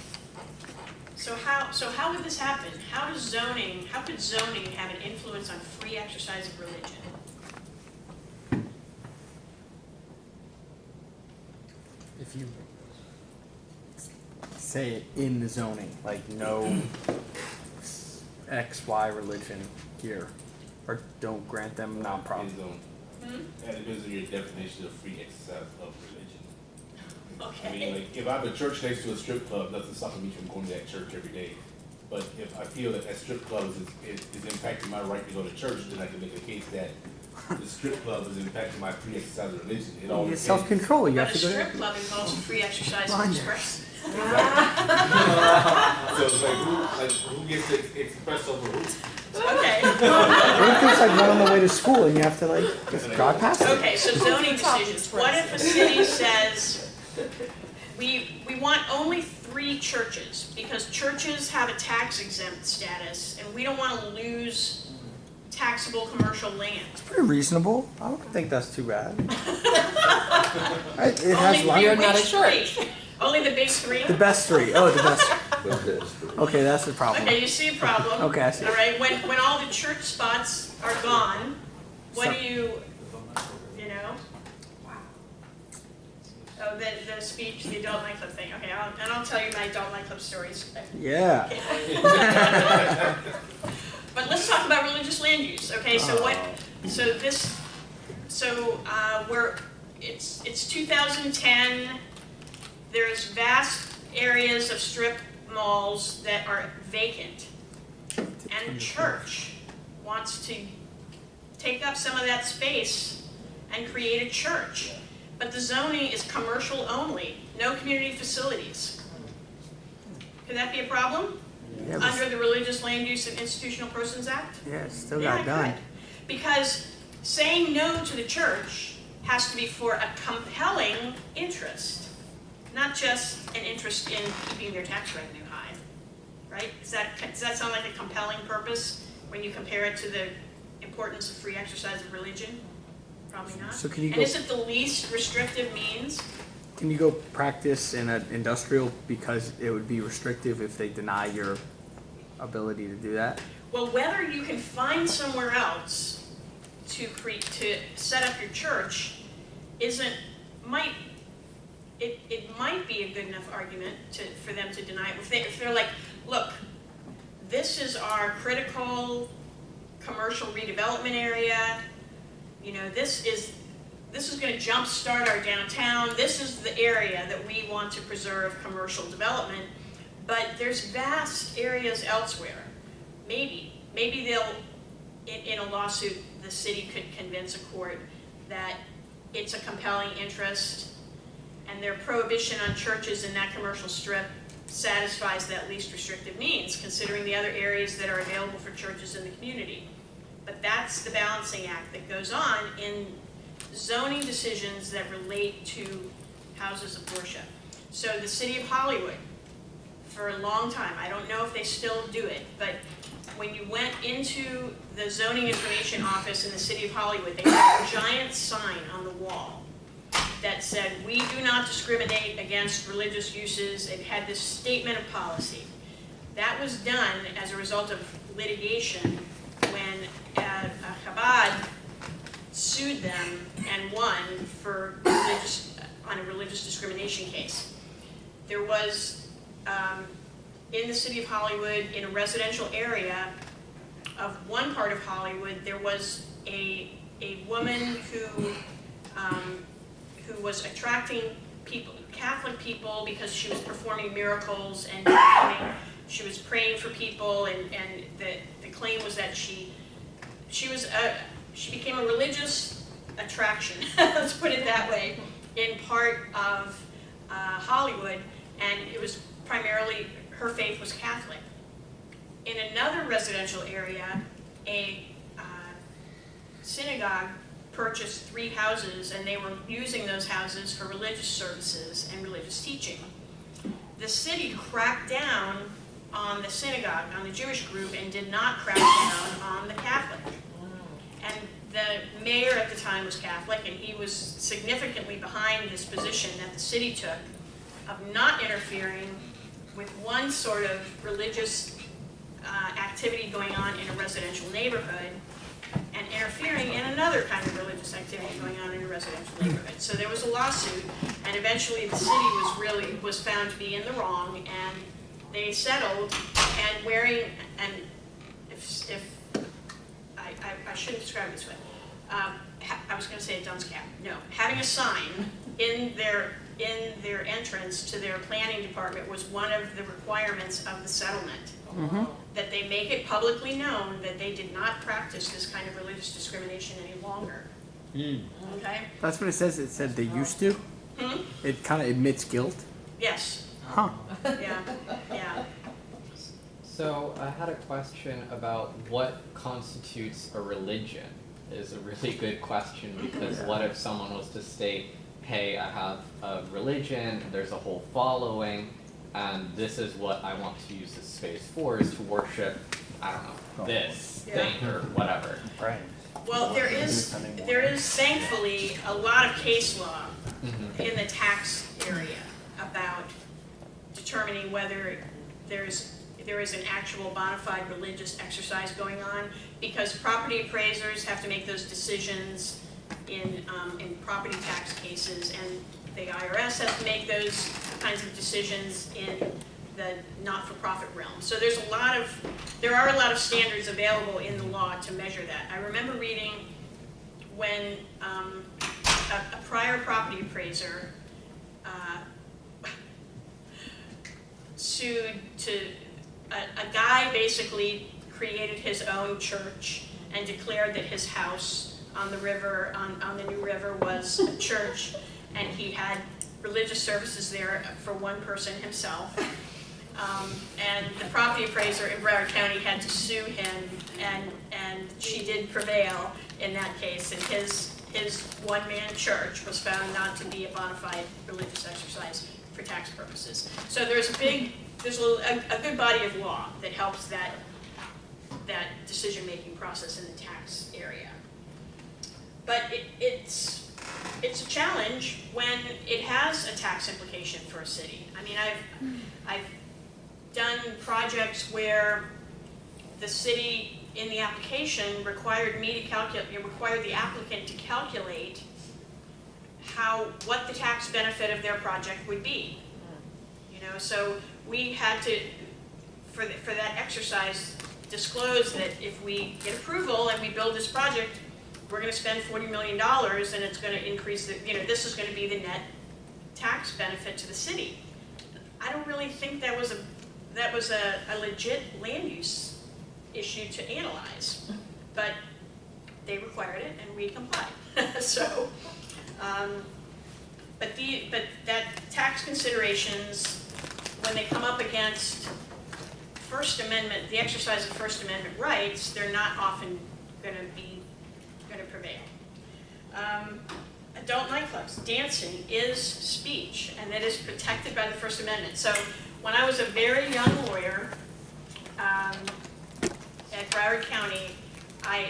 So how would this happen? How could zoning have an influence on free exercise of religion? If you say it in the zoning, like no X, Y religion here, or don't grant them non-profit. That depends on your definition of free exercise of religion. Okay. I mean, like, if I have a church next to a strip club, nothing's stopping me from going to that church every day. But if I feel that that strip club is impacting my right to go to church, then I can make a case that the strip club is impacting my free exercise of religion. It all You get depends. self-control. You But have a to go strip there. club involves free exercise of Blinders. expression. So it's like who gets to express over who? Okay. What if there's like one on the way to school and you have to like just drive past it? Okay, so zoning decisions. What if a city says, we want only 3 churches, because churches have a tax exempt status, and we don't want to lose taxable commercial land. Pretty reasonable. I don't think that's too bad. It Only has 3, like You're not which a 3? Only the big 3? the best 3. Oh, the best. Okay, that's the problem. Okay, you see a problem. Okay, I see. All right, when all the church spots are gone, what So- do you know? Oh, the speech, the adult nightclub thing. Okay, I'll tell you my adult nightclub stories. Yeah. But let's talk about religious land use. Okay, so it's 2010. There's vast areas of strip malls that are vacant, and church wants to take up some of that space and create a church. But the zoning is commercial only, no community facilities. Could that be a problem? Yeah, but Under the Religious Land Use and Institutional Persons Act? yeah, it still Yeah, got it done. could. Because saying no to the church has to be for a compelling interest, not just an interest in keeping their tax revenue high, right? Does that sound like a compelling purpose when you compare it to the importance of free exercise of religion? Probably not. So can you And go- is it the least restrictive means? Can you go practice in an industrial because it would be restrictive if they deny your ability to do that? Well, whether you can find somewhere else to set up your church might be a good enough argument for them to deny it. If they're like, look, this is our critical commercial redevelopment area. You know, this is going to jumpstart our downtown. This is the area that we want to preserve commercial development. But there's vast areas elsewhere. Maybe they'll, in a lawsuit, the city could convince a court that it's a compelling interest and their prohibition on churches in that commercial strip satisfies that least restrictive means, considering the other areas that are available for churches in the community. But that's the balancing act that goes on in zoning decisions that relate to houses of worship. So the city of Hollywood, for a long time, I don't know if they still do it, but when you went into the zoning information office in the city of Hollywood, they had a giant sign on the wall that said, "We do not discriminate against religious uses." It had this statement of policy. That was done as a result of litigation when Chabad sued them and won for on a religious discrimination case. There was, in the city of Hollywood, in a residential area of one part of Hollywood, there was a woman who was attracting people, Catholic people, because she was performing miracles and she was praying for people, and the claim was that she became a religious attraction, let's put it that way, in part of Hollywood, and it was primarily, her faith was Catholic. In another residential area, a synagogue purchased 3 houses, and they were using those houses for religious services and religious teaching. The city cracked down on the synagogue, on the Jewish group, and did not crack down on the Catholic. And the mayor at the time was Catholic, and he was significantly behind this position that the city took of not interfering with one sort of religious activity going on in a residential neighborhood, and interfering in another kind of religious activity going on in a residential neighborhood. So there was a lawsuit, and eventually the city was found to be in the wrong, and they settled. And wearing, and if I shouldn't describe it this way. I was going to say a dunce cap. No, having a sign in their entrance to their planning department was one of the requirements of the settlement. Mm-hmm. That they make it publicly known that they did not practice this kind of religious discrimination any longer. Okay? That's what it says. It said they used to. It kind of admits guilt. Yes. Huh. Yeah. Yeah. So I had a question about what constitutes a religion. Is a really good question, because what if someone was to state, hey, I have a religion, there's a whole following, and this is what I want to use this space for, is to worship, I don't know, this thing or whatever. Right. Well, there is thankfully a lot of case law in the tax area about determining whether there is an actual bona fide religious exercise going on, because property appraisers have to make those decisions in property tax cases, and the IRS has to make those kinds of decisions in the not-for-profit realm. So there are a lot of standards available in the law to measure that. I remember reading when a prior property appraiser sued a guy basically created his own church and declared that his house on the river, on the New River, was a church, and he had religious services there for one person himself. And the property appraiser in Broward County had to sue him, and she did prevail in that case, and his one-man church was found not to be a bona fide religious exercise for tax purposes. So there's a good body of law that helps that decision-making process in the tax area. But it's a challenge when it has a tax implication for a city. I mean, I've done projects where the city in the application required the applicant to calculate what the tax benefit of their project would be. You know, so we had to, for that exercise, disclose that if we get approval and we build this project, we're going to spend $40 million, and it's going to increase this is going to be the net tax benefit to the city. I don't really think that was a legit land use issue to analyze, but they required it and we complied. So, but that tax considerations, when they come up against First Amendment, the exercise of First Amendment rights, they're not often going to prevail. Adult nightclubs, dancing is speech, and that is protected by the First Amendment. So when I was a very young lawyer, at Broward County,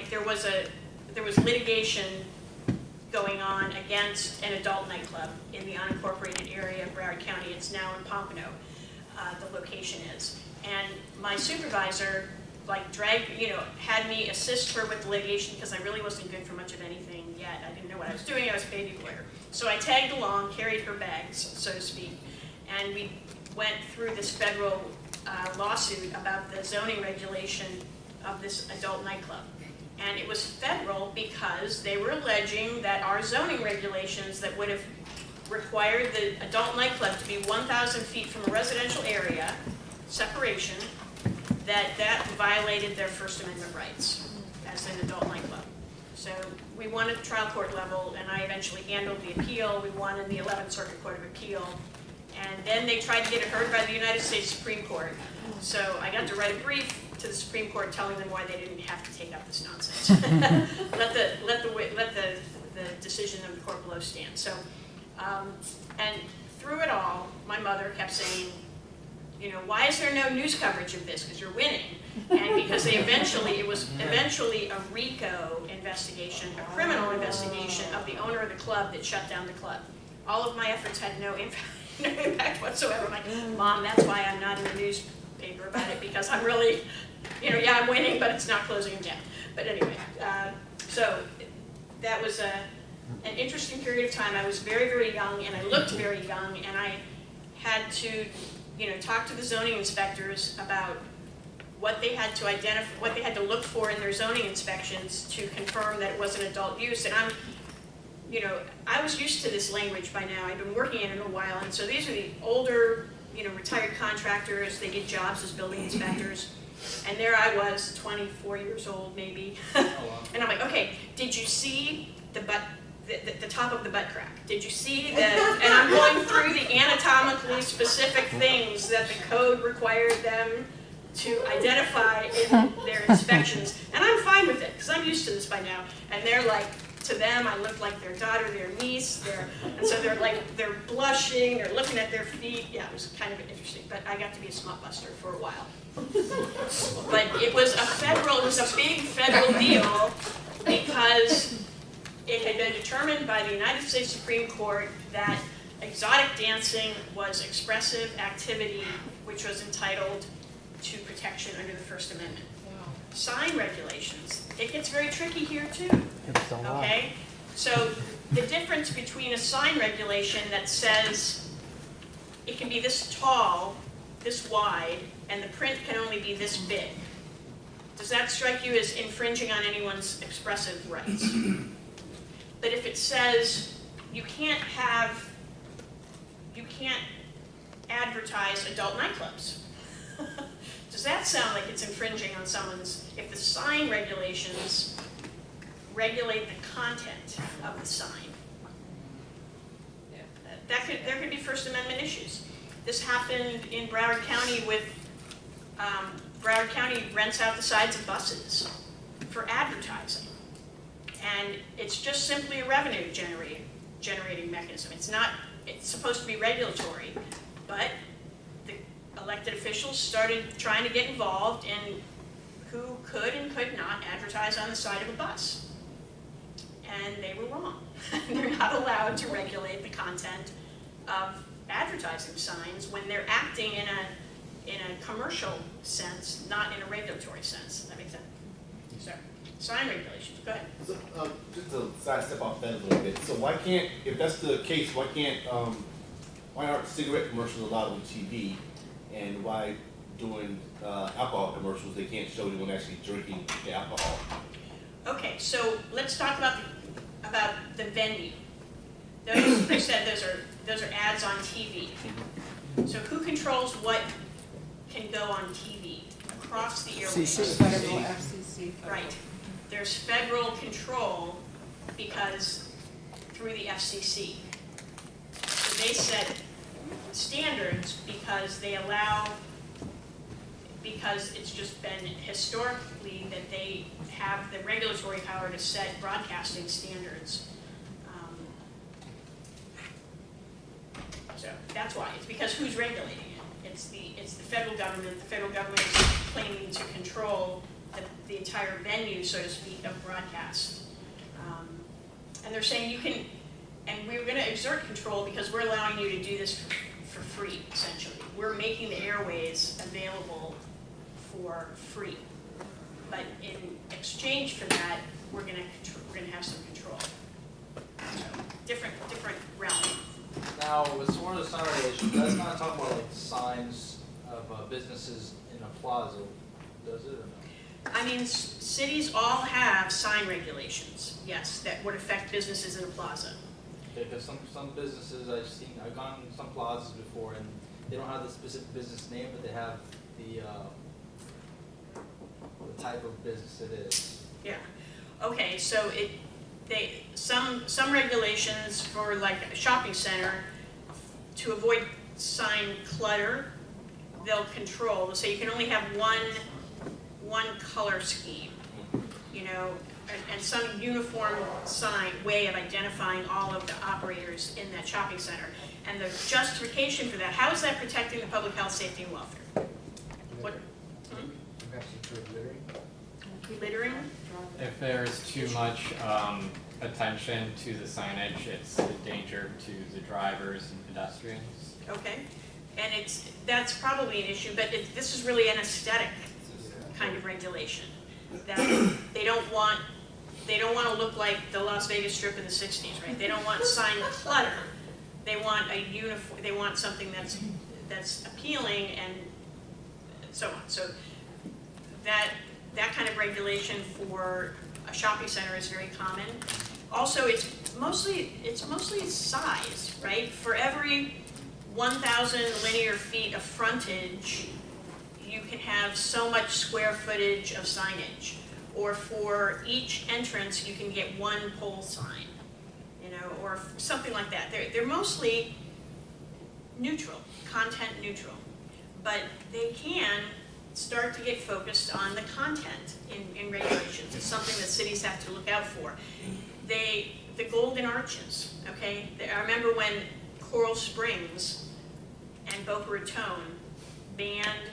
there was litigation going on against an adult nightclub in the unincorporated area of Broward County. It's now in Pompano, the location is. And my supervisor, like, had me assist her with the litigation because I really wasn't good for much of anything yet. I didn't know what I was doing. I was a baby lawyer. So I tagged along, carried her bags, so to speak, and we went through this federal lawsuit about the zoning regulation of this adult nightclub. And it was federal because they were alleging that our zoning regulations that would have required the adult nightclub to be 1,000 feet from a residential area, separation, that violated their First Amendment rights as an adult nightclub. So we won at the trial court level, and I eventually handled the appeal. We won in the 11th Circuit Court of Appeal. And then they tried to get it heard by the United States Supreme Court. So I got to write a brief to the Supreme Court telling them why they didn't have to take up this nonsense. let the decision of the court below stand. So, and through it all, my mother kept saying, why is there no news coverage of this? Because you're winning. And because it was eventually a RICO investigation, a criminal investigation of the owner of the club that shut down the club. All of my efforts had no impact whatsoever. I'm like, Mom, that's why I'm not in the newspaper about it, because I'm really, yeah, I'm winning, but it's not closing them down. But anyway, so that was an interesting period of time. I was very, very young, and I looked very young, and I had to, talk to the zoning inspectors about what they had to identify, what they had to look for in their zoning inspections to confirm that it was an adult use. And I was used to this language by now. I've been working in it a while, and so these are the older, retired contractors. They get jobs as building inspectors, and there I was, 24 years old maybe, and I'm like, okay, did you see the top of the butt crack? Did you see that? And I'm going through the anatomically specific things that the code required them to identify in their inspections, and I'm fine with it because I'm used to this by now. And they're like, to them, I look like their daughter, their niece, and so they're blushing, they're looking at their feet. Yeah, it was kind of interesting, but I got to be a smut buster for a while. But it was a big federal deal because it had been determined by the United States Supreme Court that exotic dancing was expressive activity which was entitled to protection under the First Amendment. Sign regulations, it gets very tricky here too. Okay? So the difference between a sign regulation that says it can be this tall, this wide, and the print can only be this big, does that strike you as infringing on anyone's expressive rights? But if it says you can't advertise adult nightclubs, does that sound like it's infringing on someone's, if the sign regulations regulate the content of the sign? Yeah. There could be First Amendment issues. This happened in Broward County with, Broward County rents out the sides of buses for advertising. And it's just simply a revenue generating mechanism. It's supposed to be regulatory, but the elected officials started trying to get involved in who could and could not advertise on the side of a bus. And they were wrong. They're not allowed to regulate the content of advertising signs when they're acting in a commercial sense, not in a regulatory sense. Does that make sense? Sir. Sign regulations, go ahead. So, just to sidestep off that a little bit, so why can't, if that's the case, why aren't cigarette commercials allowed on TV, and why doing alcohol commercials, they can't show anyone actually drinking the alcohol? Okay, so let's talk about the venue. Those, you said those are ads on TV. So who controls what can go on TV across the airwaves? Federal FCC. Right. There's federal control because through the FCC. So they set standards because it's just been historically that they have the regulatory power to set broadcasting standards. So that's why. It's because who's regulating it? It's the federal government. The federal government is claiming to control the entire venue, so to speak, of broadcast. And they're saying you can, and we're gonna exert control because we're allowing you to do this for free, essentially. We're making the airways available for free. But in exchange for that, we're gonna have some control. So, different realm. Now, with some of the sign regulations, that's not talking about like signs of businesses in a plaza, does it or no? I mean, cities all have sign regulations, yes, that would affect businesses in a plaza. Because some businesses I've gone to some plazas before and they don't have the specific business name, but they have the type of business it is. Yeah. Okay, so some regulations for like a shopping center, to avoid sign clutter, they'll control. They'll say you can only have one color scheme, you know, and some uniform way of identifying all of the operators in that shopping center. And the justification for that, how is that protecting the public health, safety, and welfare? What? Littering? If there's too much attention to the signage, it's a danger to the drivers and pedestrians. Okay, and that's probably an issue, but this is really an aesthetic kind of regulation. That they don't want to look like the Las Vegas Strip in the 60s, right? They don't want sign clutter. They want a uniform. They want something that's appealing and so on. So that kind of regulation for a shopping center is very common. Also, it's mostly size, right? For every 1,000 linear feet of frontage, you can have so much square footage of signage. Or for each entrance, you can get one pole sign, you know, or something like that. They're mostly neutral, content neutral, but they can start to get focused on the content in regulations. It's something that cities have to look out for. The golden arches, okay? I remember when Coral Springs and Boca Raton banned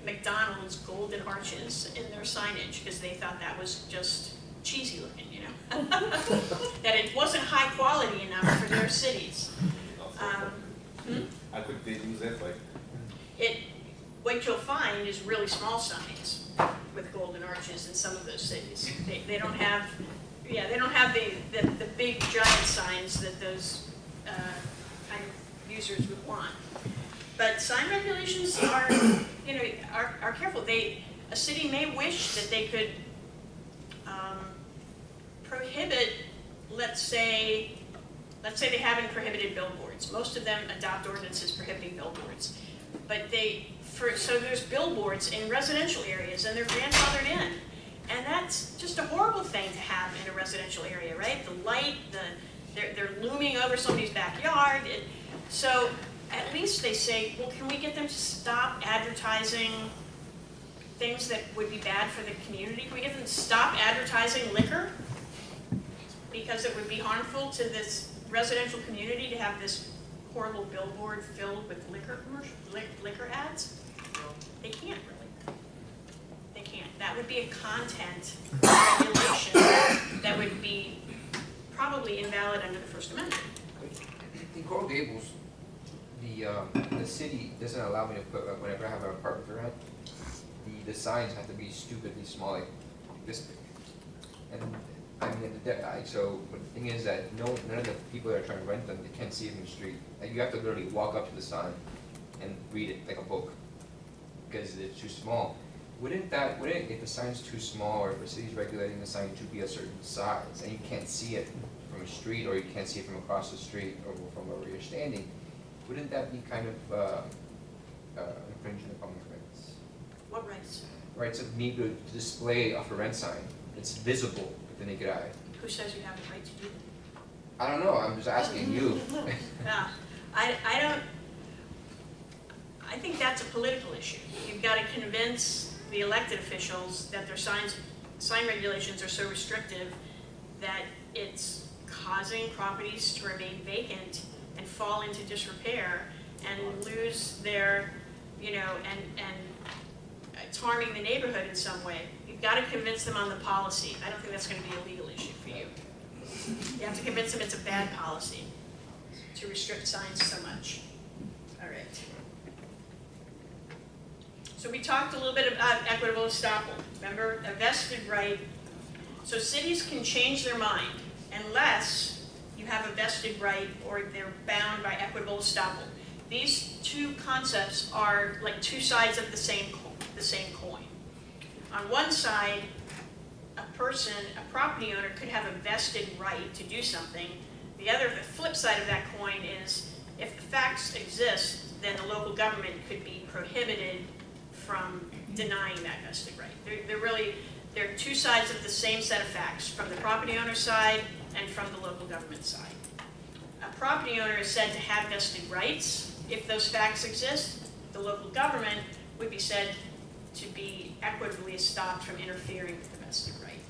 McDonald's golden arches in their signage because they thought that was just cheesy looking, you know? That it wasn't high quality enough for their cities. How quick they use that, like? What you'll find is really small signs with golden arches in some of those cities. They don't have, they don't have the big giant signs that those kind of users would want. But sign regulations are, you know, are careful. A city may wish that they could prohibit, let's say they haven't prohibited billboards. Most of them adopt ordinances prohibiting billboards. But so there's billboards in residential areas and they're grandfathered in. And that's just a horrible thing to have in a residential area, right? The light, they're looming over somebody's backyard. So at least they say, well, can we get them to stop advertising things that would be bad for the community? Can we get them to stop advertising liquor? Because it would be harmful to this residential community to have this horrible billboard filled with liquor ads? They can't really. They can't. That would be a content regulation that would be probably invalid under the First Amendment. In Coral Gables, the city doesn't allow me to put, whenever I have an apartment for rent, the signs have to be stupidly small, like this big. And I mean, so but the thing is that none of the people that are trying to rent them, they can't see it in the street. Like you have to literally walk up to the sign and read it like a book because it's too small. Wouldn't if the sign's too small or if the city's regulating the sign to be a certain size and you can't see it from a street or you can't see it from across the street or from wherever you're standing, wouldn't that be kind of infringing upon the rights? What rights? Rights of me to display a for rent sign. It's visible with the naked eye. Who says you have the right to do that? I don't know, I'm just asking you. Yeah, I think that's a political issue. You've got to convince the elected officials that their sign regulations are so restrictive that it's causing properties to remain vacant and fall into disrepair and lose their, you know, and it's harming the neighborhood in some way. You've got to convince them on the policy. I don't think that's going to be a legal issue for you. You have to convince them it's a bad policy to restrict signs so much. All right. So we talked a little bit about equitable estoppel. Remember, a vested right. So cities can change their mind unless you have a vested right or they're bound by equitable estoppel. These two concepts are like two sides of the same coin. On one side, a property owner could have a vested right to do something. The flip side of that coin is if the facts exist, then the local government could be prohibited from denying that vested right. They're two sides of the same set of facts, from the property owner's side and from the local government side. A property owner is said to have vested rights if those facts exist. The local government would be said to be equitably stopped from interfering with the vested right.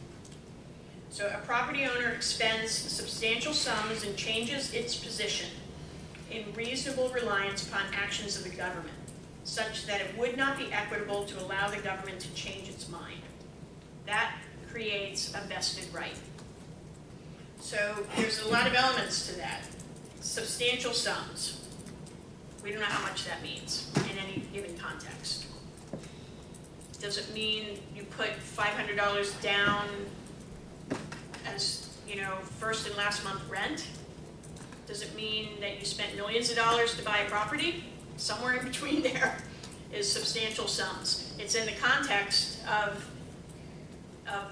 So a property owner expends substantial sums and changes its position in reasonable reliance upon actions of the government, such that it would not be equitable to allow the government to change its mind. That creates a vested right. So there's a lot of elements to that. Substantial sums. We don't know how much that means in any given context. Does it mean you put $500 down as, first and last month rent? Does it mean that you spent millions of dollars to buy a property? Somewhere in between there is substantial sums. It's in the context of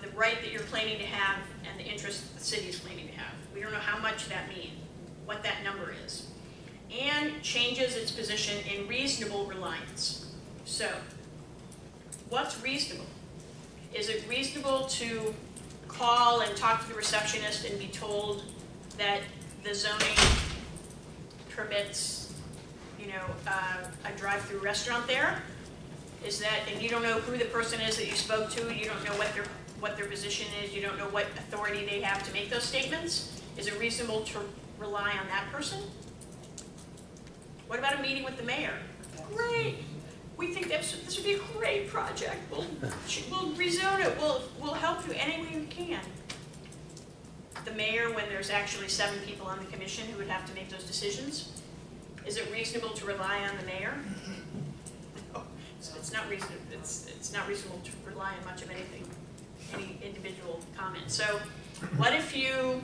the right that you're claiming to have and the interest the city is claiming to have. We don't know how much that means, what that number is. And changes its position in reasonable reliance. So, what's reasonable? Is it reasonable to call and talk to the receptionist and be told that the zoning permits, a drive-through restaurant there? Is that, and you don't know who the person is that you spoke to, you don't know what their position is, you don't know what authority they have to make those statements? Is it reasonable to rely on that person? What about a meeting with the mayor? Great. We think this would be a great project. We'll rezone it. We'll help you any way we can. The mayor, when there's actually 7 people on the commission who would have to make those decisions, is it reasonable to rely on the mayor? No, it's not reasonable. It's not reasonable to rely on much of anything, any individual comment. So, what if you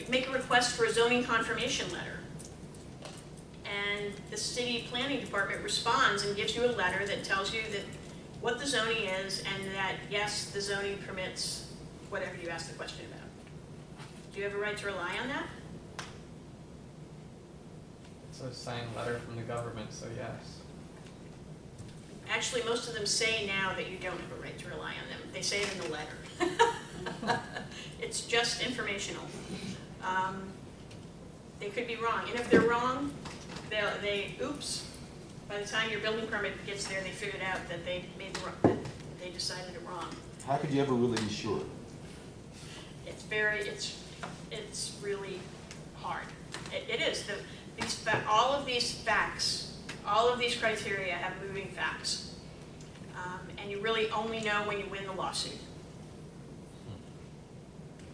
make a request for a zoning confirmation letter, and the city planning department responds and gives you a letter that tells you that what the zoning is and that yes, the zoning permits whatever you ask the question about. Do you have a right to rely on that? It's a signed letter from the government, so yes. Actually, most of them say now that you don't have a right to rely on them. They say it in the letter. It's just informational. They could be wrong, and if they're wrong, oops. By the time your building permit gets there, they figured out that they decided it wrong. How could you ever really be sure? It's really hard. It is. All of these facts, all of these criteria have moving facts. And you really only know when you win the lawsuit.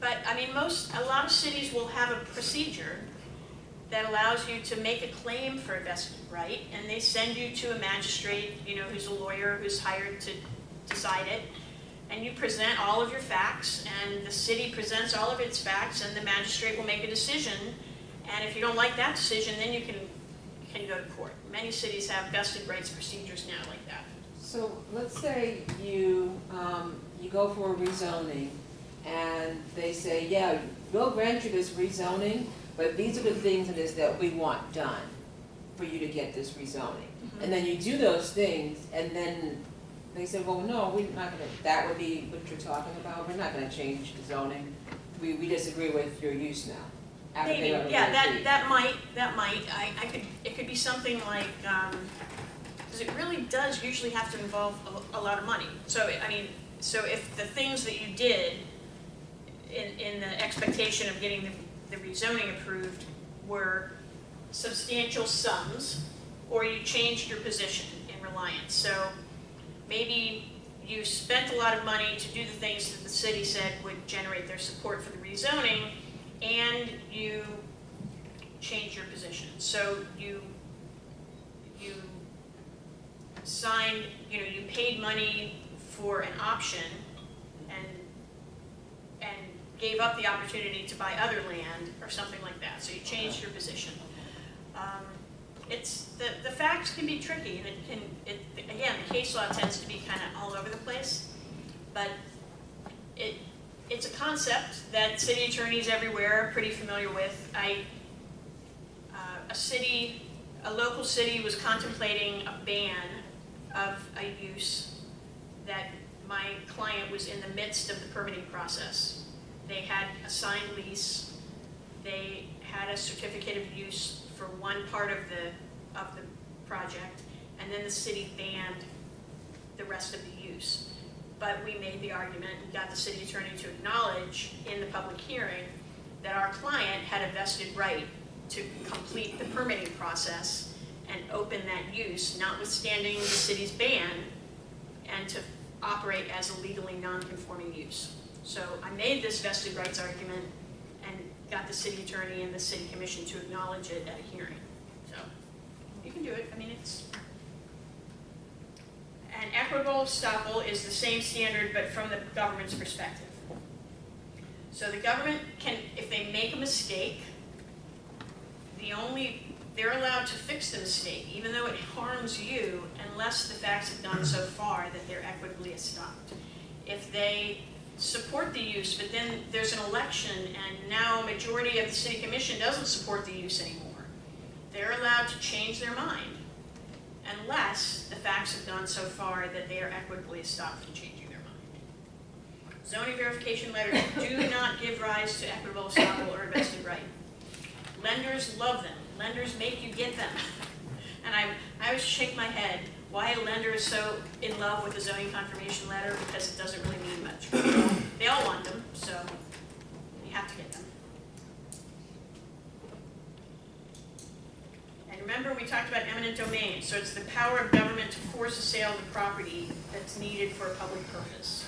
But, a lot of cities will have a procedure that allows you to make a claim for a vested right, and they send you to a magistrate, who's a lawyer who's hired to decide it, and you present all of your facts, and the city presents all of its facts, and the magistrate will make a decision, and if you don't like that decision, then you can go to court. Many cities have vested rights procedures now like that. So let's say you go for a rezoning, and they say, yeah, we'll grant you this rezoning, but these are the things that we want done for you to get this rezoning. Mm-hmm. And then you do those things, and then they say, well, no, we're not going to, that would be what you're talking about, we're not going to change the zoning. We disagree with your use now. Maybe, yeah, that might, it could be something like, because it really does usually have to involve a lot of money. So, so if the things that you did in the expectation of getting the rezoning approved were substantial sums, or you changed your position in reliance. So maybe you spent a lot of money to do the things that the city said would generate their support for the rezoning, and you change your position. So you signed, you know, you paid money for an option and gave up the opportunity to buy other land or something like that. So you changed your position. It's the facts can be tricky, and again, the case law tends to be kind of all over the place, but it's a concept that city attorneys everywhere are pretty familiar with. A local city was contemplating a ban of a use that my client was in the midst of the permitting process. They had a signed lease, they had a certificate of use for one part of the project, and then the city banned the rest of the use. But we made the argument and got the city attorney to acknowledge in the public hearing that our client had a vested right to complete the permitting process and open that use, notwithstanding the city's ban, and to operate as a legally non-conforming use. So I made this vested rights argument and got the city attorney and the city commission to acknowledge it at a hearing. So you can do it. I mean, it's... And equitable estoppel is the same standard, but from the government's perspective. So the government can, if they make a mistake, they're allowed to fix the mistake, even though it harms you, unless the facts have gone so far that they're equitably estopped. If they support the use, but then there's an election, and now a majority of the city commission doesn't support the use anymore, they're allowed to change their mind, unless the facts have gone so far that they are equitably estopped from changing their mind. Zoning verification letters do not give rise to equitable estoppel or a vested right. Lenders love them. Lenders make you get them. And I always shake my head why a lender is so in love with a zoning confirmation letter, because it doesn't really mean much. They all want them, so you have to get them. And remember, we talked about eminent domain. So it's the power of government to force a sale of the property that's needed for a public purpose.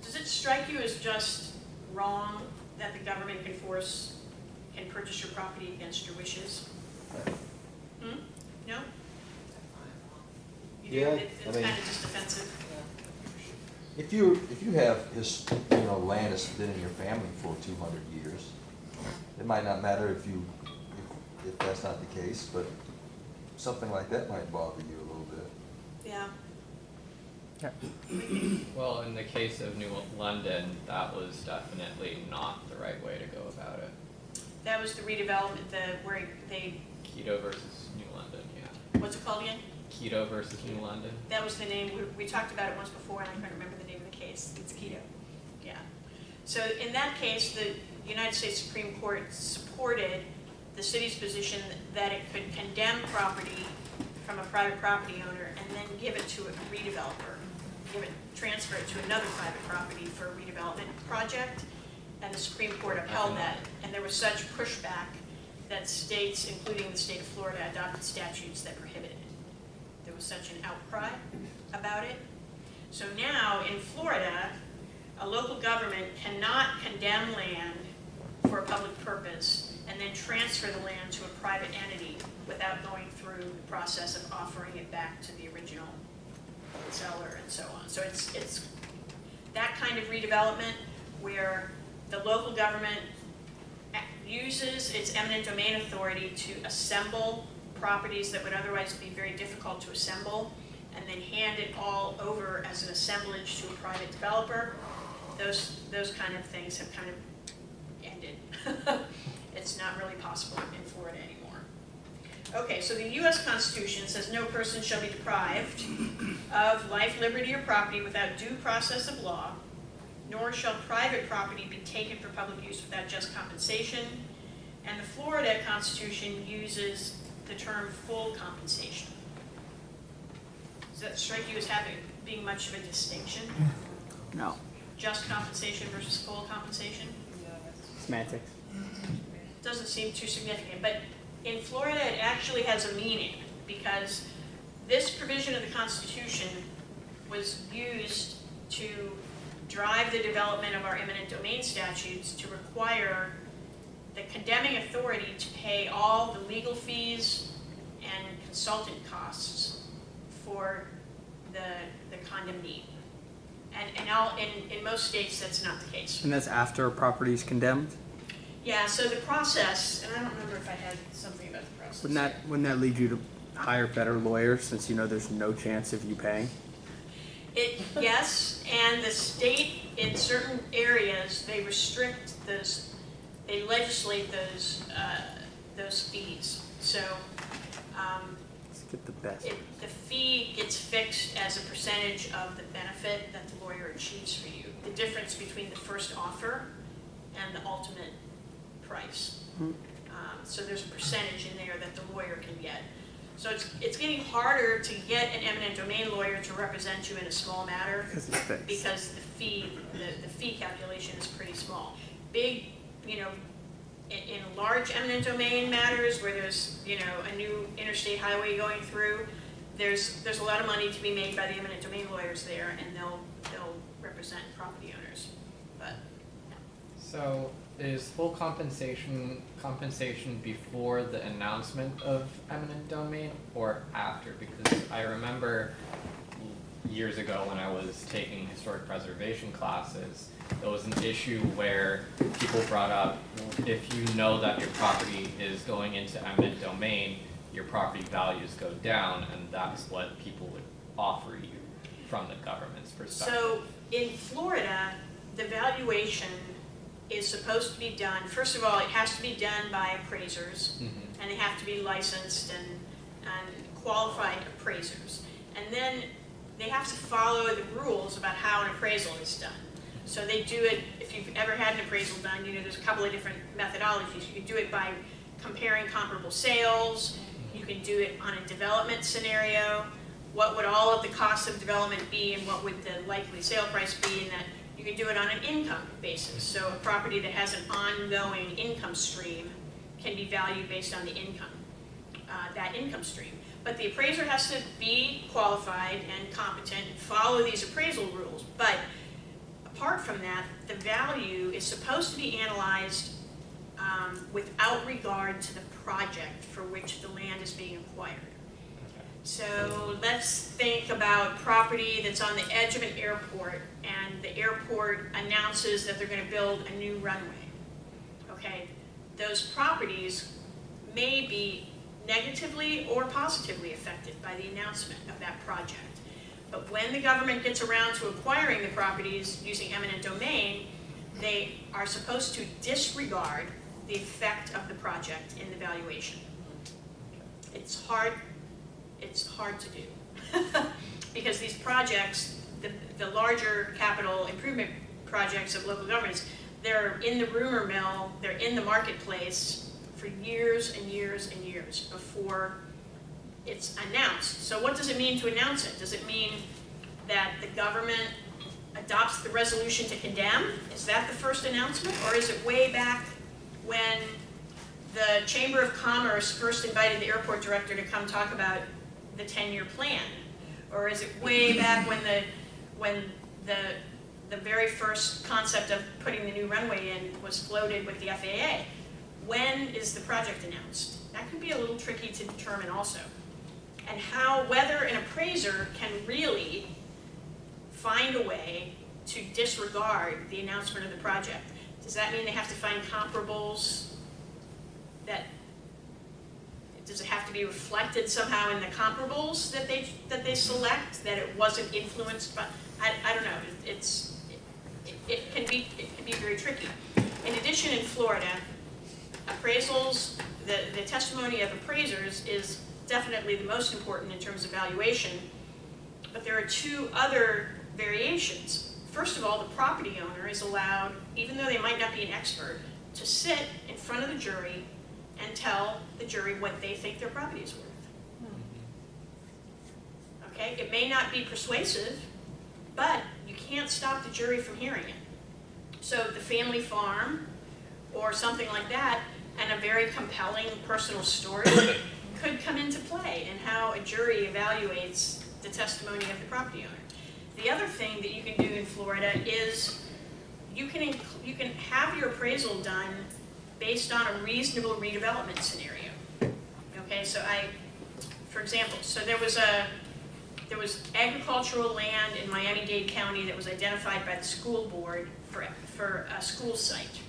Does it strike you as just wrong that the government can purchase your property against your wishes? No? You do? Yeah, It's I mean, kind of just offensive. If you have this, land that's been in your family for 200 years, it might not matter if that's not the case, but something like that might bother you a little bit. Yeah. Well, in the case of New London, that was definitely not the right way to go about it. That was the redevelopment, where they... Keto versus New London, yeah. What's it called again? Keto versus New London. That was the name. We talked about it once before, and I couldn't remember the name of the case. It's Keto. Yeah. So in that case, the United States Supreme Court supported the city's position that it could condemn property from a private property owner and then give it to a redeveloper, transfer it to another private property for a redevelopment project, and the Supreme Court upheld that. And there was such pushback that states, including the state of Florida, adopted statutes that prohibited it. There was such an outcry about it. So now in Florida, a local government cannot condemn land for a public purpose and then transfer the land to a private entity without going through the process of offering it back to the original seller and so on. So it's that kind of redevelopment where the local government uses its eminent domain authority to assemble properties that would otherwise be very difficult to assemble, and then hand it all over as an assemblage to a private developer. Those kind of things have kind of ended. It's not really possible in Florida anymore. Okay, so the U.S. Constitution says no person shall be deprived of life, liberty, or property without due process of law, nor shall private property be taken for public use without just compensation. And the Florida Constitution uses the term full compensation. Does that strike you as being much of a distinction? No. Just compensation versus full compensation? Semantics. Doesn't seem too significant, but in Florida it actually has a meaning, because this provision of the Constitution was used to drive the development of our eminent domain statutes to require the condemning authority to pay all the legal fees and consultant costs for the condemnee. And in most states, that's not the case. And that's after a property is condemned? Yeah, so the process, and I don't remember if I had something about the process. Wouldn't that lead you to hire better lawyers since you know there's no chance of you paying? Yes, and the state, in certain areas, they restrict those, they legislate those fees. So, Let's get the best. the fee gets fixed as a percentage of the benefit that the lawyer achieves for you. The difference between the first offer and the ultimate price. So there's a percentage in there that the lawyer can get. So it's getting harder to get an eminent domain lawyer to represent you in a small matter because the fee calculation is pretty small. Big, in large eminent domain matters where there's a new interstate highway going through, there's a lot of money to be made by the eminent domain lawyers there, and they'll represent property owners. But so is full compensation before the announcement of eminent domain or after? Because I remember years ago when I was taking historic preservation classes, there was an issue where people brought up, if you know that your property is going into eminent domain, your property values go down, and that's what people would offer you from the government's perspective. so in Florida, the valuation is supposed to be done, first of all, it has to be done by appraisers, and they have to be licensed and qualified appraisers. And then they have to follow the rules about how an appraisal is done. So they do it, if you've ever had an appraisal done, there's a couple of different methodologies. You can do it by comparing comparable sales, you can do it on a development scenario, what would all of the costs of development be and what would the likely sale price be, and that you can do it on an income basis. So a property that has an ongoing income stream can be valued based on the income, that income stream. But the appraiser has to be qualified and competent and follow these appraisal rules. But apart from that, the value is supposed to be analyzed without regard to the project for which the land is being acquired. So let's think about property that's on the edge of an airport, and the airport announces that they're going to build a new runway. Okay, those properties may be negatively or positively affected by the announcement of that project. But when the government gets around to acquiring the properties using eminent domain, they are supposed to disregard the effect of the project in the valuation. It's hard to do because these projects, the larger capital improvement projects of local governments, they're in the rumor mill, they're in the marketplace for years and years and years before it's announced. So what does it mean to announce it? Does it mean that the government adopts the resolution to condemn? Is that the first announcement? Or is it way back when the Chamber of Commerce first invited the airport director to come talk about the 10-year plan? Or is it way back when the very first concept of putting the new runway in was floated with the FAA? When is the project announced? That could be a little tricky to determine also. And whether an appraiser can really find a way to disregard the announcement of the project. Does that mean they have to find comparables? Does it have to be reflected somehow in the comparables that they select, that it wasn't influenced by? I don't know. It can be very tricky. In addition, in Florida, appraisals, the testimony of appraisers is definitely the most important in terms of valuation, but there are two other variations. First of all, the property owner is allowed, even though they might not be an expert, to sit in front of the jury and tell the jury what they think their property is worth. Okay, it may not be persuasive, but you can't stop the jury from hearing it. So the family farm or something like that, and a very compelling personal story could come into play in how a jury evaluates the testimony of the property owner. The other thing that you can do in Florida is you can have your appraisal done based on a reasonable redevelopment scenario. Okay, so for example, so there was agricultural land in Miami-Dade County that was identified by the school board for a school site.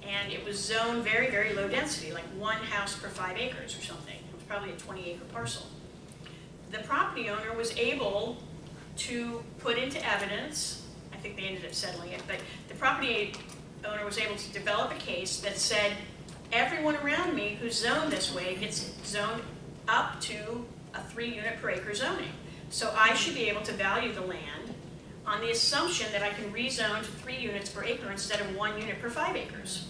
And it was zoned very, very low density, like 1 house per 5 acres or something. It was probably a 20-acre parcel. The property owner was able to put into evidence, I think they ended up settling it, but the property owner was able to develop a case that said, everyone around me who's zoned this way gets zoned up to a 3-unit per acre zoning. So I should be able to value the land on the assumption that I can rezone to 3 units per acre instead of 1 unit per 5 acres.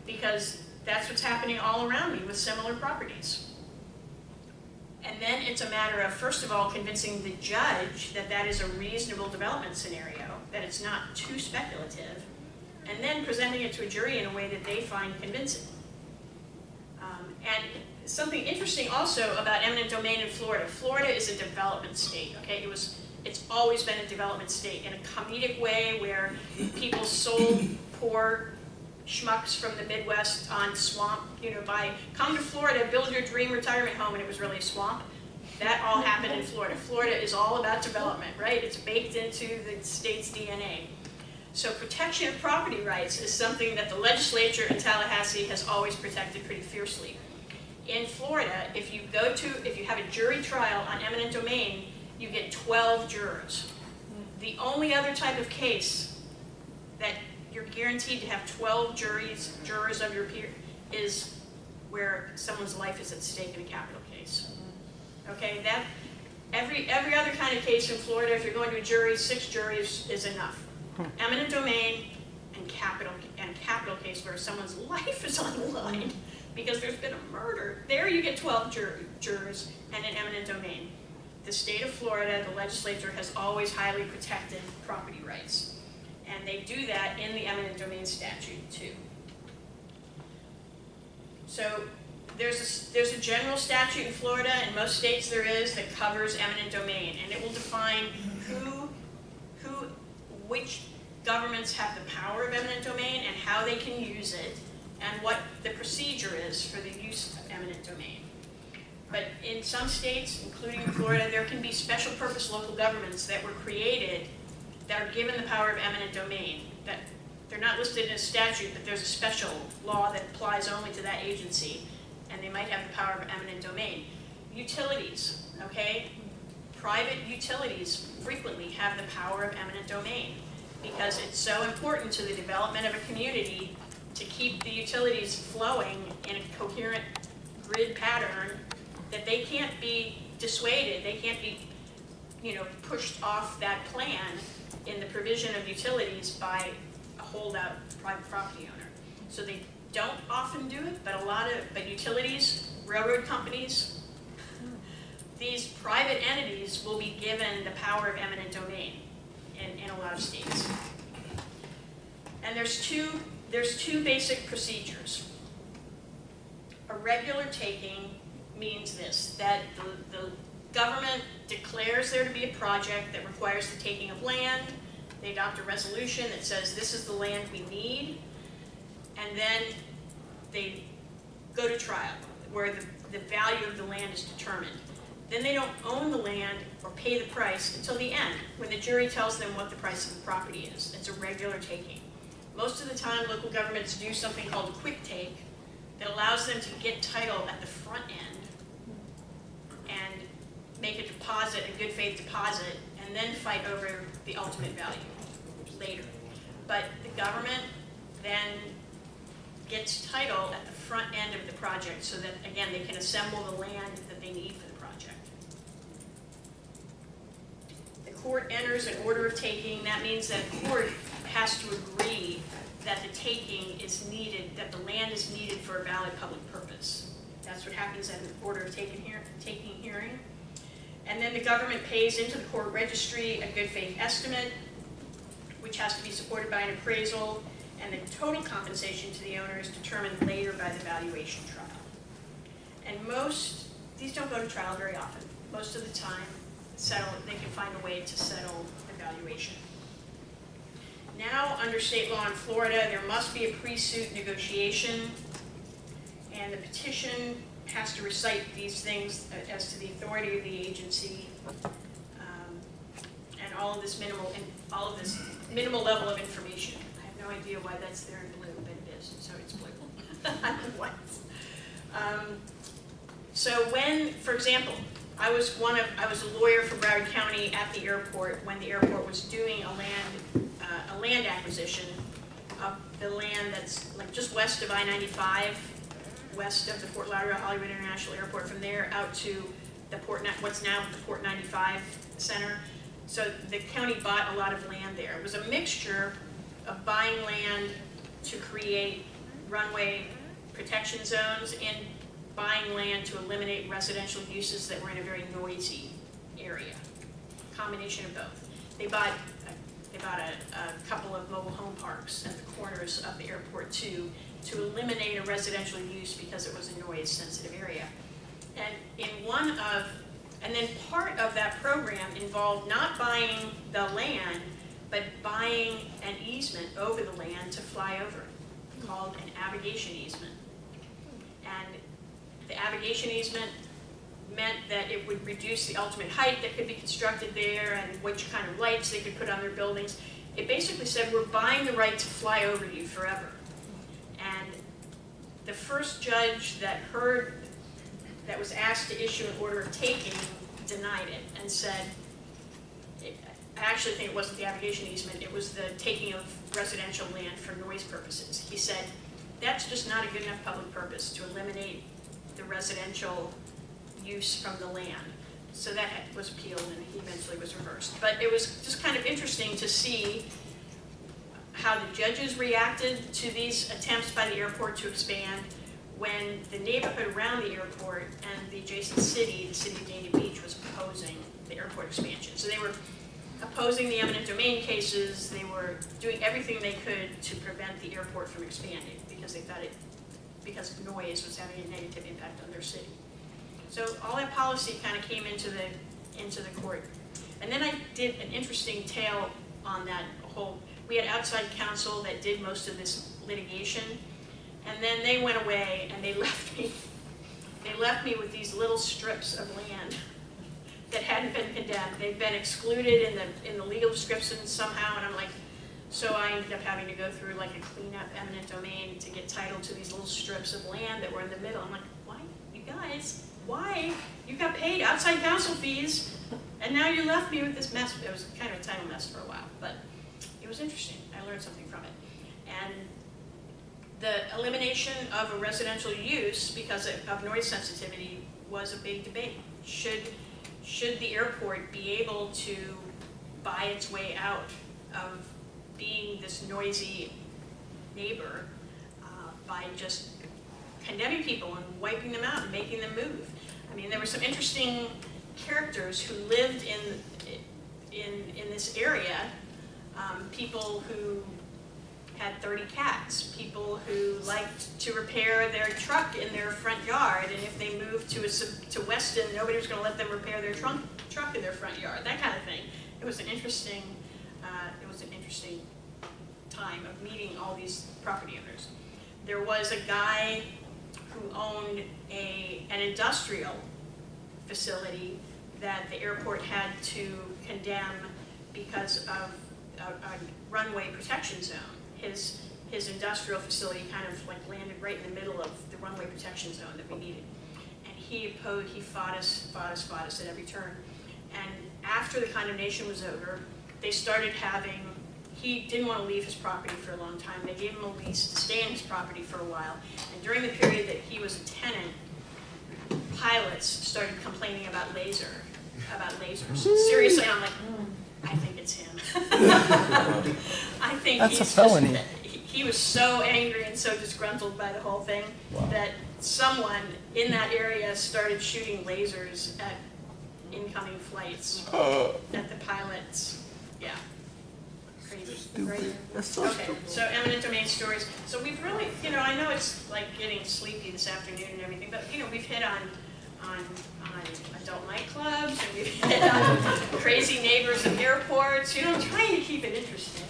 Because that's what's happening all around me with similar properties. And then it's a matter of, first of all, convincing the judge that that is a reasonable development scenario, that it's not too speculative, and then presenting it to a jury in a way that they find convincing. And something interesting also about eminent domain in Florida. Florida is a development state, okay? It's always been a development state in a comedic way where people sold poor schmucks from the Midwest on swamp, come to Florida, build your dream retirement home, and it was really a swamp. That all happened in Florida. Florida is all about development, right? It's baked into the state's DNA. So protection of property rights is something that the legislature in Tallahassee has always protected pretty fiercely. In Florida, if you have a jury trial on eminent domain, you get 12 jurors. The only other type of case that you're guaranteed to have 12 jurors of your peer is where someone's life is at stake in a capital case. Okay, every other kind of case in Florida, if you're going to a jury, 6 juries is enough. Eminent domain and capital case where someone's life is on the line because there's been a murder. There you get 12 jurors and an eminent domain. The state of Florida, the legislature has always highly protected property rights. And they do that in the eminent domain statute too. So there's a general statute in Florida, and most states there is, that covers eminent domain, and it will define which governments have the power of eminent domain and how they can use it, and what the procedure is for the use of eminent domain. But in some states, including Florida, there can be special purpose local governments that were created that are given the power of eminent domain. That they're not listed in a statute, but there's a special law that applies only to that agency, and they might have the power of eminent domain. Utilities, okay? Private utilities frequently have the power of eminent domain because it's so important to the development of a community to keep the utilities flowing in a coherent grid pattern that they can't be dissuaded, they can't be pushed off that plan in the provision of utilities by a holdout private property owner. So they don't often do it, but utilities, railroad companies, these private entities will be given the power of eminent domain in a lot of states. And there's two basic procedures. A regular taking means this, that the government declares there to be a project that requires the taking of land. They adopt a resolution that says this is the land we need, and then they go to trial where the value of the land is determined. Then they don't own the land or pay the price until the end, when the jury tells them what the price of the property is. It's a regular taking. Most of the time, local governments do something called a quick take that allows them to get title at the front end and make a deposit, a good faith deposit, and then fight over the ultimate value later. But the government then gets title at the front end of the project so that, again, they can assemble the land that they need for the project. The court enters an order of taking. That means that the court has to agree that the taking is needed, that the land is needed for a valid public purpose. That's what happens at an order of taking hearing. And then the government pays into the court registry a good faith estimate, which has to be supported by an appraisal, and the total compensation to the owner is determined later by the valuation trial. And most these don't go to trial very often. Most of the time, they can find a way to settle the valuation. Now, under state law in Florida, there must be a pre-suit negotiation, and the petition has to recite these things as to the authority of the agency, and all of this minimal level of information. I have no idea why that's there in blue, but it is, so it's blue. What? So when, for example, I was a lawyer for Broward County at the airport when the airport was doing a land acquisition of the land that's like just west of I-95, west of the Fort Lauderdale Hollywood International Airport, from there out to the what's now the Port 95 Center. So the county bought a lot of land there. It was a mixture of buying land to create runway protection zones and buying land to eliminate residential uses that were in a very noisy area. Combination of both. They bought a couple of mobile home parks at the corners of the airport too, to eliminate a residential use because it was a noise sensitive area. And then part of that program involved not buying the land, but buying an easement over the land to fly over it, called an avigation easement. And the avigation easement meant that it would reduce the ultimate height that could be constructed there and which kind of lights they could put on their buildings. It basically said, we're buying the right to fly over you forever. And the first judge that was asked to issue an order of taking denied it and said, I actually think it wasn't the avigation easement, it was the taking of residential land for noise purposes. He said, that's just not a good enough public purpose to eliminate the residential use from the land. So that was appealed and he eventually was reversed. But it was just kind of interesting to see how the judges reacted to these attempts by the airport to expand when the neighborhood around the airport and the adjacent city, the city of Dania Beach, was opposing the airport expansion. So they were opposing the eminent domain cases, they were doing everything they could to prevent the airport from expanding because they thought because noise was having a negative impact on their city. So all that policy kind of came into the court. And then I did an interesting tale on that whole, we had outside counsel that did most of this litigation, and then they went away and they left me. They left me with these little strips of land that hadn't been condemned. They've been excluded in the legal description somehow, and I'm like, so I ended up having to go through like a cleanup eminent domain to get title to these little strips of land that were in the middle. I'm like, why, you guys? Why? You got paid outside counsel fees, and now you left me with this mess. It was kind of a title mess for a while, but it was interesting. I learned something from it. And the elimination of a residential use because of noise sensitivity was a big debate. Should the airport be able to buy its way out of being this noisy neighbor by just condemning people and wiping them out and making them move? I mean, there were some interesting characters who lived in this area. People who had 30 cats, people who liked to repair their truck in their front yard, and if they moved to Weston, nobody was going to let them repair their truck in their front yard, that kind of thing. It was an interesting time of meeting all these property owners. There was a guy who owned an industrial facility that the airport had to condemn because of a runway protection zone. His industrial facility kind of like landed right in the middle of the runway protection zone that we needed. And he fought us at every turn. And after the condemnation was over, they started having, he didn't want to leave his property for a long time. They gave him a lease to stay in his property for a while. And during the period that he was a tenant, pilots started complaining about lasers. Seriously, and I'm like, I think it's him. I think That's he's a felony. just, he was so angry and so disgruntled by the whole thing that someone in that area started shooting lasers at incoming flights at the pilots. Yeah. Crazy. That's so okay, so eminent domain stories. So we've really, I know it's like getting sleepy this afternoon and everything, but we've hit on on adult nightclubs, and we've hit on crazy neighbors at airports, you know, I'm trying to keep it interesting.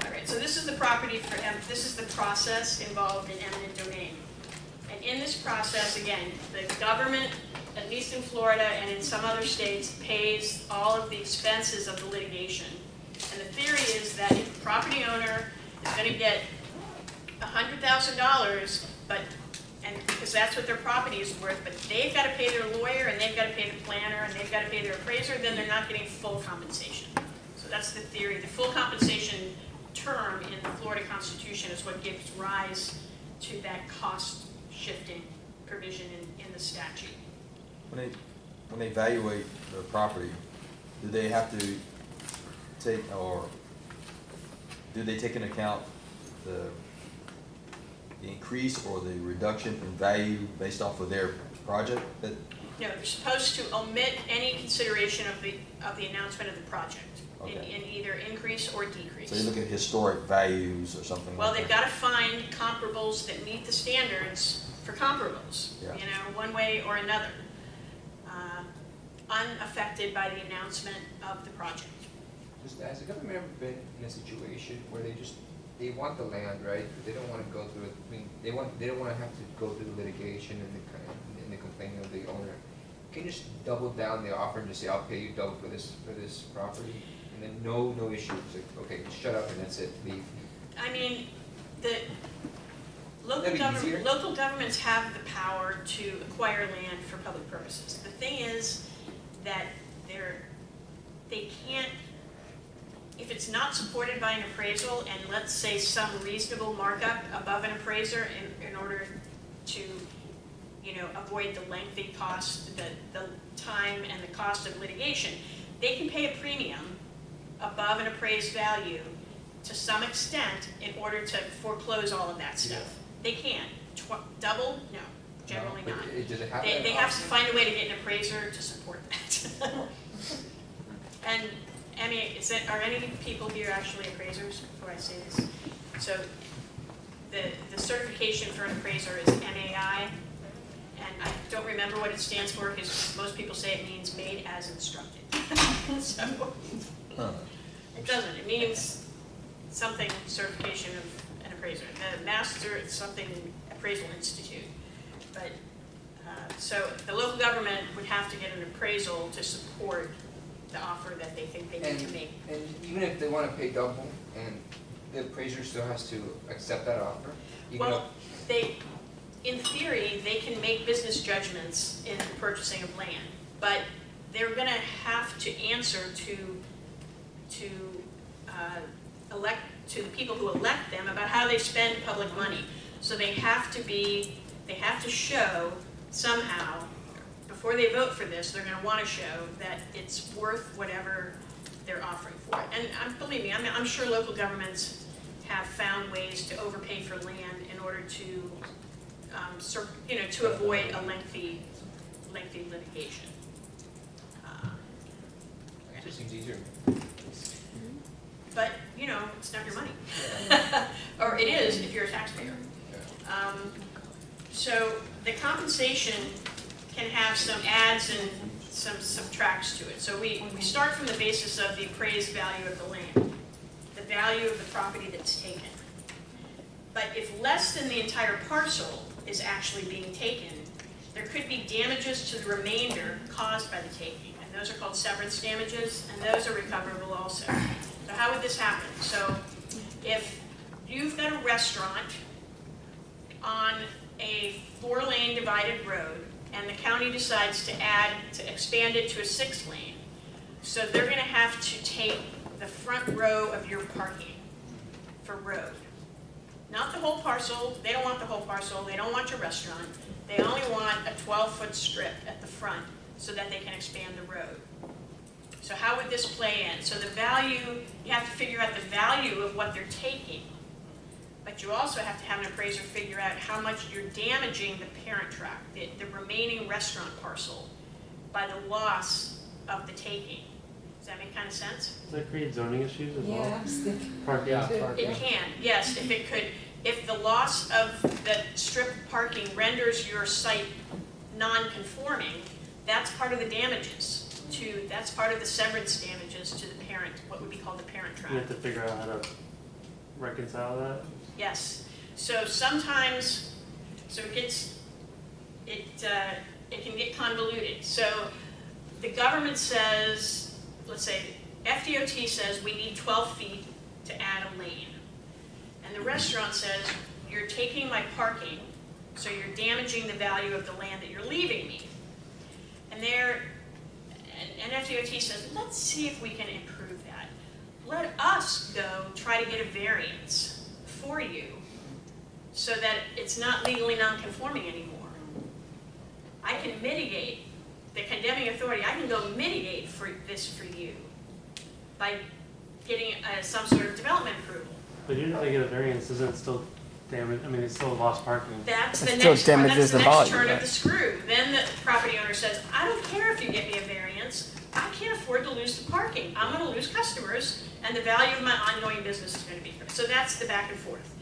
All right, so this is the property for, this is the process involved in eminent domain. And in this process, again, the government, at least in Florida and in some other states, pays all of the expenses of the litigation. And the theory is that if a property owner is going to get $100,000, and because that's what their property is worth, but they've got to pay their lawyer, and they've got to pay the planner, and they've got to pay their appraiser, then they're not getting full compensation. So that's the theory. The full compensation term in the Florida Constitution is what gives rise to that cost shifting provision in the statute. When they evaluate their property, do they have to take, or do they take into account the increase or the reduction in value based off of their project? No, they're supposed to omit any consideration of the announcement of the project in either increase or decrease. So you look at historic values or something Well, like they've that? got to find comparables that meet the standards for comparables, Yeah. you know, one way or another, unaffected by the announcement of the project. Just has the government ever been in a situation where they want the land, right? But they don't want to go through it. I mean, they don't want to have to go through the litigation and the complaining of the owner. Can you just double down the offer and just say, I'll pay you double for this property, and then no issues. Like, okay, just shut up and that's it. Leave. I mean, the That'd be easier. local governments have the power to acquire land for public purposes. The thing is that they can't, if it's not supported by an appraisal, and let's say some reasonable markup above an appraiser in order to, you know, avoid the lengthy cost, the time and the cost of litigation, they can pay a premium above an appraised value to some extent in order to foreclose all of that stuff. Yeah. They can. Double? No, generally No, not. but does it have They have to find a way to get an appraiser to support that. And, I mean, are any people here actually appraisers, before I say this? So, the certification for an appraiser is MAI, and I don't remember what it stands for, because most people say it means made as instructed. So, it doesn't, it means something, certification of an appraiser. The master, it's something, appraisal institute. But, so the local government would have to get an appraisal to support the offer that they think they need to make. And even if they want to pay double, and the appraiser still has to accept that offer? Well, in theory, they can make business judgments in the purchasing of land, but they're going to have to answer to the people who elect them about how they spend public money. So they have to show somehow, before they vote for this, they're going to want to show that it's worth whatever they're offering for it. And believe me, I'm sure local governments have found ways to overpay for land in order to, to avoid a lengthy litigation. It just seems easier. But, you know, it's not your money. Or it is if you're a taxpayer. So the compensation can have some adds and some subtracts to it. So we start from the basis of the appraised value of the land, the value of the property that's taken. But if less than the entire parcel is actually being taken, there could be damages to the remainder caused by the taking. And those are called severance damages, and those are recoverable also. So how would this happen? So if you've got a restaurant on a 4-lane divided road, and the county decides to expand it to a 6-lane, so they're going to have to take the front row of your parking for road. Not the whole parcel. They don't want the whole parcel. They don't want your restaurant. They only want a 12-foot strip at the front so that they can expand the road. So how would this play in? So the value, you have to figure out the value of what they're taking. But you also have to have an appraiser figure out how much you're damaging the parent tract, the remaining restaurant parcel, by the loss of the taking. Does that make kind of sense? Does that create zoning issues as well? Yeah, I was thinking. Parking. It can, yes, if the loss of the strip parking renders your site non-conforming, that's part of the damages that's part of the severance damages to the parent, what would be called the parent You tribe. have to figure out how to reconcile that. Yes, so sometimes, it can get convoluted. So the government says, let's say, FDOT says we need 12 feet to add a lane. And the restaurant says, you're taking my parking, so you're damaging the value of the land that you're leaving me. And FDOT says, let's see if we can improve that. Let us go try to get a variance for you so that it's not legally non-conforming anymore. I can mitigate, the condemning authority, I can go mitigate for this for you by getting some sort of development approval. But even if they get a variance, isn't it still damage? I mean, it's still lost parking. That's the It next, still that's damages the the next value, turn right? of the screw. Then the property owner says, I don't care if you get me a variance, I can't afford to lose the parking. I'm gonna lose customers, and the value of my ongoing business is gonna be. So that's the back and forth.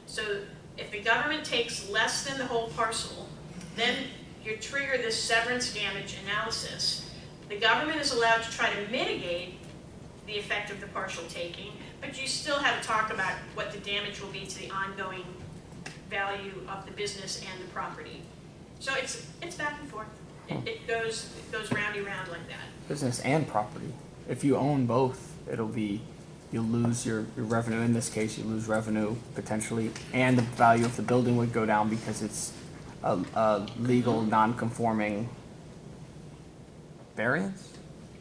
So if the government takes less than the whole parcel, then you trigger this severance damage analysis. The government is allowed to try to mitigate the effect of the partial taking, but you still have to talk about what the damage will be to the ongoing value of the business and the property. So it's back and forth. It goes roundy round like that. Business and property. If you own both, you'll lose your revenue. In this case, you lose revenue potentially, and the value of the building would go down because it's a legal non-conforming variance.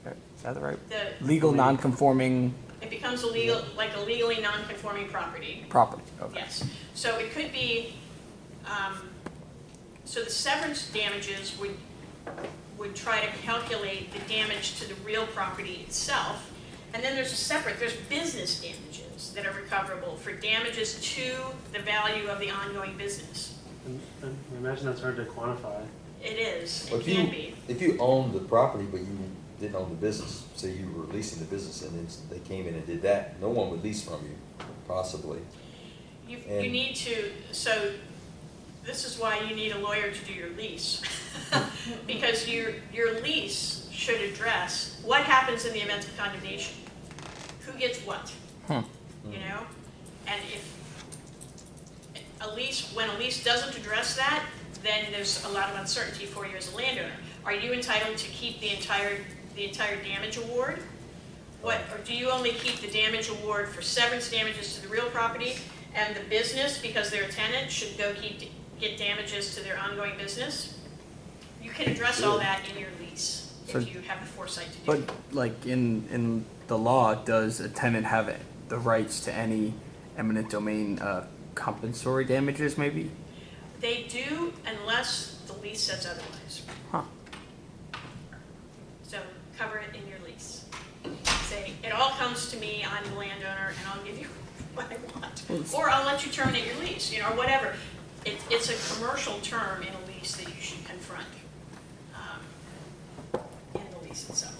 Is that right? Legal non-conforming It becomes a legally non-conforming property. property. Okay. Yes. So it could be. So the severance damages would try to calculate the damage to the real property itself. And then there's business damages that are recoverable for damages to the value of the ongoing business. And I imagine that's hard to quantify. It is, Well, it can be. If you own the property, but you didn't own the business, say you were leasing the business and then they came in and did that, no one would lease from you, possibly. You need to, so this is why you need a lawyer to do your lease. Because your lease should address what happens in the event of condemnation. Who gets what? You know? And if when a lease doesn't address that, then there's a lot of uncertainty for you as a landowner. Are you entitled to keep the entire damage award? Or do you only keep the damage award for severance damages to the real property, and the business, because they're a tenant, should go get damages to their ongoing business? You can address all that in your lease if you have the foresight to do it. But like in the law, does a tenant have the rights to any eminent domain compensatory damages? Maybe. They do, unless the lease says otherwise. Huh. So cover it in your lease. Say, it all comes to me, I'm the landowner, and I'll give you what I want. Or I'll let you terminate your lease, or whatever. It's a commercial term in a lease that you should confront in the lease itself.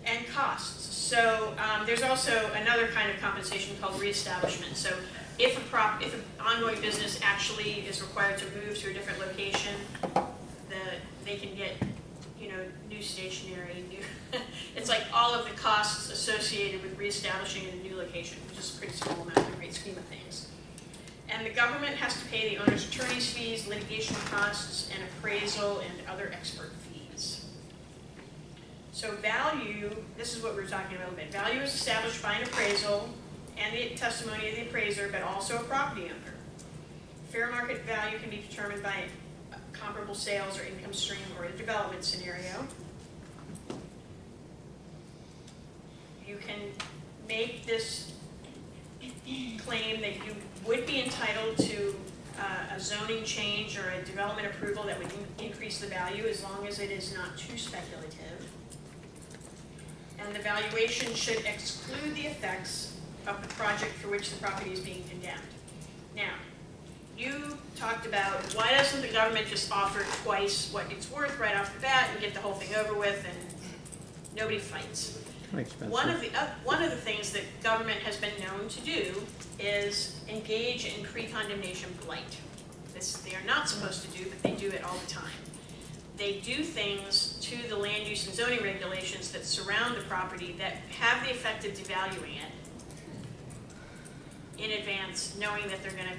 And costs. So there's also another kind of compensation called reestablishment. So if an ongoing business actually is required to move to a different location, they can get, new stationery, it's like all of the costs associated with reestablishing in a new location, which is a pretty small amount in the great scheme of things. And the government has to pay the owner's attorney's fees, litigation costs, and appraisal and other expert fees. So value, this is what we were talking about a little bit. Value is established by an appraisal and the testimony of the appraiser, but also a property owner. Fair market value can be determined by comparable sales or income stream or a development scenario. You can make this claim that you would be entitled to a zoning change or a development approval that would increase the value as long as it is not too speculative. And the valuation should exclude the effects of the project for which the property is being condemned. Now, you talked about why doesn't the government just offer twice what it's worth right off the bat and get the whole thing over with and nobody fights. One of the things that government has been known to do is engage in pre-condemnation blight. this they are not supposed to do, but they do it all the time. They do things to the land use and zoning regulations that surround the property that have the effect of devaluing it in advance, knowing that they're gonna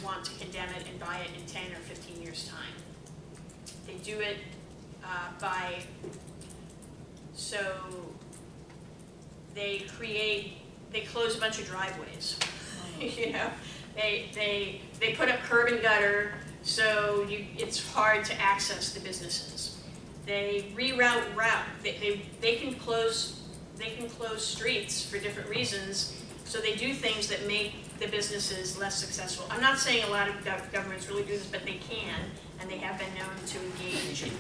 want to condemn it and buy it in 10 or 15 years' time. They do it they close a bunch of driveways. You know, they put up curb and gutter so it's hard to access the businesses. They reroute route. They can close streets for different reasons. So they do things that make the businesses less successful. I'm not saying a lot of governments really do this, but they can, and they have been known to engage in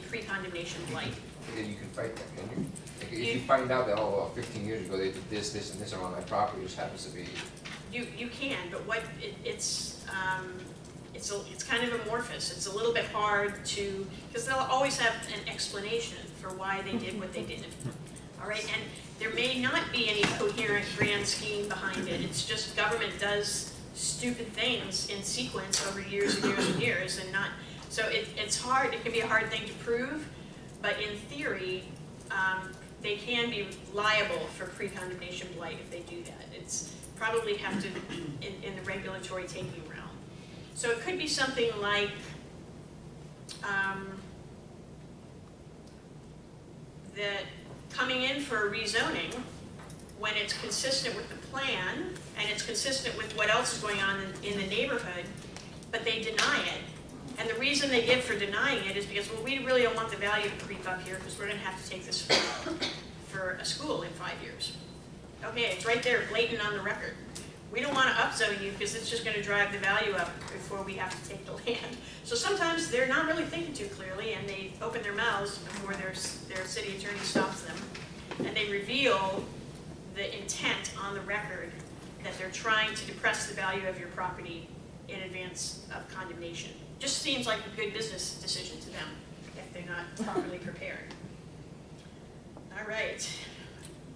pre-condemnation blight. And then you can fight that, can you? Like if you find out that, oh, 15 years ago they did this, and this around my property, just happens to be. You can, but it's kind of amorphous. It's a little bit hard to, because they'll always have an explanation for why they did what they did. All right, and there may not be any coherent grand scheme behind it. It's just government does stupid things in sequence over years and years and years, and not. So it's hard. It can be a hard thing to prove, but in theory, they can be liable for pre-condemnation blight if they do that. It's probably have to in the regulatory taking realm. So it could be something like that coming in for a rezoning when it's consistent with the plan and it's consistent with what else is going on in the neighborhood, but they deny it. And the reason they give for denying it is because, well, we really don't want the value to creep up here because we're going to have to take this for a school in 5 years. Okay, it's right there, blatant on the record. We don't want to upzone you because it's just going to drive the value up before we have to take the land. So sometimes they're not really thinking too clearly and they open their mouths before their city attorney stops them. And they reveal the intent on the record that they're trying to depress the value of your property in advance of condemnation. Just seems like a good business decision to them if they're not properly prepared. All right,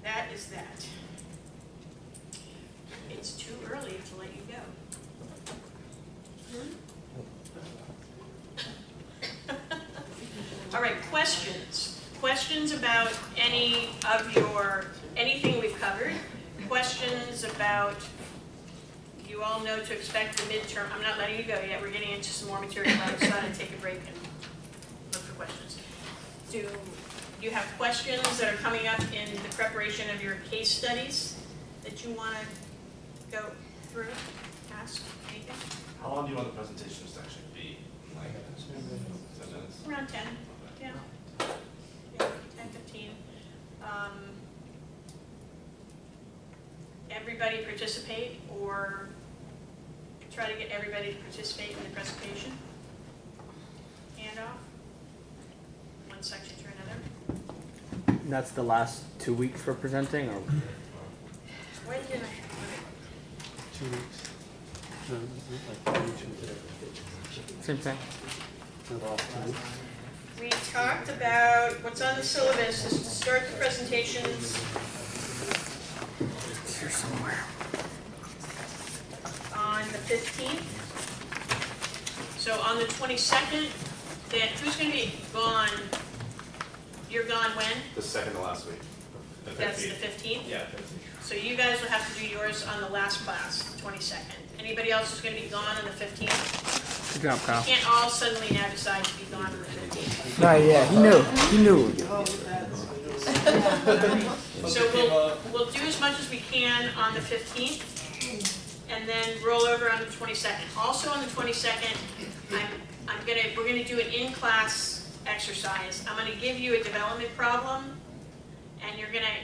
that is that. It's too early to let you go. All right, questions. Questions about anything we've covered. Questions about, you all know to expect the midterm. I'm not letting you go yet. We're getting into some more material. I decided to take a break and look for questions. Do you have questions that are coming up in the preparation of your case studies that you want to go through, ask, anything? How long do you want the presentations to actually be? Like 10 minutes? Around 10, yeah. Yeah, 10, 15. Everybody participate, or try to get everybody to participate in the presentation. Handoff, one section to another. And that's the last 2 weeks for presenting, or? When did I? 2 weeks. No, Same thing. We talked about what's on the syllabus is to start the presentations. It's here somewhere. On the 15th. So on the 22nd, then who's going to be gone? You're gone when? The second to last week. The 15th. That's the 15th? Yeah, 15th. So you guys will have to do yours on the last class, the 22nd. Anybody else who's going to be gone on the 15th? Good job, Kyle. You can't all suddenly now decide to be gone on the 15th. No, yeah, he knew. So we'll do as much as we can on the 15th, and then roll over on the 22nd. Also on the 22nd, we're gonna do an in-class exercise. I'm gonna give you a development problem, and you're gonna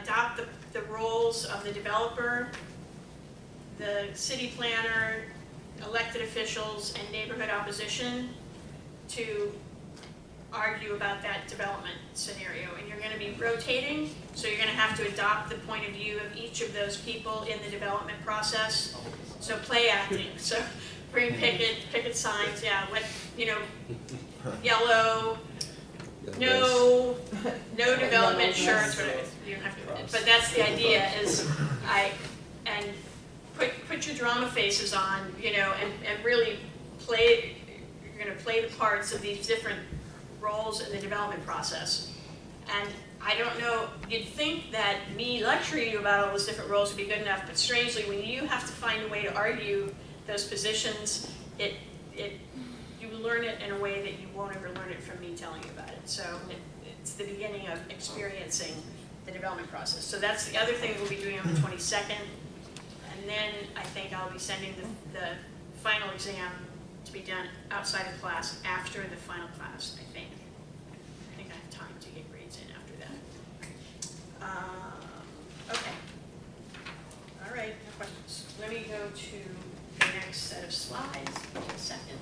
adopt the roles of the developer, the city planner, elected officials, and neighborhood opposition to argue about that development scenario. And you're going to be rotating, so you're going to have to adopt the point of view of each of those people in the development process. So play acting. So bring picket signs, yeah, yellow, no development shirts, whatever. You don't have to, but that's the idea, is put your drama faces on, you know, and really play, you're gonna play the parts of these different roles in the development process. And I don't know, you'd think that me lecturing you about all those different roles would be good enough, but strangely, when you have to find a way to argue those positions, you learn it in a way that you won't ever learn it from me telling you about it. So it's the beginning of experiencing the development process. So that's the other thing we'll be doing on the 22nd. And then I think I'll be sending the final exam to be done outside of class after the final class, I think. I think I have time to get grades in after that. Okay. All right, no questions. Let me go to the next set of slides. Give me a second.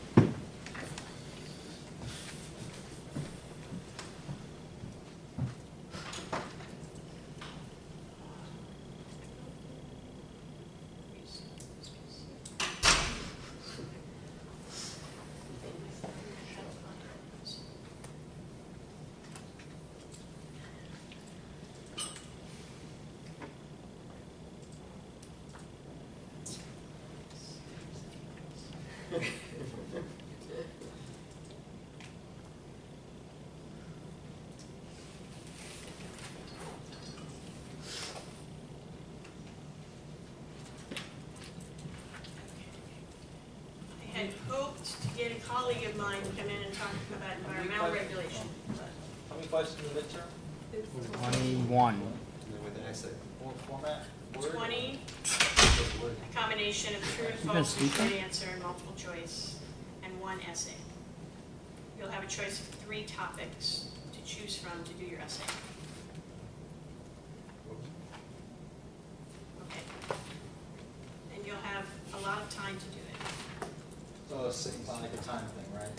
I had hoped to get a colleague of mine to come in and talk about environmental regulation. How many questions in the midterm? 21. What did I say? Format? Word? 20, a combination of true and false, and short answer, and multiple choice, and 1 essay. You'll have a choice of 3 topics to choose from to do your essay. Okay. And you'll have a lot of time to do it. So it's not like a time thing, right?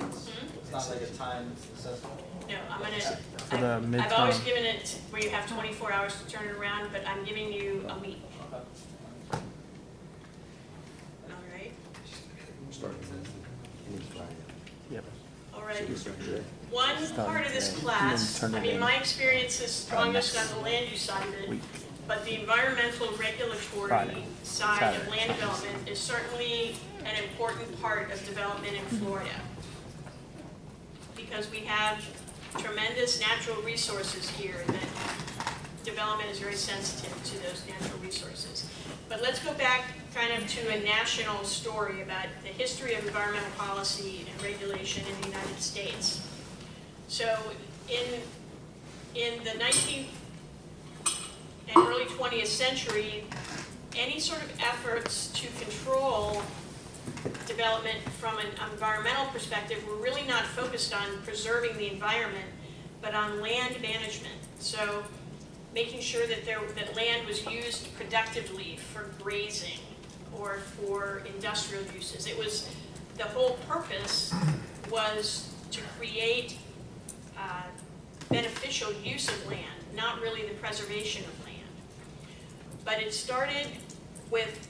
It's not like a time assessment? No, I'm For the gonna, I've always midterm. given it where you have 24 hours to turn it around, but I'm giving you a week. Okay. All right? Yep. All right. One part of this class, I mean, my experience is strongest on the land use side of it, but the environmental regulatory side of land development is certainly an important part of development in Florida. Because we have tremendous natural resources here that development is very sensitive to those natural resources. But let's go back kind of to a national story about the history of environmental policy and regulation in the United States. So in the 19th and early 20th century, any sort of efforts to control development from an environmental perspective were really not focused on preserving the environment, but on land management. So making sure that that land was used productively for grazing or for industrial uses. It was, the whole purpose was to create beneficial use of land, not really the preservation of land. But it started with,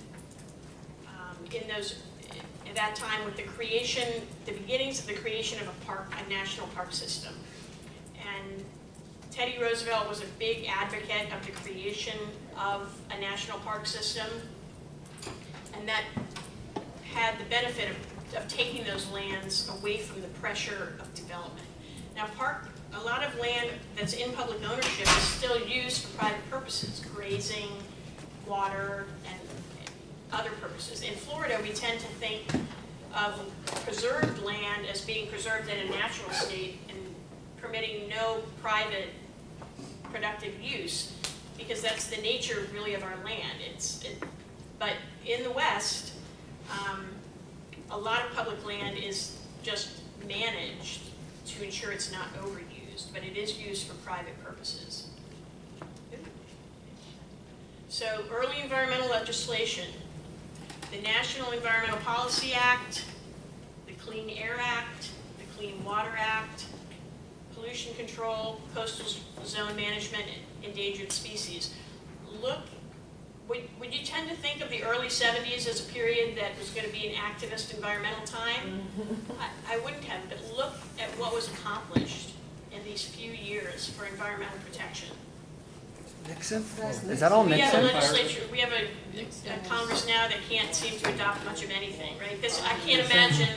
at that time, with the beginnings of the creation of a national park system. And Teddy Roosevelt was a big advocate of the creation of a national park system, and that had the benefit of taking those lands away from the pressure of development. Now, a lot of land that's in public ownership is still used for private purposes, grazing, water, and other purposes. In Florida, we tend to think of preserved land as being preserved in a natural state and permitting no private productive use, because that's the nature really of our land. But in the West, a lot of public land is just managed to ensure it's not overused, but it is used for private purposes. So early environmental legislation, the National Environmental Policy Act, the Clean Air Act, the Clean Water Act, pollution control, coastal zone management, endangered species. Would you tend to think of the early 70s as a period that was going to be an activist environmental time? I wouldn't have, but look at what was accomplished in these few years for environmental protection. Nixon? That's Is that all We have a Nixon? legislature, we have a Congress now that can't seem to adopt much of anything, right? This, I can't imagine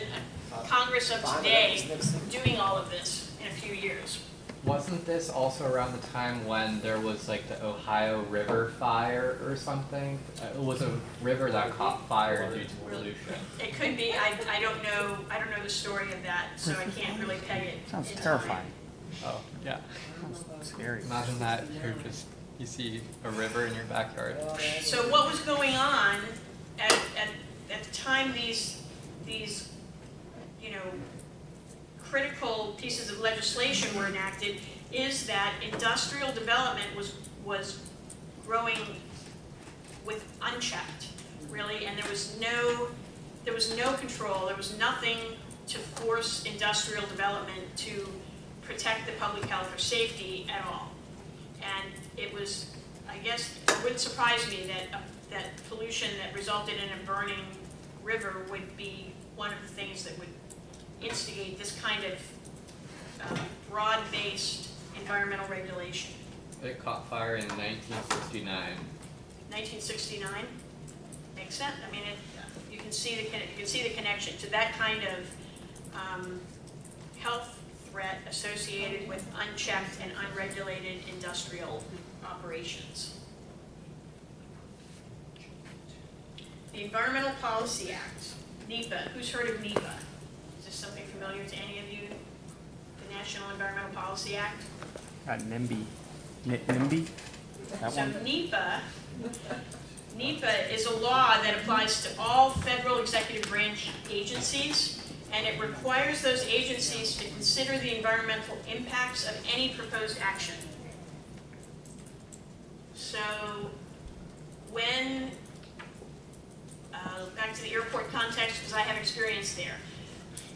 a Congress of today doing all of this in a few years. Wasn't this also around the time when there was like the Ohio River fire or something? It was a river that caught fire due to pollution. It could be, I don't know the story of that, so I can't really peg it. Sounds in terrifying. Oh, yeah. Scary. Imagine that, you see a river in your backyard. time. So what was going on at the time these, you know, critical pieces of legislation were enacted is that industrial development was growing with unchecked, really, and there was no control, there was nothing to force industrial development to protect the public health or safety at all. And it was, I guess, it wouldn't surprise me that pollution that resulted in a burning river would be one of the things that would instigate this kind of broad-based environmental regulation. It caught fire in 1969. 1969 makes sense. I mean, you can see the connection to that kind of health threat associated with unchecked and unregulated industrial operations. The Environmental Policy Act, NEPA. Who's heard of NEPA? Is this something familiar to any of you? The National Environmental Policy Act? NIMBY. NIMBY? That So one? NEPA is a law that applies to all federal executive branch agencies, and it requires those agencies to consider the environmental impacts of any proposed action. So when, back to the airport context, because I have experience there,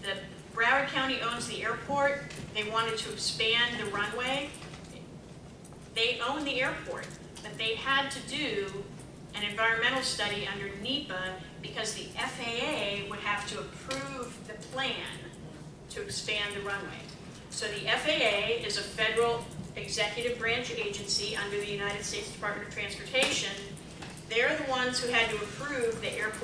the Broward County owns the airport. They wanted to expand the runway. They own the airport, but they had to do an environmental study under NEPA because the FAA would have to approve the plan to expand the runway. So the FAA is a federal executive branch agency under the United States Department of Transportation. They're the ones who had to approve the airport